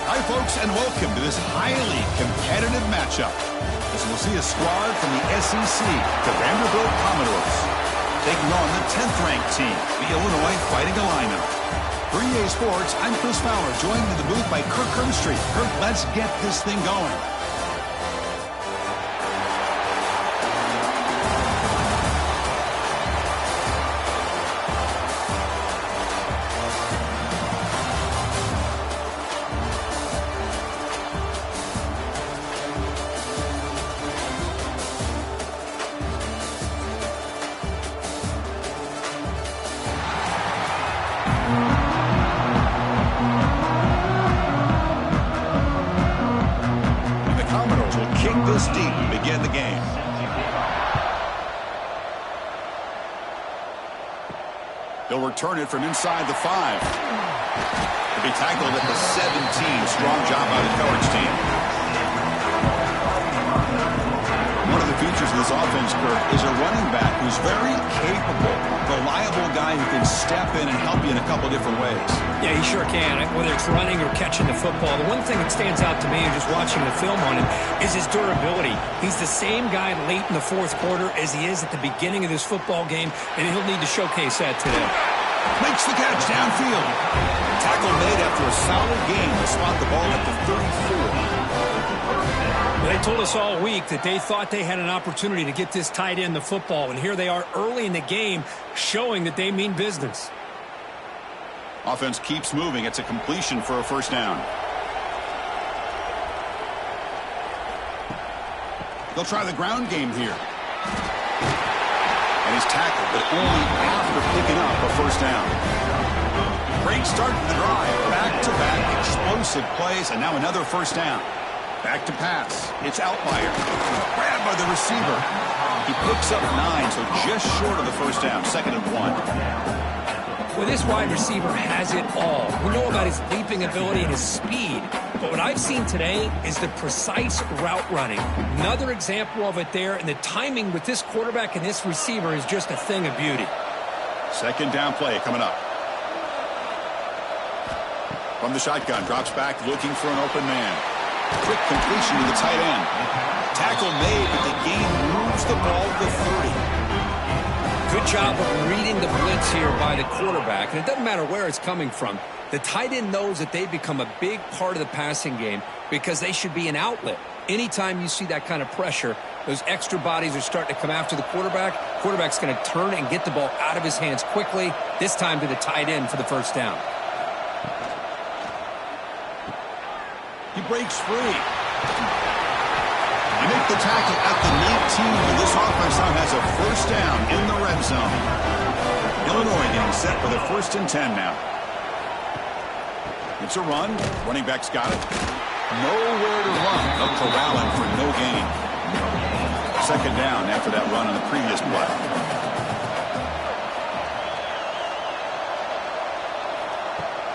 Hi, folks, and welcome to this highly competitive matchup, as we'll see a squad from the SEC, the Vanderbilt Commodores, taking on the 10th-ranked team, the Illinois Fighting Illini. For EA Sports, I'm Chris Fowler, joined in the booth by Kirk Herbstreit. Kirk, let's get this thing going. This deep to begin the game. They'll return it from inside the 5. To be tackled at the 17. Strong job by the coverage team. One of the features of this offense, Kirk, is a running back who's very capable, reliable guy who can step in and help you in a couple different ways. Yeah, he sure can, whether it's running or catching the football. The one thing that stands out to me just watching the film on him is his durability. He's the same guy late in the fourth quarter as he is at the beginning of this football game, and he'll need to showcase that today. Makes the catch downfield. Tackle made after a solid gain to spot the ball at the 34. They told us all week that they thought they had an opportunity to get this tight end the football, and here they are early in the game showing that they mean business. Offense keeps moving. It's a completion for a first down. They'll try the ground game here. And he's tackled, but only after picking up a first down. Great start to the drive. Back-to-back explosive plays, and now another first down. Back to pass. It's Outlier. Grabbed by the receiver. He picks up 9, so just short of the first down. 2nd and 1. Well, this wide receiver has it all. We know about his leaping ability and his speed. But what I've seen today is the precise route running. Another example of it there, and the timing with this quarterback and this receiver is just a thing of beauty. 2nd down play coming up. From the shotgun, drops back looking for an open man. Quick completion to the tight end. Tackle made, but the gain moves the ball to 30. Good job of reading the blitz here by the quarterback. And it doesn't matter where it's coming from. The tight end knows that they become a big part of the passing game because they should be an outlet. Anytime you see that kind of pressure, those extra bodies are starting to come after the quarterback. Quarterback's going to turn and get the ball out of his hands quickly, this time to the tight end for the first down. He breaks free. You make the tackle at the 19, and this offense now has a first down in the red zone. Illinois getting set for the 1st and 10 now. It's a run. Running back's got it. Nowhere to run. Up to Allen for no gain. 2nd down after that run on the previous play.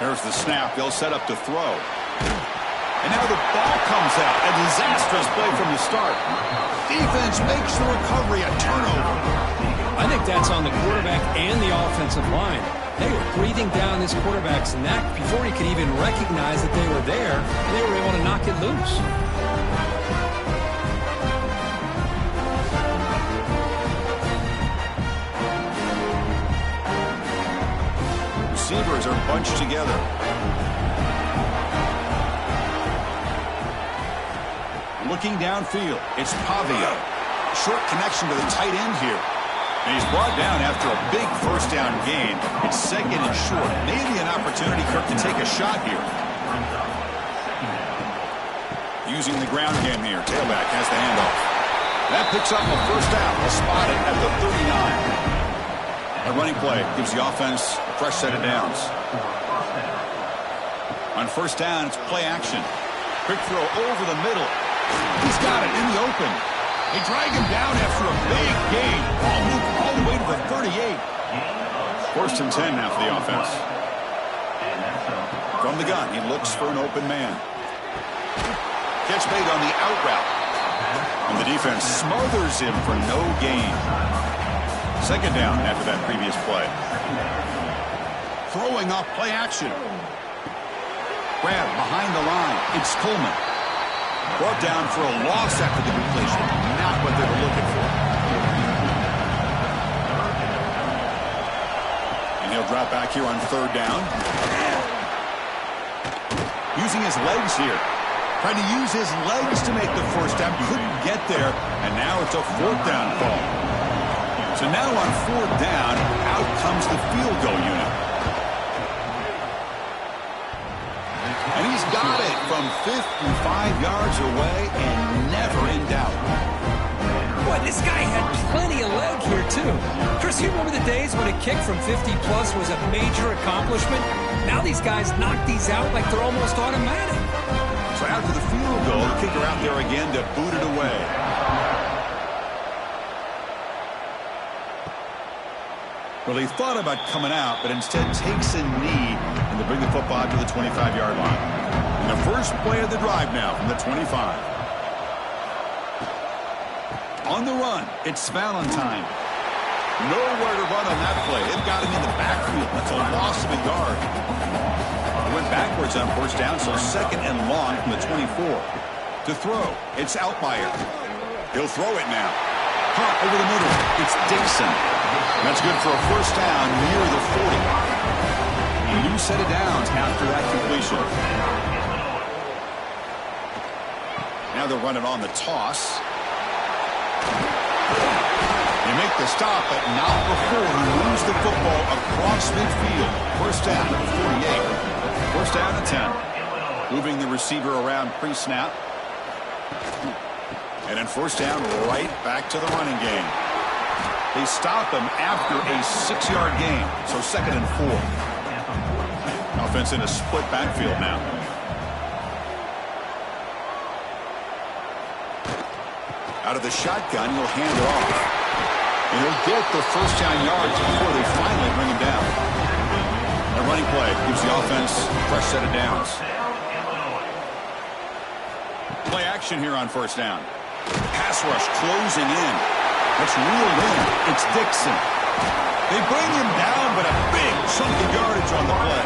There's the snap. They'll set up to throw. And now the ball comes out. A disastrous play from the start. Defense makes the recovery a turnover. I think that's on the quarterback and the offensive line. They were breathing down this quarterback's neck before he could even recognize that they were there, and they were able to knock it loose. Receivers are bunched together. Looking downfield, it's Pavia. Short connection to the tight end here. And he's brought down after a big first down gain. It's 2nd and short. Maybe an opportunity, Kirk, to take a shot here. Using the ground game here. Tailback has the handoff. That picks up a first down. He'll spot it at the 39. A running play gives the offense a fresh set of downs. On first down, it's play action. Quick throw over the middle. He's got it in the open. They drag him down after a big gain. Ball moved all the way to the 38. 1st and 10 now for the offense. From the gun, he looks for an open man. Catch made on the out route. And the defense smothers him for no gain. Second down after that previous play. Throwing off play action. Grab behind the line. It's Coleman. Brought down for a loss after the completion. Not what they were looking for. And he'll drop back here on third down. Using his legs here. Trying to use his legs to make the first down. Couldn't get there. And now it's a fourth down call. So now on fourth down, out comes the field goal unit. And he's got it from 55 yards away and never in doubt. Boy, this guy had plenty of leg here, too. Chris, you remember the days when a kick from 50-plus was a major accomplishment? Now these guys knock these out like they're almost automatic. So after the field goal, the kicker out there again to boot it away. Well, he thought about coming out, but instead takes a knee and to bring the football to the 25-yard line. And the first play of the drive now from the 25. On the run, it's Valentine. Nowhere to run on that play. They've got him in the backfield. That's a loss of a yard. He went backwards on first down, so second and long from the 24. To throw, it's Altmaier. He'll throw it now. Hot over the middle. It's Dixon. That's good for a first down near the 40. A new set of downs after that completion. Now they'll run it on the toss. They make the stop, but not before he moves the football across midfield. First down at the 48. First down at 10. Moving the receiver around pre-snap. And then first down right back to the running game. They stop him after a 6-yard gain. So second and 4. Offense in a split backfield now. Out of the shotgun, he'll hand it off. And he'll get the first down yards before they finally bring him down. A running play gives the offense a fresh set of downs. Play action here on first down. Pass rush closing in. That's reeled in. It's Dixon. They bring him down, but a big chunk of yardage on the play.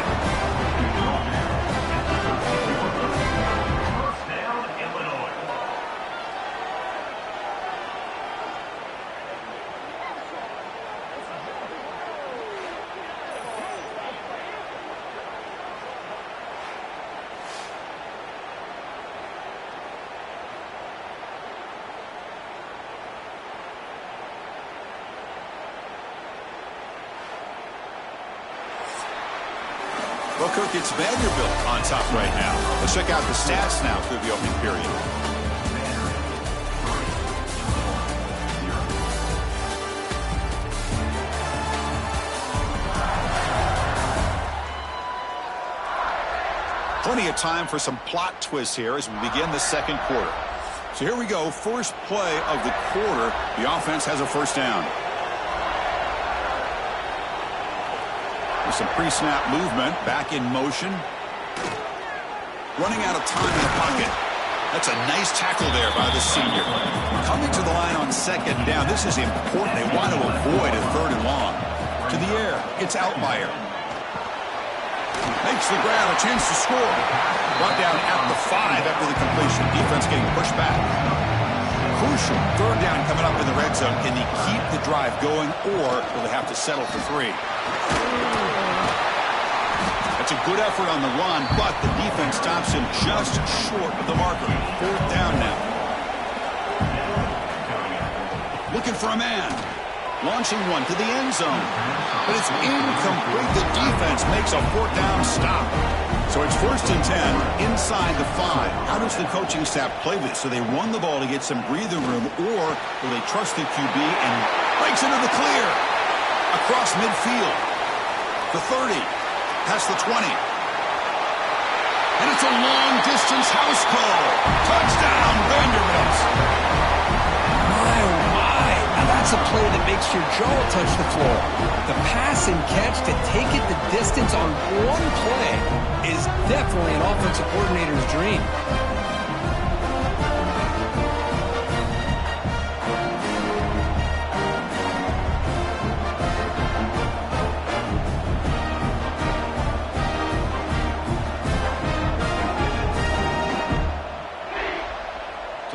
Well, Kirk, it's Vanderbilt on top right now. Let's check out the stats now through the opening period. Plenty of time for some plot twists here as we begin the second quarter. So here we go. First play of the quarter. The offense has a first down. Some pre-snap movement, back in motion. Running out of time in the pocket. That's a nice tackle there by the senior. Coming to the line on second down. This is important. They want to avoid a third and long. To the air, it's Altmaier. Makes the grab, a chance to score. Brought down at the 5 after the completion. Defense getting pushed back. Crucial third down coming up in the red zone. Can they keep the drive going, or will they have to settle for 3? It's a good effort on the run, but the defense stops him just short of the marker. Fourth down now. Looking for a man. Launching one to the end zone. But it's incomplete. The defense makes a fourth down stop. So it's first and 10 inside the 5. How does the coaching staff play this? So they run the ball to get some breathing room, or will they trust the QB and breaks into the clear? Across midfield. The 30. Past the 20. And it's a long-distance house call. Touchdown, Vanderbilt. My, oh my. Now that's a play that makes your jaw touch the floor. The pass and catch to take it the distance on one play is definitely an offensive coordinator's dream.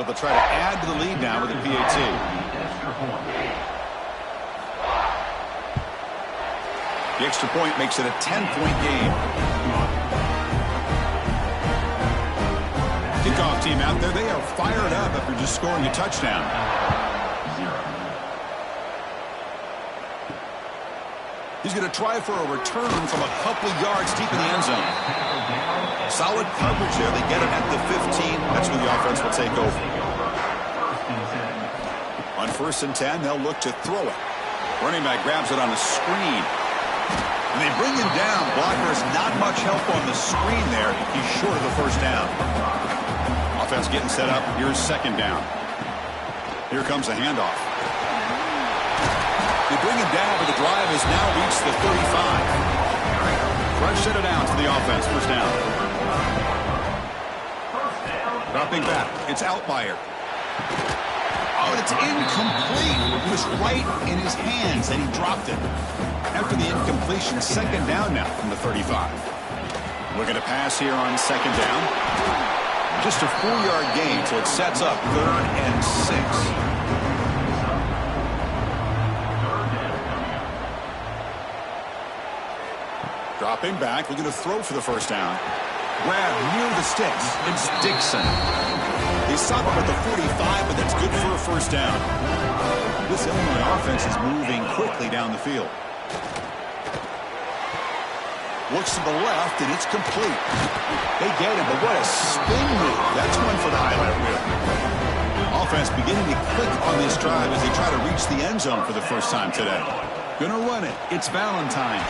So they'll try to add to the lead now with a PAT. The extra point makes it a 10-point game. Kickoff team out there, they are fired up after just scoring a touchdown. He's going to try for a return from a couple yards deep in the end zone. Solid coverage there. They get him at the 15. That's where the offense will take over. On 1st and 10, they'll look to throw it. Running back grabs it on a screen. And they bring him down. Blockers not much help on the screen there. He's short of the first down. Offense getting set up. Here's 2nd down. Here comes a handoff. They bring him down, but the drive has now reached the 35. Fresh set it down to the offense. First down. Dropping back. It's Altmaier. Oh, and it's incomplete. It was right in his hands, and he dropped it. After the incompletion, 2nd down now from the 35. Looking to pass here on 2nd down. Just a 4-yard gain, so it sets up 3rd and 6. Dropping back, looking to throw for the first down. Grab near the sticks. It's Dixon. They stop him at the 45, but that's good for a first down. This Illinois offense is moving quickly down the field. Looks to the left, and it's complete. They get him, but what a spin move. That's one for the highlight reel. Offense beginning to click on this drive as they try to reach the end zone for the first time today. Gonna run it. It's Valentine.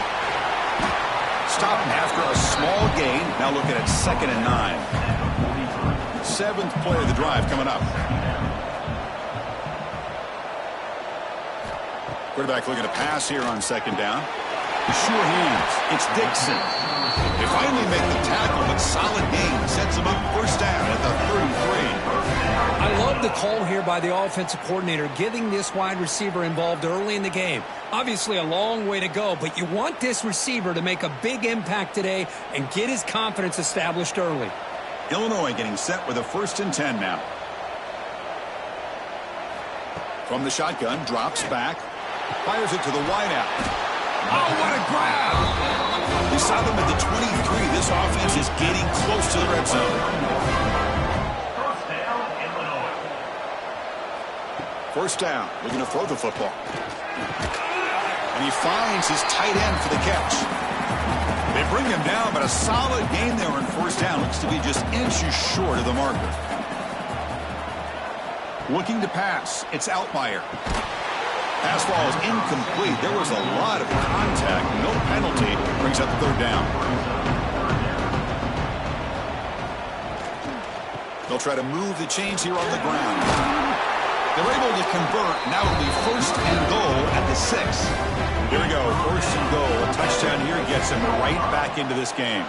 Stopped after a small gain. Now looking at 2nd and 9. 7th play of the drive coming up. Quarterback looking to pass here on 2nd down. Sure hands. It's Dixon. They finally make the tackle, but solid gain sets them up first down at the 33. I love the call here by the offensive coordinator, getting this wide receiver involved early in the game. Obviously a long way to go, but you want this receiver to make a big impact today and get his confidence established early. Illinois getting set with a 1st and 10 now. From the shotgun, drops back, fires it to the wideout. Oh, what a grab! We saw them at the 23. This offense is getting close to the red zone. First down, looking to throw the football. And he finds his tight end for the catch. They bring him down, but a solid gain there in first down. Looks to be just inches short of the marker. Looking to pass. It's Altmaier. Pass ball is incomplete. There was a lot of contact. No penalty. Brings up 3rd down. They'll try to move the chains here on the ground. They're able to convert. Now it'll be 1st and goal at the 6. Here we go. 1st and goal. A touchdown here gets him right back into this game.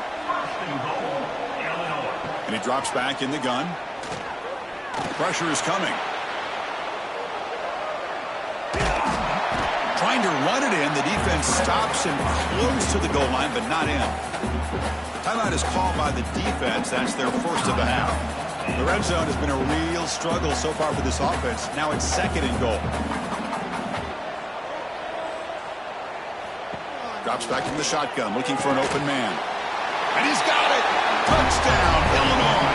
And he drops back in the gun. Pressure is coming. Trying to run it in. The defense stops him close to the goal line, but not in. Timeout is called by the defense. That's their first of the half. The red zone has been a real struggle so far for this offense. Now it's 2nd and goal. Drops back from the shotgun, looking for an open man. And he's got it! Touchdown, Illinois!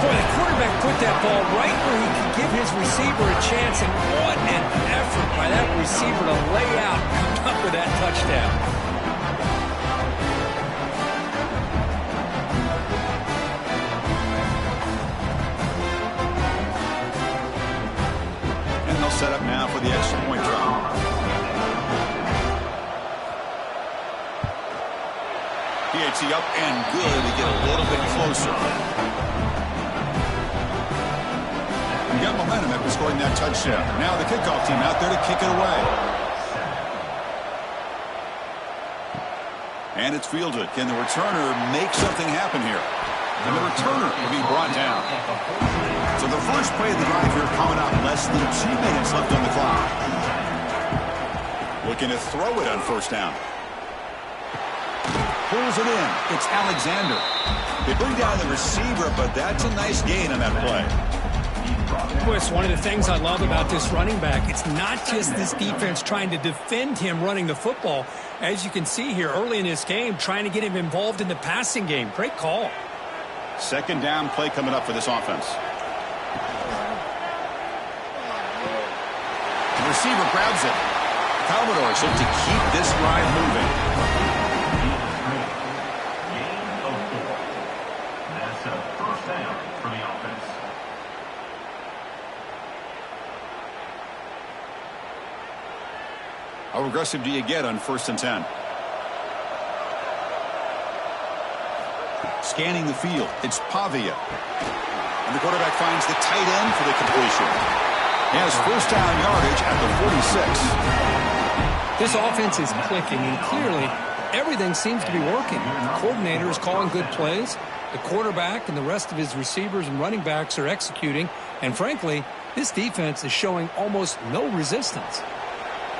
Boy, the quarterback put that ball right where he could give his receiver a chance, and what an effort by that receiver to lay out and come up with that touchdown. And they'll set up now for the extra point drop. PAT up and good to get a little bit closer. We got momentum after scoring that touchdown. Now the kickoff team out there to kick it away. And it's fielded. Can the returner make something happen here? And the returner will be brought down. So the first play of the drive here coming up. Less than 2 minutes left on the clock. Looking to throw it on first down. pulls it in. It's Alexander. They bring down the receiver, but that's a nice gain on that play. Chris, one of the things I love about this running back, it's not just this defense trying to defend him running the football. As you can see here early in this game, trying to get him involved in the passing game. Great call. Second down play coming up for this offense. The receiver grabs it. Commodores look to keep this drive moving. Gain of 4. That's a first down for the offense. How aggressive do you get on 1st and 10? Scanning the field, it's Pavia. And the quarterback finds the tight end for the completion. He has first down yardage at the 46. This offense is clicking, and clearly everything seems to be working. The coordinator is calling good plays. The quarterback and the rest of his receivers and running backs are executing. And frankly, this defense is showing almost no resistance.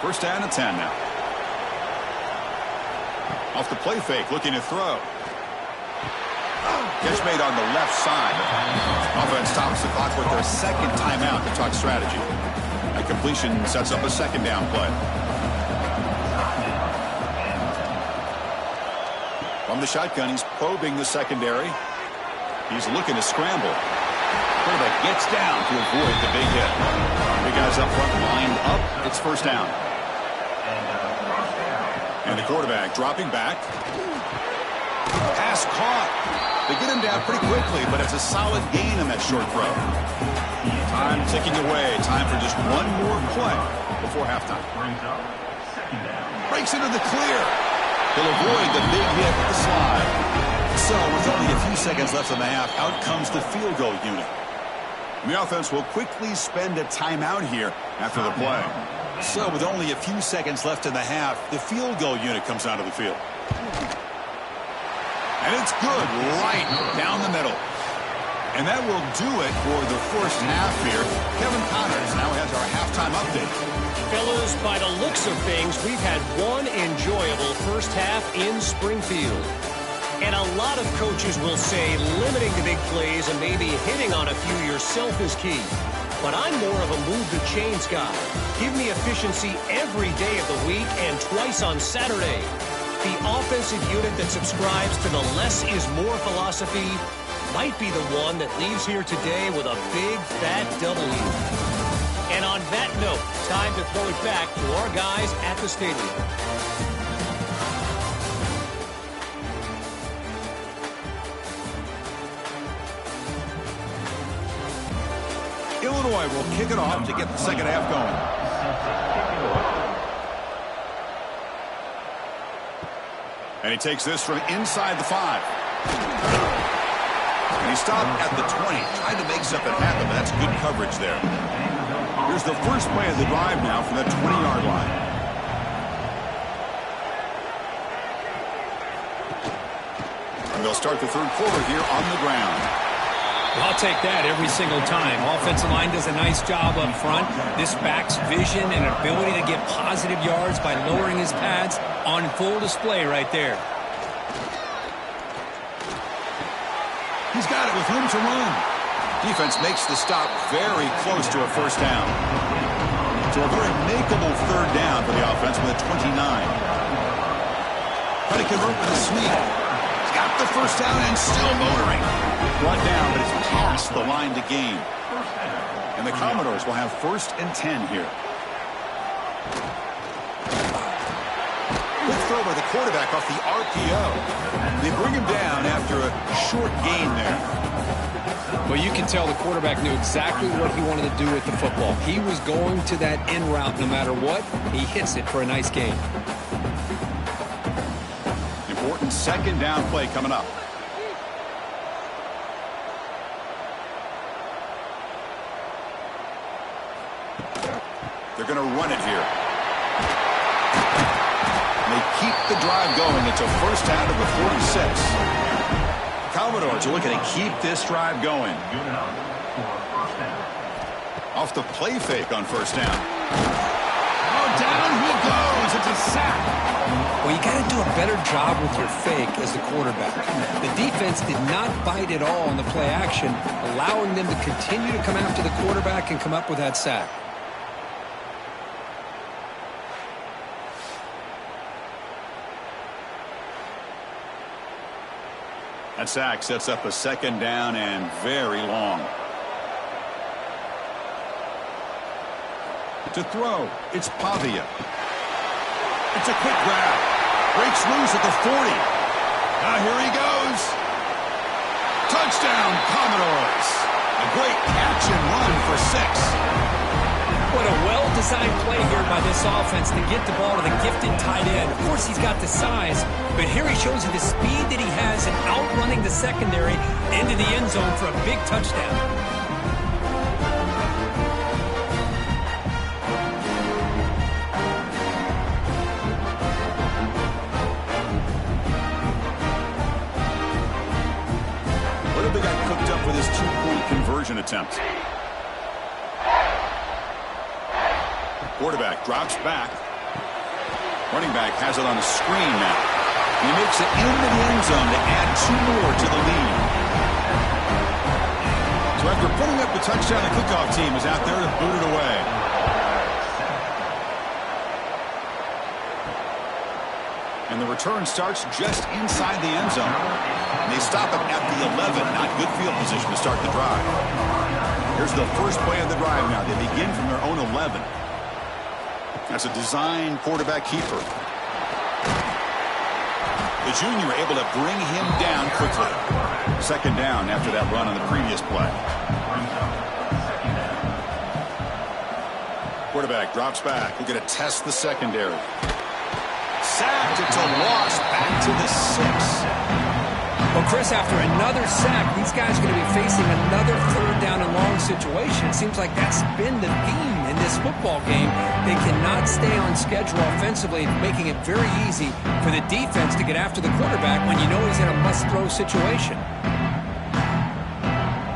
First down and 10 now. Off the play fake, looking to throw. Catch made on the left side. Offense stops the clock with their second timeout to talk strategy. A completion sets up a second down play. From the shotgun, he's probing the secondary. He's looking to scramble. Quarterback gets down to avoid the big hit. Big guys up front lined up. It's first down. And the quarterback dropping back. Pass caught. They get him down pretty quickly, but it's a solid gain on that short throw. Time ticking away. Time for just one more play before halftime. Breaks into the clear. He'll avoid the big hit with the slide. So with only a few seconds left in the half, out comes the field goal unit. And the offense will quickly spend a timeout here after the play. So with only a few seconds left in the half, the field goal unit comes out of the field. And it's good right down the middle. And that will do it for the first half here. Kevin Connors now has our halftime update. Fellas, by the looks of things, we've had one enjoyable first half in Springfield. And a lot of coaches will say limiting the big plays and maybe hitting on a few yourself is key. But I'm more of a move the chains guy. Give me efficiency every day of the week and twice on Saturday. The offensive unit that subscribes to the less is more philosophy might be the one that leaves here today with a big fat W. And on that note, time to throw it back to our guys at the stadium. Illinois will kick it off to get the second half going. And he takes this from inside the 5. And he stopped at the 20. Tried to make something happen, but that's good coverage there. Here's the first play of the drive now from the 20-yard line. And they'll start the third quarter here on the ground. Well, I'll take that every single time. Offensive line does a nice job up front. This back's vision and ability to get positive yards by lowering his pads on full display right there. He's got it with room to run. Defense makes the stop very close to a first down. So a very makeable third down for the offense with a 29. Try to convert with a sweep. He's got the first down and still motoring. Brought down, but it's past the line to gain. And the Commodores will have first and 10 here. Good throw by the quarterback off the RPO. They bring him down after a short gain there. Well, you can tell the quarterback knew exactly what he wanted to do with the football. He was going to that in route no matter what. He hits it for a nice gain. Important second down play coming up. They're going to run it here. And they keep the drive going. It's a first down to the 46. Commodores are looking to keep this drive going. Off the play fake on first down. Oh, down he goes. finds a sack. Well, you got to do a better job with your fake as the quarterback. The defense did not bite at all on the play action, allowing them to continue to come after the quarterback and come up with that sack. That sack sets up a second down and very long. To throw, it's Pavia. It's a quick grab. Breaks loose at the 40. Now here he goes. Touchdown, Commodores. A great catch and run for 6. What a well-designed play here by this offense to get the ball to the gifted tight end. Of course, he's got the size, but here he shows you the speed that he has in outrunning the secondary into the end zone for a big touchdown. They got cooked up with his 2-point conversion attempt. Quarterback drops back. Running back has it on a screen now. He makes it into the end zone to add 2 more to the lead. So after putting up the touchdown, the kickoff team is out there to boot it away. And the return starts just inside the end zone. And they stop it at the 11. Not good field position to start the drive. Here's the first play of the drive now. They begin from their own 11. That's a design quarterback keeper. The junior able to bring him down quickly. Second down after that run on the previous play. Quarterback drops back. We're going to test the secondary. Sacked. It's a loss back to the 6. Well, Chris, after another sack, these guys are going to be facing another third down and long situation. It seems like that's been the theme in this football game. They cannot stay on schedule offensively, making it very easy for the defense to get after the quarterback when you know he's in a must-throw situation.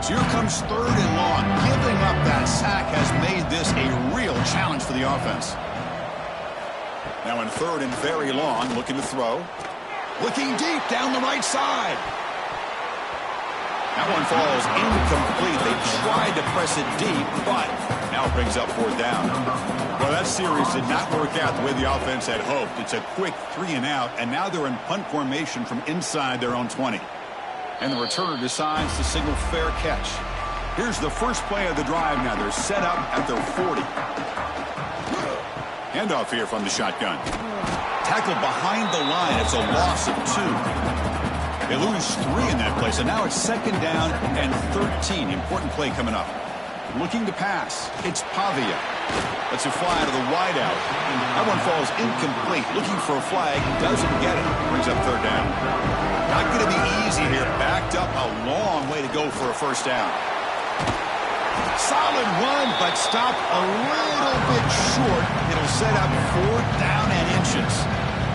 So here comes third and long. Giving up that sack has made this a real challenge for the offense. Now in third and very long, looking to throw. Looking deep down the right side. That one falls incomplete. They tried to press it deep, but now it brings up fourth down. Well, that series did not work out the way the offense had hoped. It's a quick 3 and out, and now they're in punt formation from inside their own 20. And the returner decides to signal fair catch. Here's the first play of the drive now. They're set up at their 40. Handoff here from the shotgun. Tackled behind the line. It's a loss of 2. They lose 3 in that play, so now it's second down and 13. Important play coming up. Looking to pass. It's Pavia. Lets it fly to the wideout. That one falls incomplete. Looking for a flag. Doesn't get it. Brings up third down. Not going to be easy here. Backed up a long way to go for a first down. Solid run, but stopped a little bit short. It'll set up fourth down and inches.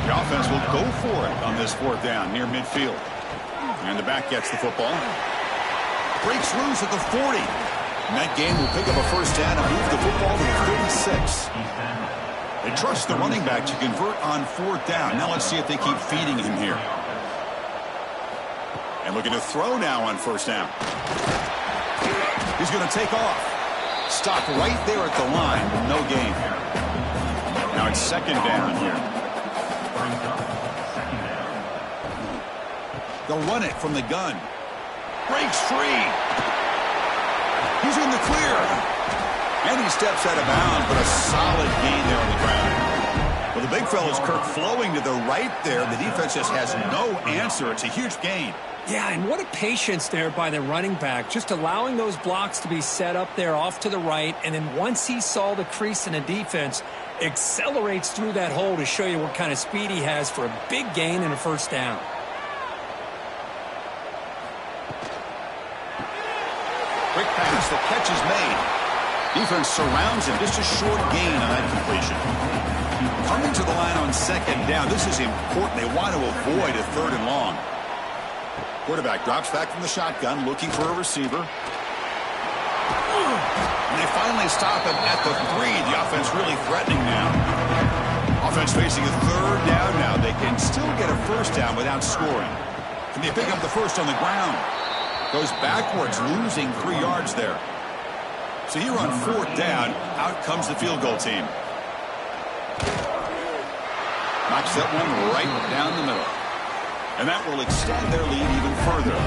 The offense will go for it on this fourth down near midfield. And the back gets the football. Breaks loose at the 40. And that game will pick up a first down and move the football to the 36. They trust the running back to convert on fourth down. Now let's see if they keep feeding him here. And looking to throw now on first down. He's going to take off. Stopped right there at the line. No gain. Now it's second down here. They'll run it from the gun. Breaks free. He's in the clear. And he steps out of bounds, but a solid gain there on the ground. Well, the big fella's Kirk flowing to the right there. The defense just has no answer. It's a huge gain. Yeah, and what a patience there by the running back, just allowing those blocks to be set up there off to the right, and then once he saw the crease in the defense, accelerates through that hole to show you what kind of speed he has for a big gain and a first down. Quick pass, the catch is made. Defense surrounds him, just a short gain on that completion. Coming to the line on second down, this is important. They want to avoid a third and long. Quarterback drops back from the shotgun, looking for a receiver. And they finally stop him at the 3. The offense really threatening now. Offense facing a third down now. They can still get a first down without scoring. Can they pick up the first on the ground? Goes backwards, losing 3 yards there. So here on 4th down, out comes the field goal team. Knocks that one right down the middle. And that will extend their lead even further.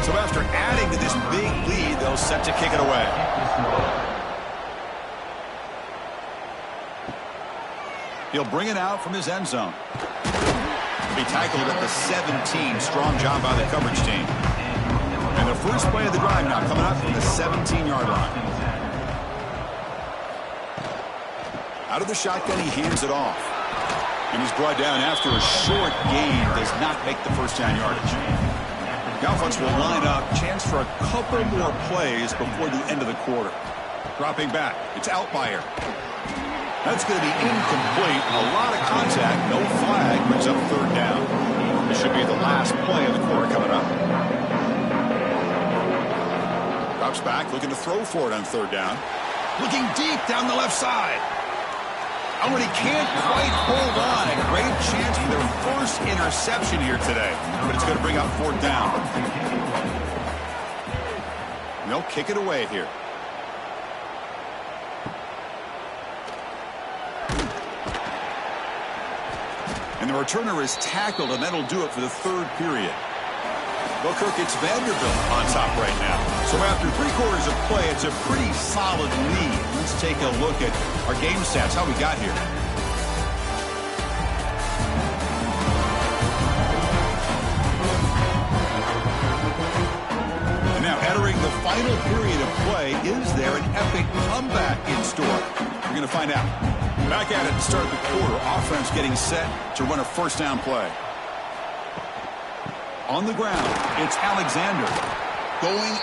So after adding to this big lead, they'll set to kick it away. He'll bring it out from his end zone. He'll be tackled at the 17. Strong job by the coverage team. And the first play of the drive now coming up from the 17-yard line. Out of the shotgun, he hands it off. And he's brought down after a short gain. Does not make the first down yardage. The offense will line up. Chance for a couple more plays before the end of the quarter. Dropping back. It's Altmaier. That's going to be incomplete. A lot of contact. No flag. Brings up 3rd down. This should be the last play of the quarter coming up. Drops back. Looking to throw for it on 3rd down. Looking deep down the left side. Oh, and he can't quite hold on. A great chance for their first interception here today. But it's going to bring up 4th down. And they'll kick it away here. And the returner is tackled, and that'll do it for the 3rd period. Well, Kirk, it's Vanderbilt on top right now. So after 3 quarters of play, it's a pretty solid lead. Let's take a look at our game stats, how we got here. And now entering the final period of play, is there an epic comeback in store? We're going to find out. Back at it to start the quarter. Offense getting set to run a first down play. On the ground, it's Alexander going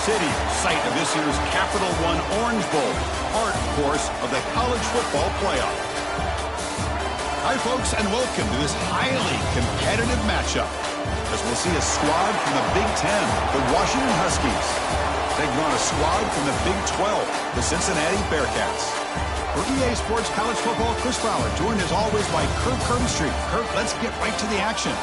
City, site of this year's Capital One Orange Bowl, part, of course, of the college football playoff. Hi, folks, and welcome to this highly competitive matchup, as we'll see a squad from the Big Ten, the Washington Huskies, taking on a squad from the Big 12, the Cincinnati Bearcats. For EA Sports College Football, Chris Fowler, joined as always by Kirk Kirby. Kirk, let's get right to the action.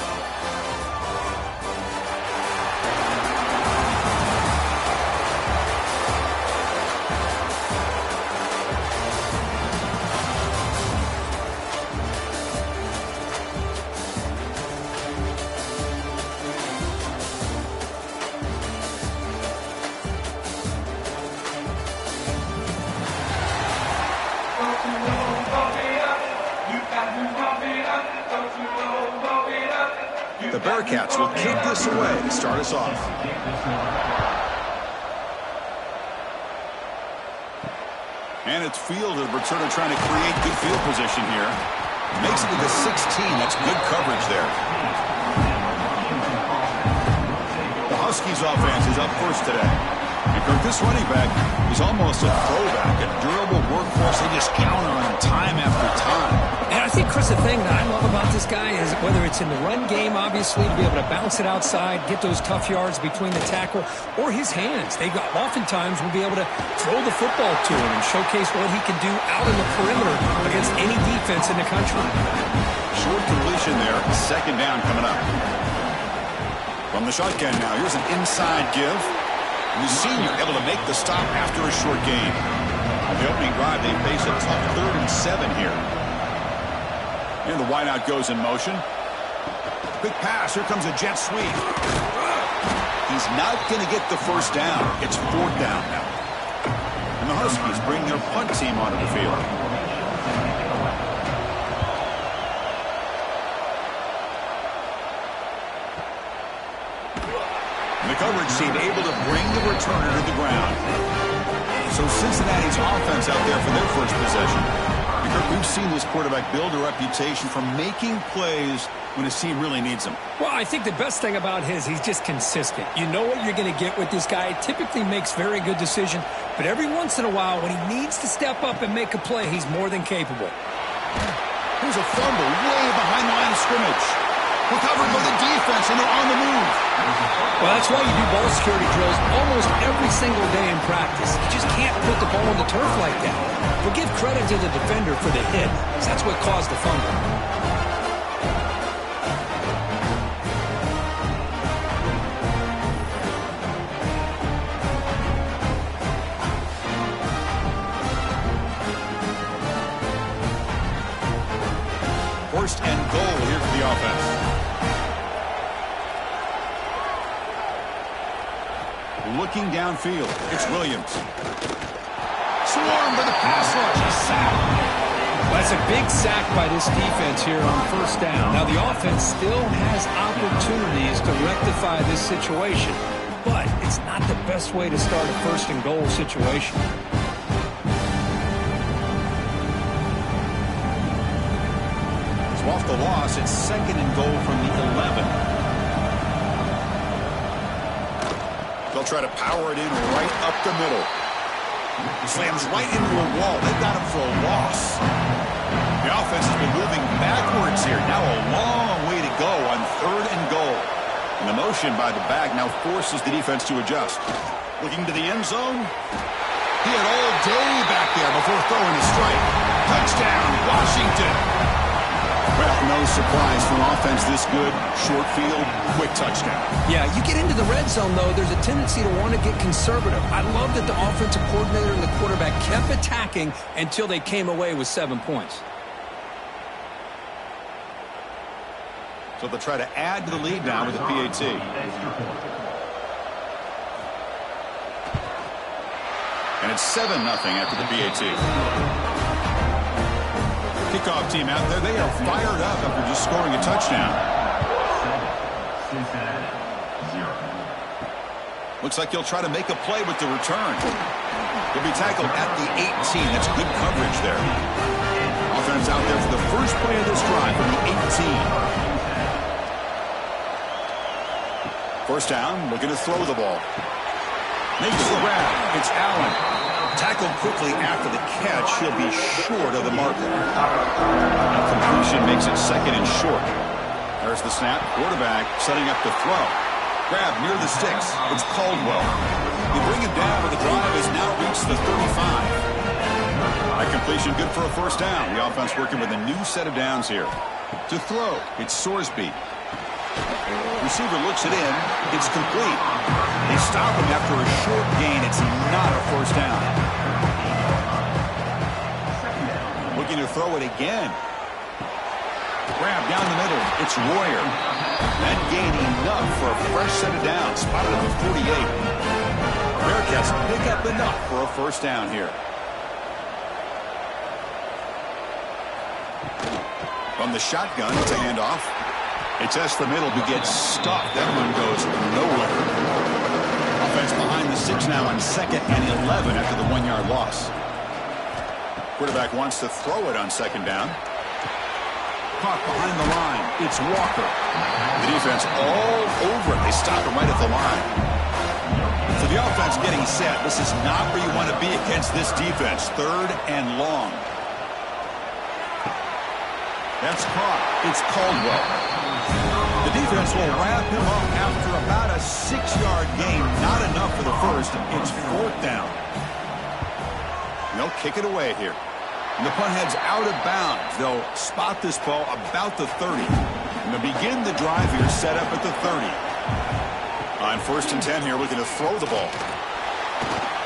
The Bearcats will kick this away to start us off. And it's fielded, but sort of trying to create good field position here. Makes it to the 16. That's good coverage there. The Huskies offense is up first today. And Kirk, this running back is almost a throwback, a durable workhorse. They just count on him time after time. And I think, Chris, the thing that I love about this guy is whether it's in the run game, obviously, to be able to bounce it outside, get those tough yards between the tackle, or his hands. They oftentimes will be able to throw the football to him and showcase what he can do out in the perimeter against any defense in the country. Short completion there. Second down coming up. From the shotgun now, here's an inside give. The senior able to make the stop after a short gain. On the opening drive, they face a tough 3rd and 7 here. And the wideout goes in motion. Quick pass. Here comes a jet sweep. He's not going to get the first down. It's 4th down now. And the Huskies bring their punt team onto the field. And the coverage team able to bring the returner to the ground. So Cincinnati's offense out there for their first possession. We've seen this quarterback build a reputation for making plays when his team really needs him. Well, I think the best thing about he's just consistent. You know what you're going to get with this guy. He typically makes very good decisions, but every once in a while, when he needs to step up and make a play, he's more than capable. Here's a fumble way behind the line of scrimmage. Recovered by the defense, and they're on the move. Well, that's why you do ball security drills almost every single day in practice. You just can't put the ball on the turf like that. But give credit to the defender for the hit, because that's what caused the fumble. First and goal here for the offense. Looking downfield, it's Williams. Swarmed by the pass rush, a sack. Well, that's a big sack by this defense here on first down. Now, the offense still has opportunities to rectify this situation, but it's not the best way to start a first and goal situation. So off the loss, it's 2nd and goal from the 11. They'll try to power it in right up the middle. He slams right into a wall. They've got him for a loss. The offense has been moving backwards here. Now a long way to go on 3rd and goal. And the motion by the back now forces the defense to adjust. Looking to the end zone. He had all day back there before throwing a strike. Touchdown, Washington. Well, no surprise for an offense this good. Short field, quick touchdown. Yeah, you get into the red zone, though, there's a tendency to want to get conservative. I love that the offensive coordinator and the quarterback kept attacking until they came away with 7 points. So they'll try to add to the lead now with the PAT. And it's 7-0 after the PAT. Kickoff team out there, they are fired up after just scoring a touchdown. Looks like he'll try to make a play with the return. He'll be tackled at the 18. That's good coverage there. Offense out there for the first play of this drive from the 18. First down, looking to throw the ball. Makes the grab. It's Allen. Tackled quickly after the catch. He'll be short of the marker. Completion makes it second and short. There's the snap. Quarterback setting up to throw. Grab near the sticks. It's Caldwell. They bring him down, but the drive has now reached the 35. That completion good for a first down. The offense working with a new set of downs here. To throw, it's Sorsby. Receiver looks it in. It's complete. They stop him after a short gain. It's not a first down. Looking to throw it again. Grab down the middle. It's Royer. That gain enough for a fresh set of downs. Spotted at the 48. Bearcats pick up enough for a first down here. From the shotgun, it's a handoff. It's the middle who gets stuck. That one goes nowhere. Offense behind the 6 now on 2nd and 11 after the 1-yard loss. Quarterback wants to throw it on 2nd down. Caught behind the line. It's Walker. The defense all over it. They stop him right at the line. So the offense getting set. This is not where you want to be against this defense. 3rd and long. That's caught. It's Caldwell. The defense will wrap him up after about a 6-yard gain. Not enough for the first. It's 4th down. And they'll kick it away here. And the punt heads out of bounds. They'll spot this ball about the 30. And they'll begin the drive here set up at the 30. On 1st and 10 here, looking to throw the ball.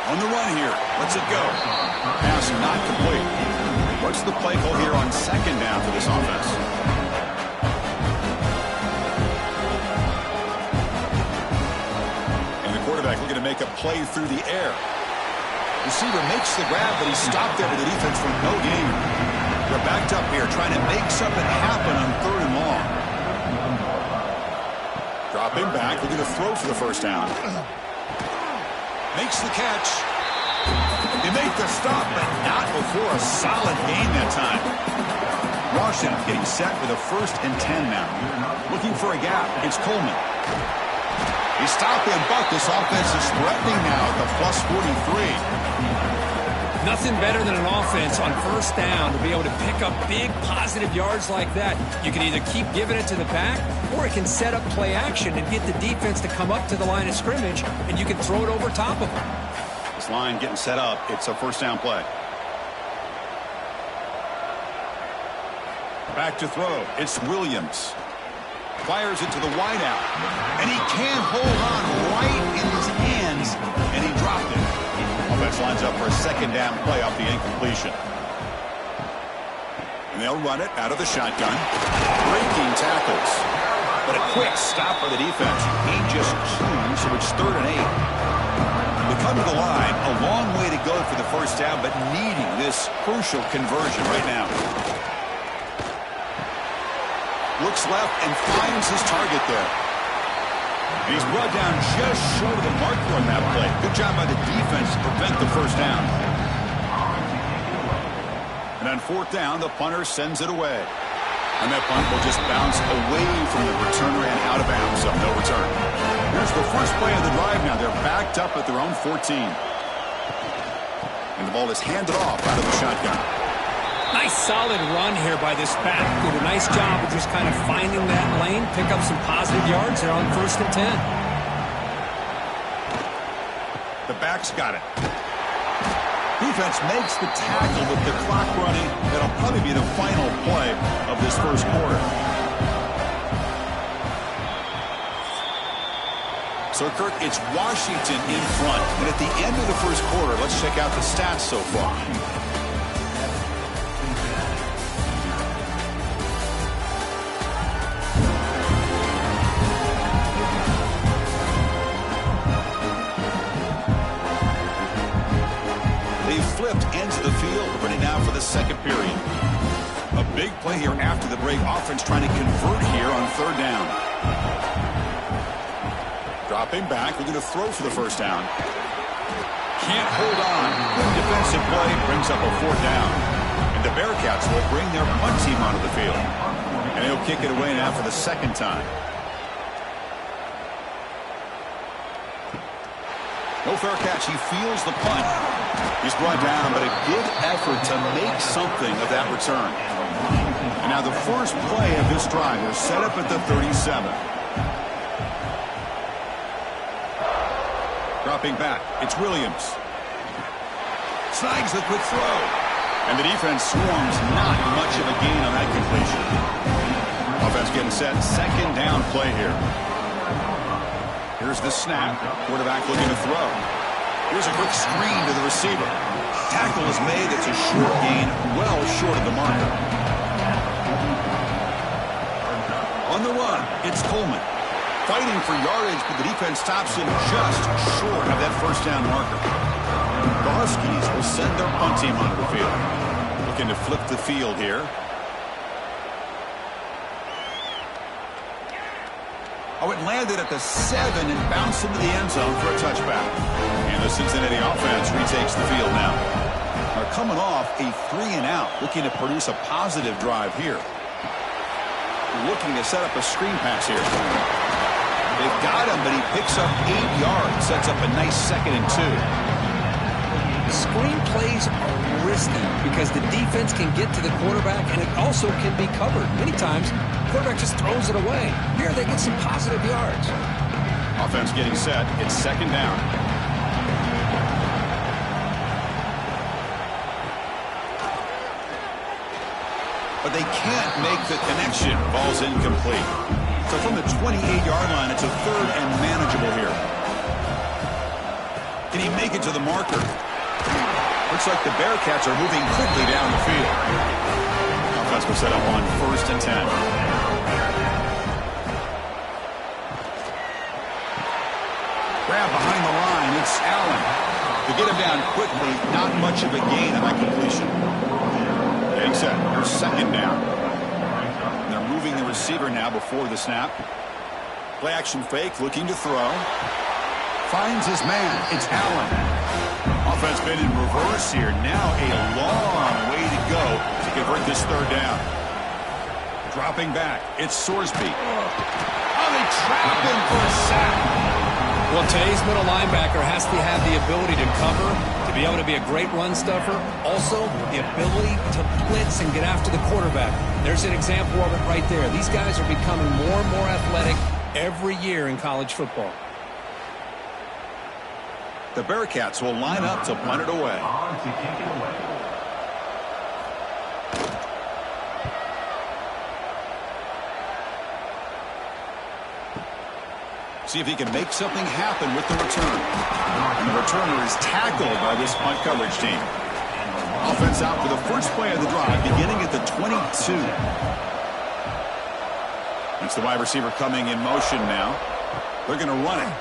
On the run here. Let's it go. Pass not complete. What's the play call here on 2nd down for this offense? And the quarterback looking to make a play through the air. Receiver makes the grab, but he's stopped there with the defense for no gain. They're backed up here trying to make something happen on 3rd and long. Dropping back, looking to throw for the first down. Makes the catch. They make the stop, but not before a solid gain that time. Washington getting set with a 1st and 10 now. Looking for a gap. It's Coleman. He stopped him, but this offense is threatening now at the plus 43. Nothing better than an offense on 1st down to be able to pick up big positive yards like that. You can either keep giving it to the back, or it can set up play action and get the defense to come up to the line of scrimmage, and you can throw it over top of them. This line getting set up. It's a 1st down play. Back to throw. It's Williams. Fires it to the wideout. And he can't hold on right in his hands. And he dropped it. Offense lines up for a 2nd down play off the incompletion. And they'll run it out of the shotgun. Breaking tackles. But a quick stop by the defense. He just chewed, so it's 3rd and 8. They come to the line, a long way to go for the first down, but needing this crucial conversion right now. Looks left and finds his target there. And he's brought down just short of the marker on that play. Good job by the defense to prevent the first down. And on 4th down, the punter sends it away. And that punt will just bounce away from the returner and out of bounds, so no return. Here's the first play of the drive now. They're backed up at their own 14. And the ball is handed off out of the shotgun. Nice solid run here by this back. Did a nice job of just kind of finding that lane, pick up some positive yards there on 1st and 10. The back's got it. Defense makes the tackle with the clock running. That'll probably be the final play of this first quarter. So, Kirk, it's Washington in front. And at the end of the first quarter, let's check out the stats so far. They flipped ends of the field, ready now for the 2nd period. A big play here after the break. Offense trying to convert here on 3rd down. Dropping back, we're going to throw for the first down. Can't hold on. Good defensive play, brings up a 4th down. And the Bearcats will bring their punt team onto the field. And he'll kick it away now for the 2nd time. No fair catch. He feels the punt. He's brought down, but a good effort to make something of that return. And now the first play of this drive is set up at the 37. Dropping back, it's Williams. Snags the quick throw. And the defense swarms, not much of a gain on that completion. Offense getting set, second down play here. Here's the snap. Quarterback looking to throw. Here's a quick screen to the receiver. Tackle is made. It's a short gain, well short of the marker. On the run, it's Coleman. Fighting for yardage, but the defense stops him just short of that first down marker. The Huskies will send their punt team onto the field. Looking to flip the field here. Oh, it landed at the 7 and bounced into the end zone for a touchback. And the Cincinnati offense retakes the field now. They're coming off a 3-and-out, looking to produce a positive drive here. Looking to set up a screen pass here. They've got him, but he picks up 8 yards, sets up a nice 2nd and 2. Screen plays are risky because the defense can get to the quarterback, and it also can be covered. Many times, the quarterback just throws it away. Here, they get some positive yards. Offense getting set. It's 2nd down. But they can't make the connection. Ball's incomplete. So from the 28-yard line, it's a 3rd and manageable here. Can he make it to the marker? Looks like the Bearcats are moving quickly down the field. Offense will set up on 1st and 10. Grab behind the line. It's Allen. To get him down quickly, not much of a gain on that completion. Getting set. Here's 2nd down. And they're moving the receiver now before the snap. Play action fake, looking to throw. Finds his man. It's Allen. Offense been in reverse here. Now a long way to go to convert this 3rd down. Dropping back. It's Sorsby. Oh, they trap him for a sack. Well, today's middle linebacker has to have the ability to cover, to be able to be a great run stuffer. Also, the ability to blitz and get after the quarterback. There's an example of it right there. These guys are becoming more and more athletic every year in college football. The Bearcats will line up to punt it away. On to kick it away. See if he can make something happen with the return. And the returner is tackled by this punt coverage team. Offense out for the first play of the drive, beginning at the 22. It's the wide receiver coming in motion now. They're going to run it.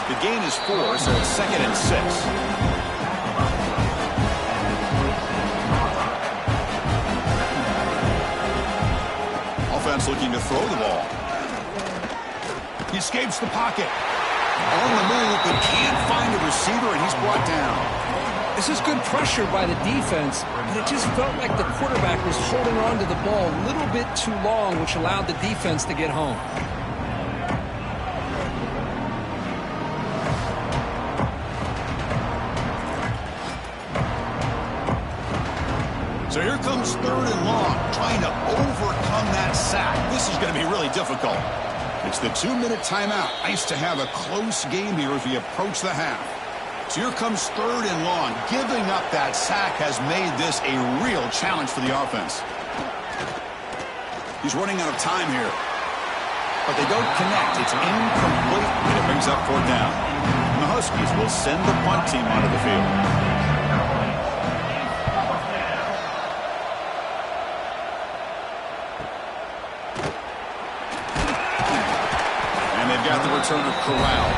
The gain is 4, so it's 2nd and 6. Offense looking to throw the ball. He escapes the pocket. On the move, but can't find a receiver, and he's brought down. This is good pressure by the defense, but it just felt like the quarterback was holding on to the ball a little bit too long, which allowed the defense to get home. So here comes 3rd and long, trying to overcome that sack. This is going to be really difficult. It's the 2-minute timeout. Nice to have a close game here as we approach the half. So here comes 3rd and long. Giving up that sack has made this a real challenge for the offense. He's running out of time here. But they don't connect. It's incomplete, and it brings up 4th down. And the Huskies will send the punt team onto the field. Got the return of Corral.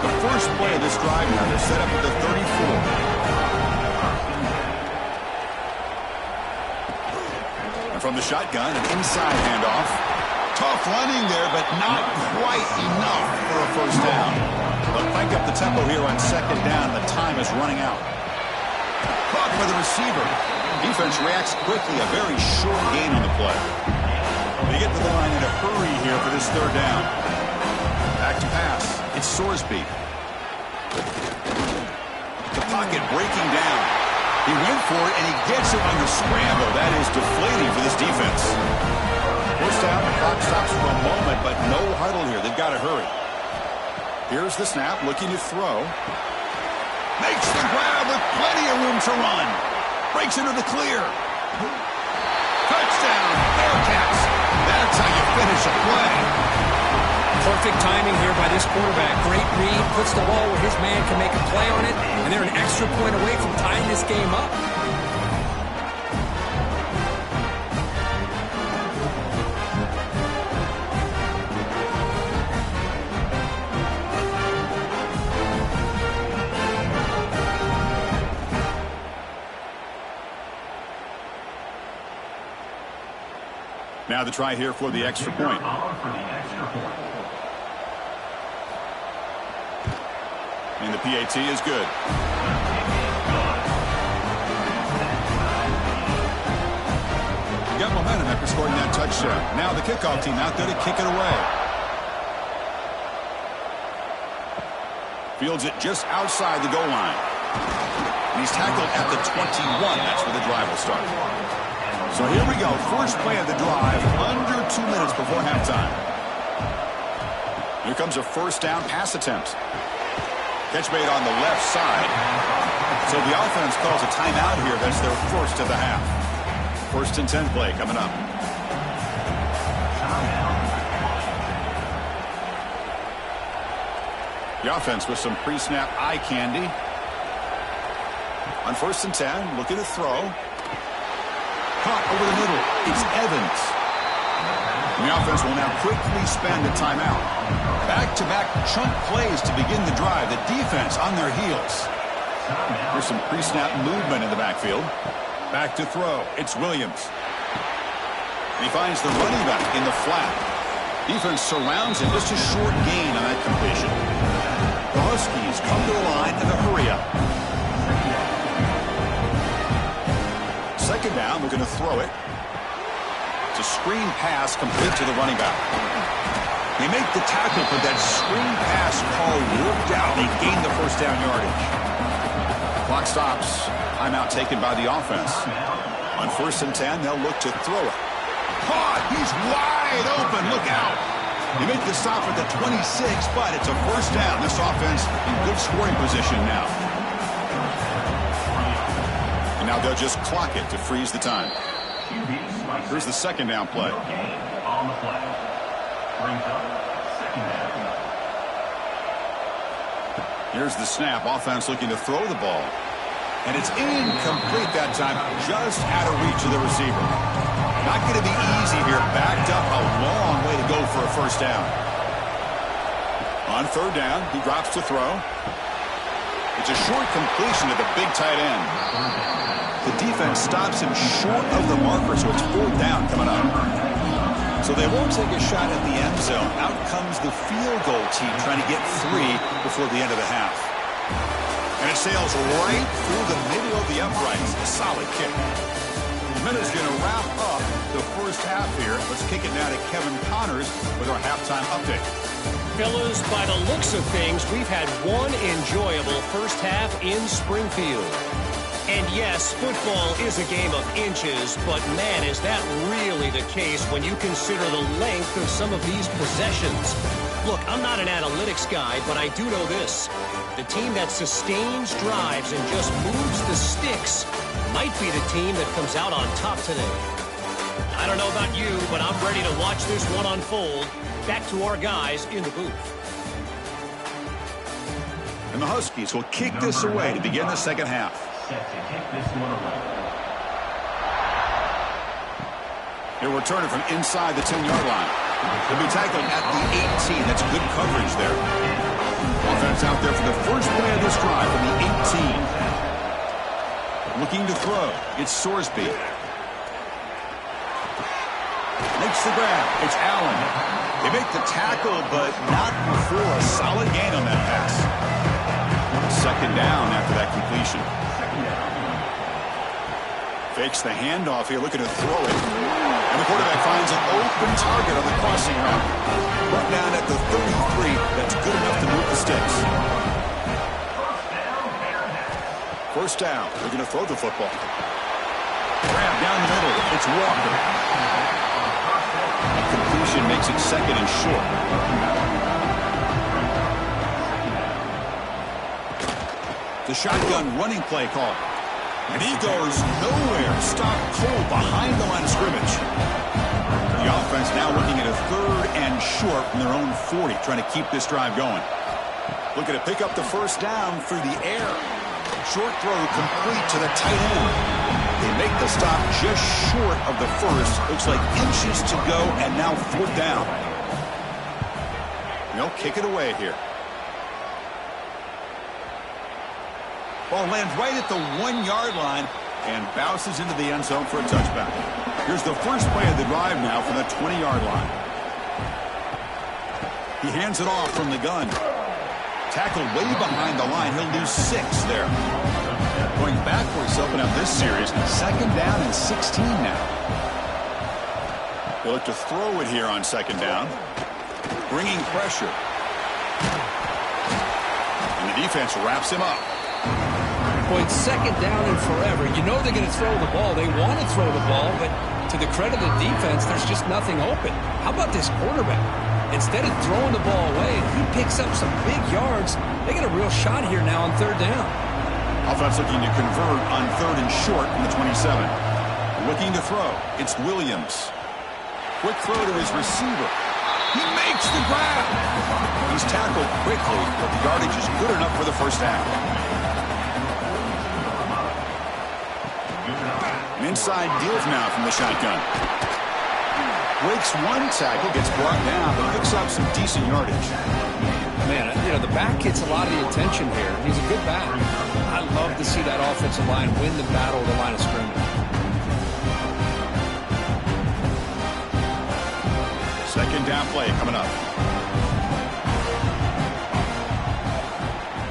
The first play of this drive now, they're set up at the 34. And from the shotgun, an inside handoff. Tough running there, but not quite enough for a first down. They'll crank up the tempo here on 2nd down. The time is running out. Caught by the receiver. Defense reacts quickly. A very short gain on the play. They get to the line in a hurry here for this 3rd down. Back to pass. It's Sorsby. The pocket breaking down. He went for it, and he gets it on the scramble. That is deflating for this defense. First down, the clock stops for a moment, but no huddle here. They've got to hurry. Here's the snap, looking to throw. Makes the grab with plenty of room to run. Breaks into the clear. Touchdown, Bearcats. That's how you finish a play. Perfect timing here by this quarterback. Great read, puts the ball where his man can make a play on it, and they're an extra point away from tying this game up. Now the try here for the extra point. And the PAT is good. Got momentum after scoring that touchdown. Now the kickoff team out there to kick it away. Fields it just outside the goal line. And he's tackled at the 21. That's where the drive will start. So here we go. First play of the drive, under 2 minutes before halftime. Here comes a first down pass attempt. Catch made on the left side. So the offense calls a timeout here. That's their first of the half. 1st and 10 play coming up. The offense with some pre-snap eye candy. On 1st and 10, looking to throw. Caught over the middle. It's Evans. And the offense will now quickly spend a timeout. Back-to-back chunk plays to begin the drive. The defense on their heels. There's some pre-snap movement in the backfield. Back to throw. It's Williams. And he finds the running back in the flat. Defense surrounds him. Just a short gain on that completion. The Huskies come to the line in a hurry-up. Second down, they're going to throw it. It's a screen pass complete to the running back. They make the tackle, but that screen pass call worked out. They gain the first down yardage. Clock stops. Timeout taken by the offense. On 1st and 10, they'll look to throw it. Caught! He's wide open. Look out. They make the stop at the 26, but it's a first down. This offense in good scoring position now. And now they'll just clock it to freeze the time. Here's the second down play. On the play. Brings up second down. Here's the snap. Offense looking to throw the ball. And it's incomplete that time. Just out of reach of the receiver. Not going to be easy here. Backed up a long way to go for a first down. On 3rd down, he drops to throw. It's a short completion to the big tight end. The defense stops him short of the marker, so it's 4th down coming up. So they won't take a shot at the end zone. Out comes the field goal team trying to get 3 before the end of the half. And it sails right through the middle of the uprights. A solid kick. The minute's going to wrap up the first half here. Let's kick it now to Kevin Connors with our halftime update. Fellas, by the looks of things, we've had one enjoyable first half in Springfield. And yes, football is a game of inches, but man, is that really the case when you consider the length of some of these possessions. Look, I'm not an analytics guy, but I do know this. The team that sustains drives and just moves the sticks might be the team that comes out on top today. I don't know about you, but I'm ready to watch this one unfold. Back to our guys in the booth. And the Huskies will kick this away to begin the second half. Set to kick this one away. He'll return it from inside the 10-yard line. He'll be tackled at the 18. That's good coverage there. Offense out there for the first play of this drive from the 18. Looking to throw. It's Sorsby. Makes the grab. It's Allen. They make the tackle, but not before a solid gain on that pass. Second down after that completion. Fakes the handoff here, looking to throw it. And the quarterback finds an open target on the crossing route. Brought down at the 33. That's good enough to move the sticks. First down. They're going to throw the football. Grab down the middle. It's Walker. A completion makes it second and short. The shotgun running play call. And he goes nowhere. Stopped cold behind the line of scrimmage. The offense now looking at a third and short from their own 40, trying to keep this drive going. Looking to pick up the first down through the air. Short throw complete to the tight end. They make the stop just short of the first. Looks like inches to go, and now fourth down. They'll kick it away here. Ball lands right at the 1-yard line and bounces into the end zone for a touchback. Here's the first play of the drive now from the 20-yard line. He hands it off from the gun. Tackled way behind the line. He'll lose 6 there. Going backwards to open up this series. Second down and 16 now. They'll look to throw it here on second down. Bringing pressure. And the defense wraps him up. Well, it's second down and forever. You know they're going to throw the ball. They want to throw the ball, but to the credit of the defense, there's just nothing open. How about this quarterback? Instead of throwing the ball away, he picks up some big yards. They get a real shot here now on third down. Offense looking to convert on third and short from the 27. Looking to throw. It's Williams. Quick throw to his receiver. He makes the grab. He's tackled quickly, but the yardage is good enough for the first down. An inside deals now from the shotgun. Breaks one tackle, gets brought down, but picks up some decent yardage. Man, you know, the back gets a lot of the attention here. He's a good back. I love to see that offensive line win the battle of the line of scrimmage. Second down play coming up.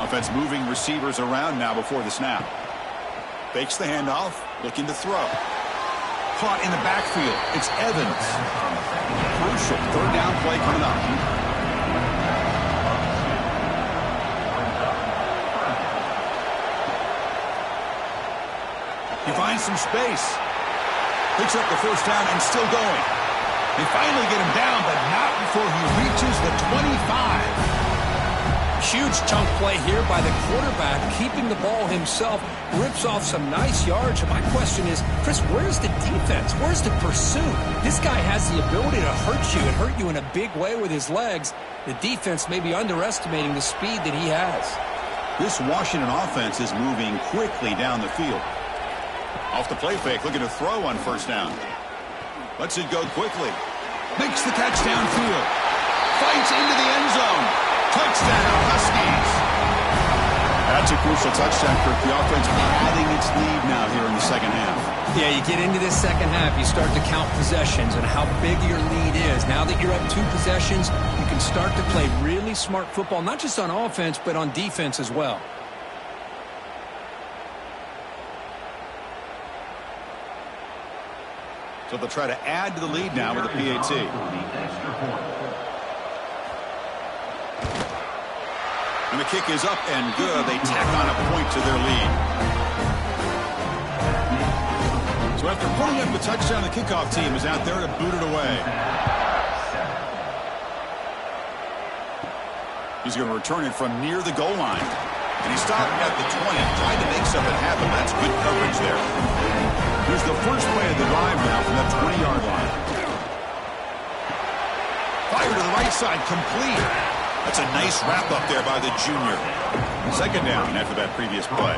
Offense moving receivers around now before the snap. Fakes the handoff, looking to throw. Caught in the backfield. It's Evans. Crucial third down play coming up. He finds some space. Picks up the first down and still going. They finally get him down, but not before he reaches the 25. Huge chunk play here by the quarterback, keeping the ball himself, rips off some nice yards. My question is, Chris, where's the defense? Where's the pursuit? This guy has the ability to hurt you and hurt you in a big way with his legs. The defense may be underestimating the speed that he has. This Washington offense is moving quickly down the field. Off the play fake, looking to throw on first down. Lets it go quickly. Makes the catch downfield. Fights into the end zone. Touchdown, Huskies. That's a crucial touchdown, Kirk. The offense padding its lead now here in the second half. Yeah, you get into this second half, you start to count possessions and how big your lead is. Now that you're up 2 possessions, you can start to play really smart football, not just on offense, but on defense as well. So they'll try to add to the lead now with a PAT. And the kick is up and good. They tack on a point to their lead. So after putting up the touchdown, the kickoff team is out there to boot it away. He's going to return it from near the goal line. And he stopped at the 20, trying to make something happen. That's good coverage there. Here's the first play of the drive now from that 20-yard line. Fire to the right side, complete. That's a nice wrap up there by the junior. Second down after that previous play.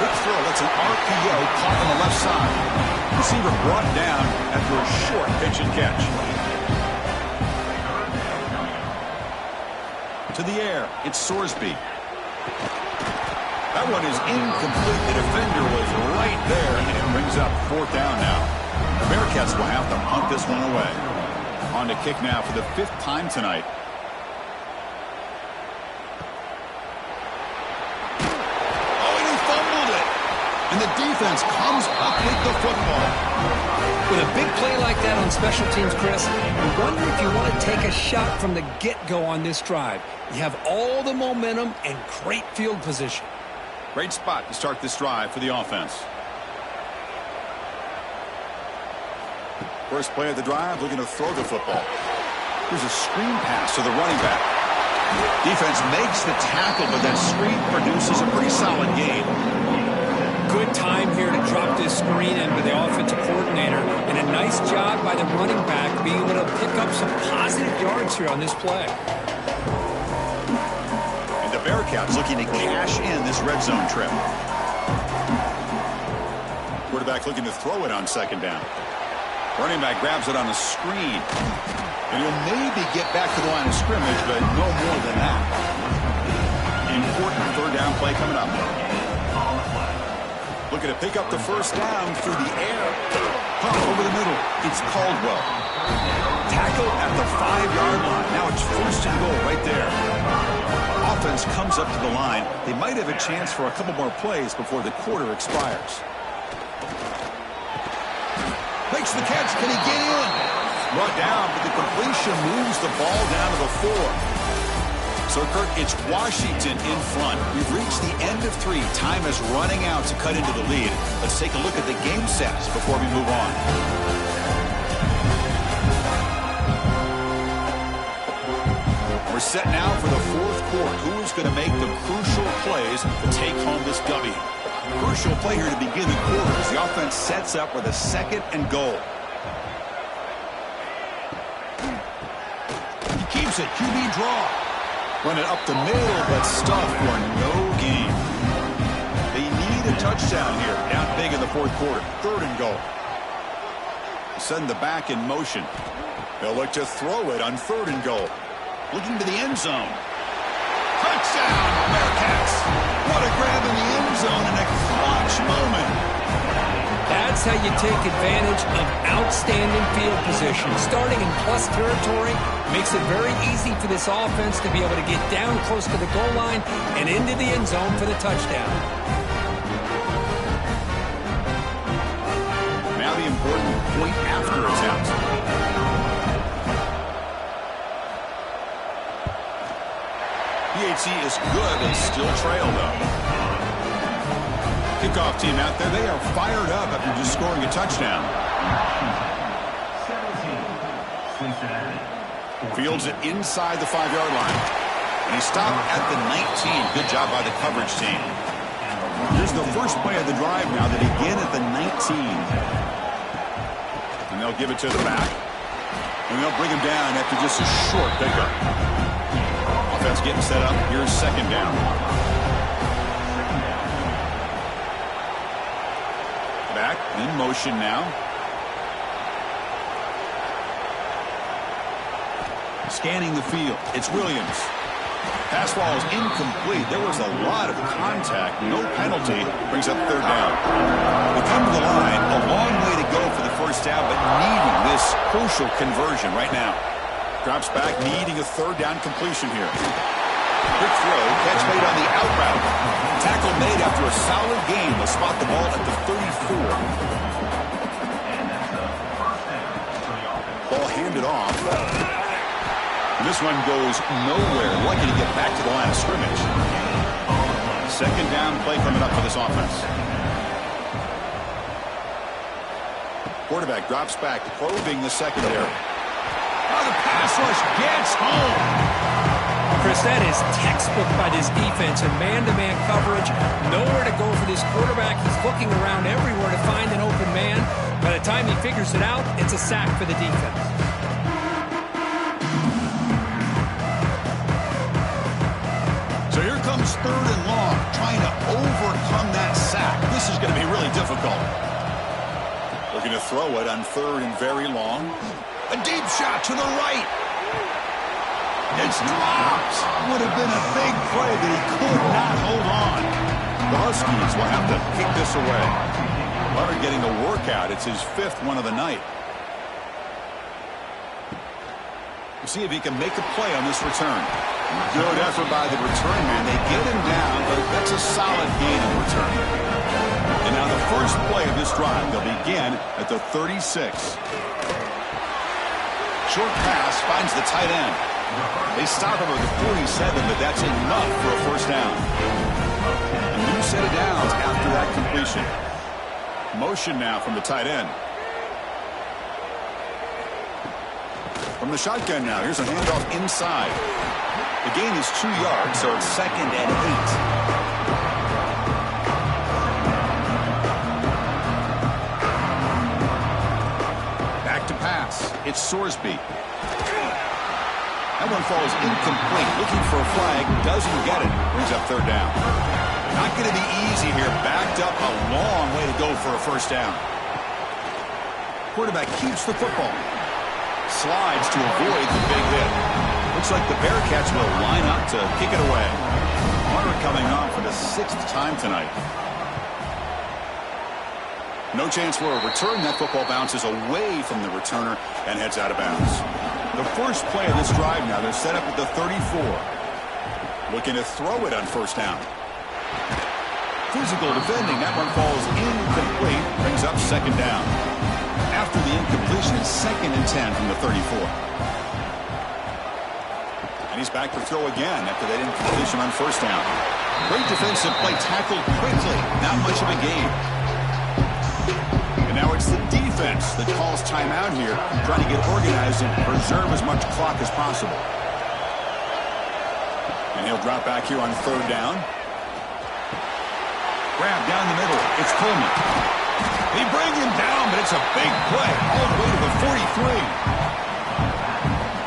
Quick throw, that's an RPO caught on the left side. Receiver brought down after a short pitch and catch. To the air, it's Sorsby. That one is incomplete. The defender was right there, and it brings up fourth down now. The Bearcats will have to punt this one away. On to kick now for the 5th time tonight. Oh, and he fumbled. And the defense comes up with the football. With a big play like that on special teams, Chris, I wonder if you want to take a shot from the get-go on this drive. You have all the momentum and great field position. Great spot to start this drive for the offense. First play of the drive, looking to throw the football. Here's a screen pass to the running back. Defense makes the tackle, but that screen produces a pretty solid gain. Good time here to drop this screen in with the offensive coordinator, and a nice job by the running back being able to pick up some positive yards here on this play. And the Bearcats looking to cash in this red zone trip. Quarterback looking to throw it on second down. Running back grabs it on a screen. And he'll maybe get back to the line of scrimmage, but no more than that. Important third down play coming up. Looking to pick up the first down through the air. Pump over the middle. It's Caldwell. Tackle at the 5-yard line. Now it's first and goal right there. Offense comes up to the line. They might have a chance for a couple more plays before the quarter expires. Makes the catch. Can he get in? Brought down, but the completion moves the ball down to the 4. So, Kirk, it's Washington in front. We've reached the end of 3. Time is running out to cut into the lead. Let's take a look at the game stats before we move on. We're set now for the fourth quarter. Who is going to make the crucial plays to take home this W? Crucial play here to begin the quarter as the offense sets up with a second and goal. He keeps it. QB draw. Run it up the middle, but stuffed for no gain. They need a touchdown here. Down big in the fourth quarter. Third and goal. Send the back in motion. They'll look to throw it on third and goal. Looking to the end zone. Touchdown, Bearcats. What a grab in the end zone in a clutch moment. That's how you take advantage of outstanding field position. Starting in plus territory makes it very easy for this offense to be able to get down close to the goal line and into the end zone for the touchdown. Now the important point after attempt. PHC is good and still trail though. Kickoff team out there, they are fired up after just scoring a touchdown. 17, Fields it inside the 5-yard line. And he stopped at the 19. Good job by the coverage team. Here's the first play of the drive now. They begin at the 19. And they'll give it to the back. And they'll bring him down after just a short pickup. Offense getting set up. Here's second down. Back in motion now. Scanning the field. It's Williams. Pass ball is incomplete. There was a lot of contact. No penalty. Brings up third down. They come to the line. A long way to go for the first down, but needing this crucial conversion right now. Drops back, needing a third down completion here. Quick throw. Catch made on the out route. Tackle made after a solid gain. They'll spot the ball at the 34. Ball handed off. And this one goes nowhere. Lucky to get back to the line of scrimmage. Second down play coming up for this offense. Quarterback drops back, probing the secondary. Now the pass rush gets home. Chris, that is textbook by this defense and man-to-man coverage. Nowhere to go for this quarterback. He's looking around everywhere to find an open man. By the time he figures it out, it's a sack for the defense. So here comes third and long, trying to overcome that sack. This is going to be really difficult. Looking to throw it on third and very long. A deep shot to the right. It's dropped. Would have been a big play, but he could not hold on. The Huskies will have to kick this away. Butler getting a workout. It's his 5th one of the night. We'll see if he can make a play on this return. Good effort by the return man. They get him down, but that's a solid gain in return. And now the first play of this drive, they'll begin at the 36. Short pass finds the tight end. They stop him at the 47, but that's enough for a first down. A new set of downs after that completion. Motion now from the tight end. From the shotgun now, here's a handoff inside. The gain is 2 yards, so it's 2nd and 8. Back to pass. It's Sorsby. That one falls incomplete. Looking for a flag. Doesn't get it. Brings up 3rd down. Not going to be easy here. Backed up a long way to go for a first down. Quarterback keeps the football. Slides to avoid the big hit. Looks like the Bearcats will line up to kick it away. Hunter coming on for the 6th time tonight. No chance for a return. That football bounces away from the returner and heads out of bounds. The first play of this drive now, they're set up at the 34. Looking to throw it on first down. Physical defending. That one falls incomplete. Brings up 2nd down. After the incompletion, it's 2nd and 10 from the 34. And he's back to throw again after that incompletion on first down. Great defensive play, tackled quickly. Not much of a gain. And now it's the defense that calls timeout here, trying to get organized and preserve as much clock as possible. And he'll drop back here on 3rd down. Grab down the middle. It's Coleman. They bring him down, but it's a big play all the way to the 43.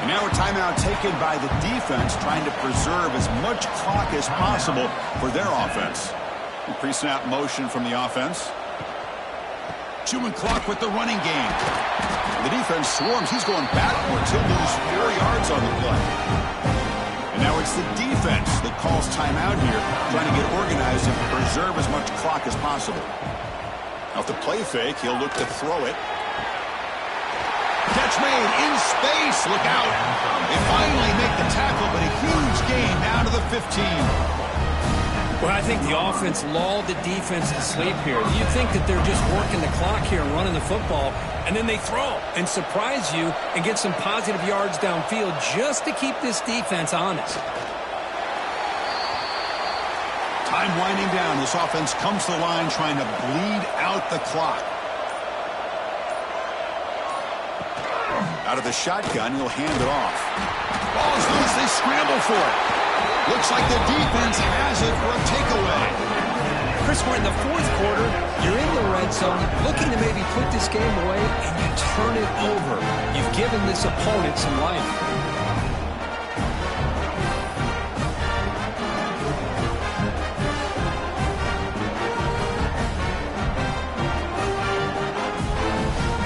And now a timeout taken by the defense, trying to preserve as much clock as possible for their offense. Pre-snap motion from the offense. Chewing clock with the running game. The defense swarms. He's going backwards. He'll lose 4 yards on the play. And now it's the defense that calls timeout here, trying to get organized and preserve as much clock as possible. Now, if the play fake, he'll look to throw it. Catch made in space. Look out. They finally make the tackle, but a huge gain down to the 15. Well, I think the offense lulled the defense to sleep here. You think that they're just working the clock here and running the football, and then they throw and surprise you and get some positive yards downfield just to keep this defense honest. Time winding down. This offense comes to the line trying to bleed out the clock. Out of the shotgun, he'll hand it off. Ball is loose. They scramble for it. Looks like the defense has it for a takeaway. Chris, we're in the 4th quarter. You're in the red zone, looking to maybe put this game away, and you turn it over. You've given this opponent some life.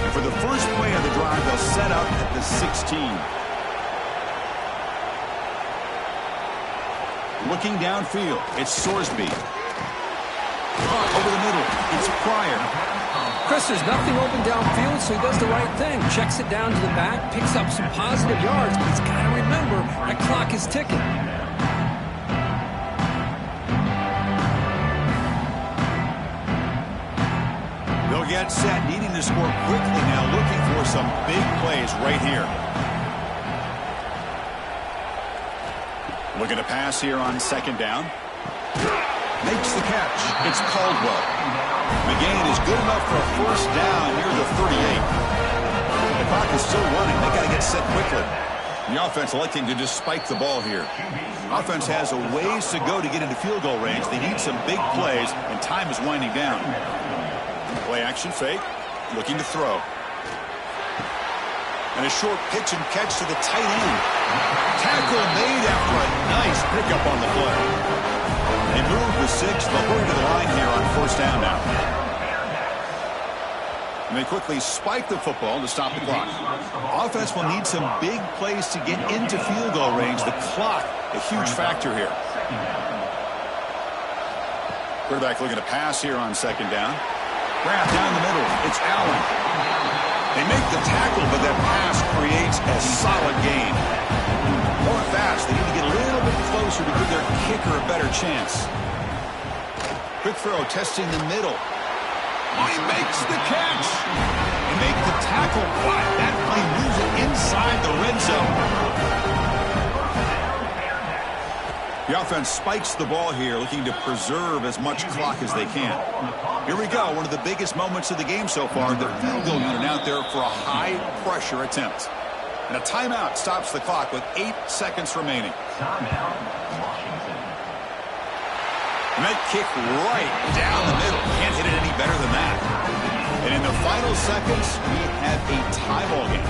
And for the first play of the drive, they'll set up at the 16. Looking downfield, it's Sorsby. Over the middle, it's Pryor. Chris, there's nothing open downfield, so he does the right thing. Checks it down to the back, picks up some positive yards, but he's got to remember that clock is ticking. They'll get set, needing to score quickly now, looking for some big plays right here. Looking to pass here on 2nd down. Makes the catch. It's Caldwell. The gain is good enough for a first down near the 38. The clock is still running. They got to get set quickly. The offense electing to just spike the ball here. Offense has a ways to go to get into field goal range. They need some big plays, and time is winding down. Play action fake. Looking to throw. And a short pitch and catch to the tight end. Tackle made after a nice pickup on the play. They move the 6. They'll hurry to the line here on first down now. And they quickly spike the football to stop the clock. Offense will need some big plays to get into field goal range. The clock, a huge factor here. Quarterback looking to pass here on 2nd down. Grab down the middle. It's Allen. They make the tackle, but that pass creates a solid gain. More fast. They need to get a little bit closer to give their kicker a better chance. Quick throw, testing the middle. Oh, he makes the catch. They make the tackle, but that play moves it inside the red zone. The offense spikes the ball here, looking to preserve as much clock as they can. Here we go, one of the biggest moments of the game so far. The field goal unit out there for a high-pressure attempt. And a timeout stops the clock with 8 seconds remaining. Timeout, Washington. And that kick right down the middle. Can't hit it any better than that. And in the final seconds, we have a tie ball game.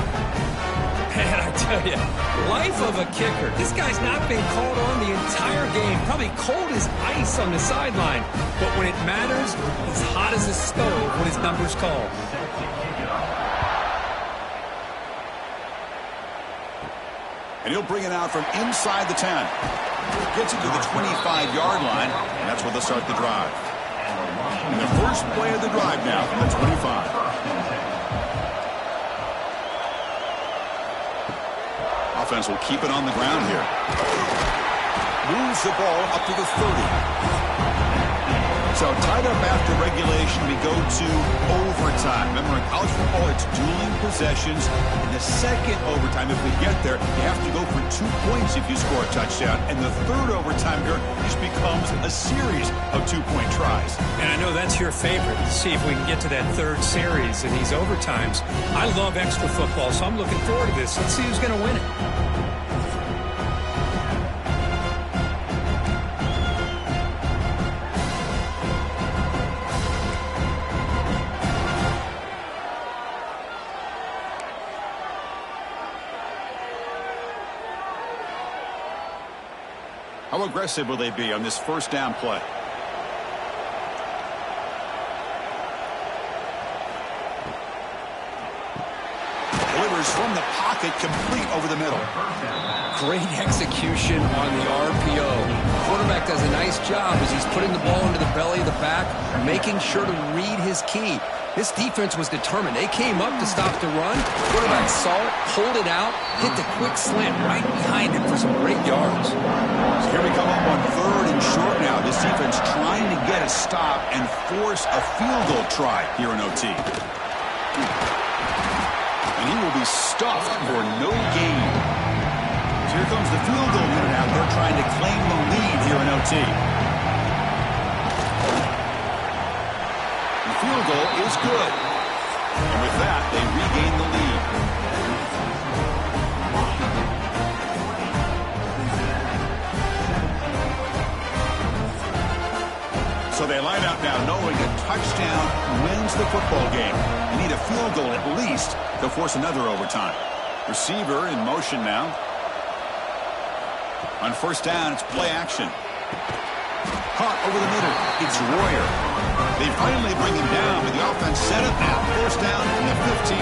Man, I tell you, life of a kicker. This guy's not been called on the entire game. Probably cold as ice on the sideline. But when it matters, he's hot as a stove when his number's called. And he'll bring it out from inside the 10. Gets it to the 25-yard line, and that's where they'll start the drive. And the first play of the drive now from the 25. Offense will keep it on the ground here. Moves the ball up to the 30. So tied up after regulation, we go to overtime. Remember, in college football, it's dueling possessions. In the second overtime, if we get there, you have to go for 2 points if you score a touchdown. And the third overtime here just becomes a series of 2-point tries. And I know that's your favorite, to see if we can get to that third series in these overtimes. I love extra football, so I'm looking forward to this. Let's see who's going to win it. How aggressive will they be on this first down play? Delivers from the pocket, complete over the middle. Great execution on the RPO. Quarterback does a nice job as he's putting the ball into the belly of the back, making sure to read his key. This defense was determined. They came up to stop the run. Quarterback saw it, pulled it out, hit the quick slant right behind him for some great yards. So here we come up on 3rd and short now. This defense trying to get a stop and force a field goal try here in OT. And he will be stuffed for no gain. So here comes the field goal unit out there trying to claim the lead here in OT. The field goal is good. And with that, they regain the lead. So they line up now knowing a touchdown wins the football game. They need a field goal at least to force another overtime. Receiver in motion now. On first down, it's play action. Caught over the middle. It's Royer. They finally bring him down, but the offense set up now. First down in the 15.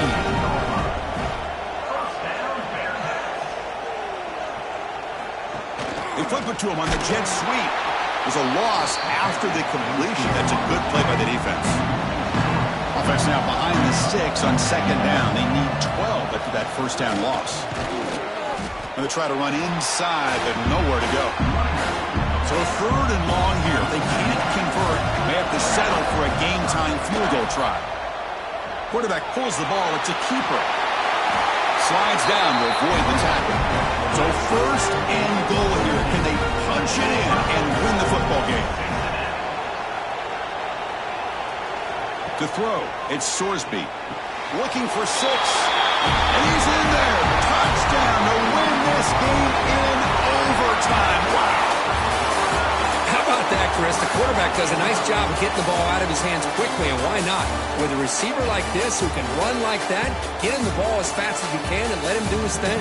They flip it to him on the jet sweep. There's a loss after the completion. That's a good play by the defense. Offense now behind the 6 on second down. They need 12 after that first down loss. And they try to run inside, but nowhere to go. So 3rd and long here. They can't convert. They have to settle for a game-time field goal try. Quarterback pulls the ball. It's a keeper. Slides down to avoid the tackle. So 1st and goal here. Can they punch it in and win the football game? To throw, it's Sorsby. Looking for 6. And he's in there. Touchdown to win this game in overtime. Wow. How about that, Chris? The quarterback does a nice job of getting the ball out of his hands quickly, and why not? With a receiver like this who can run like that, get him the ball as fast as you can and let him do his thing.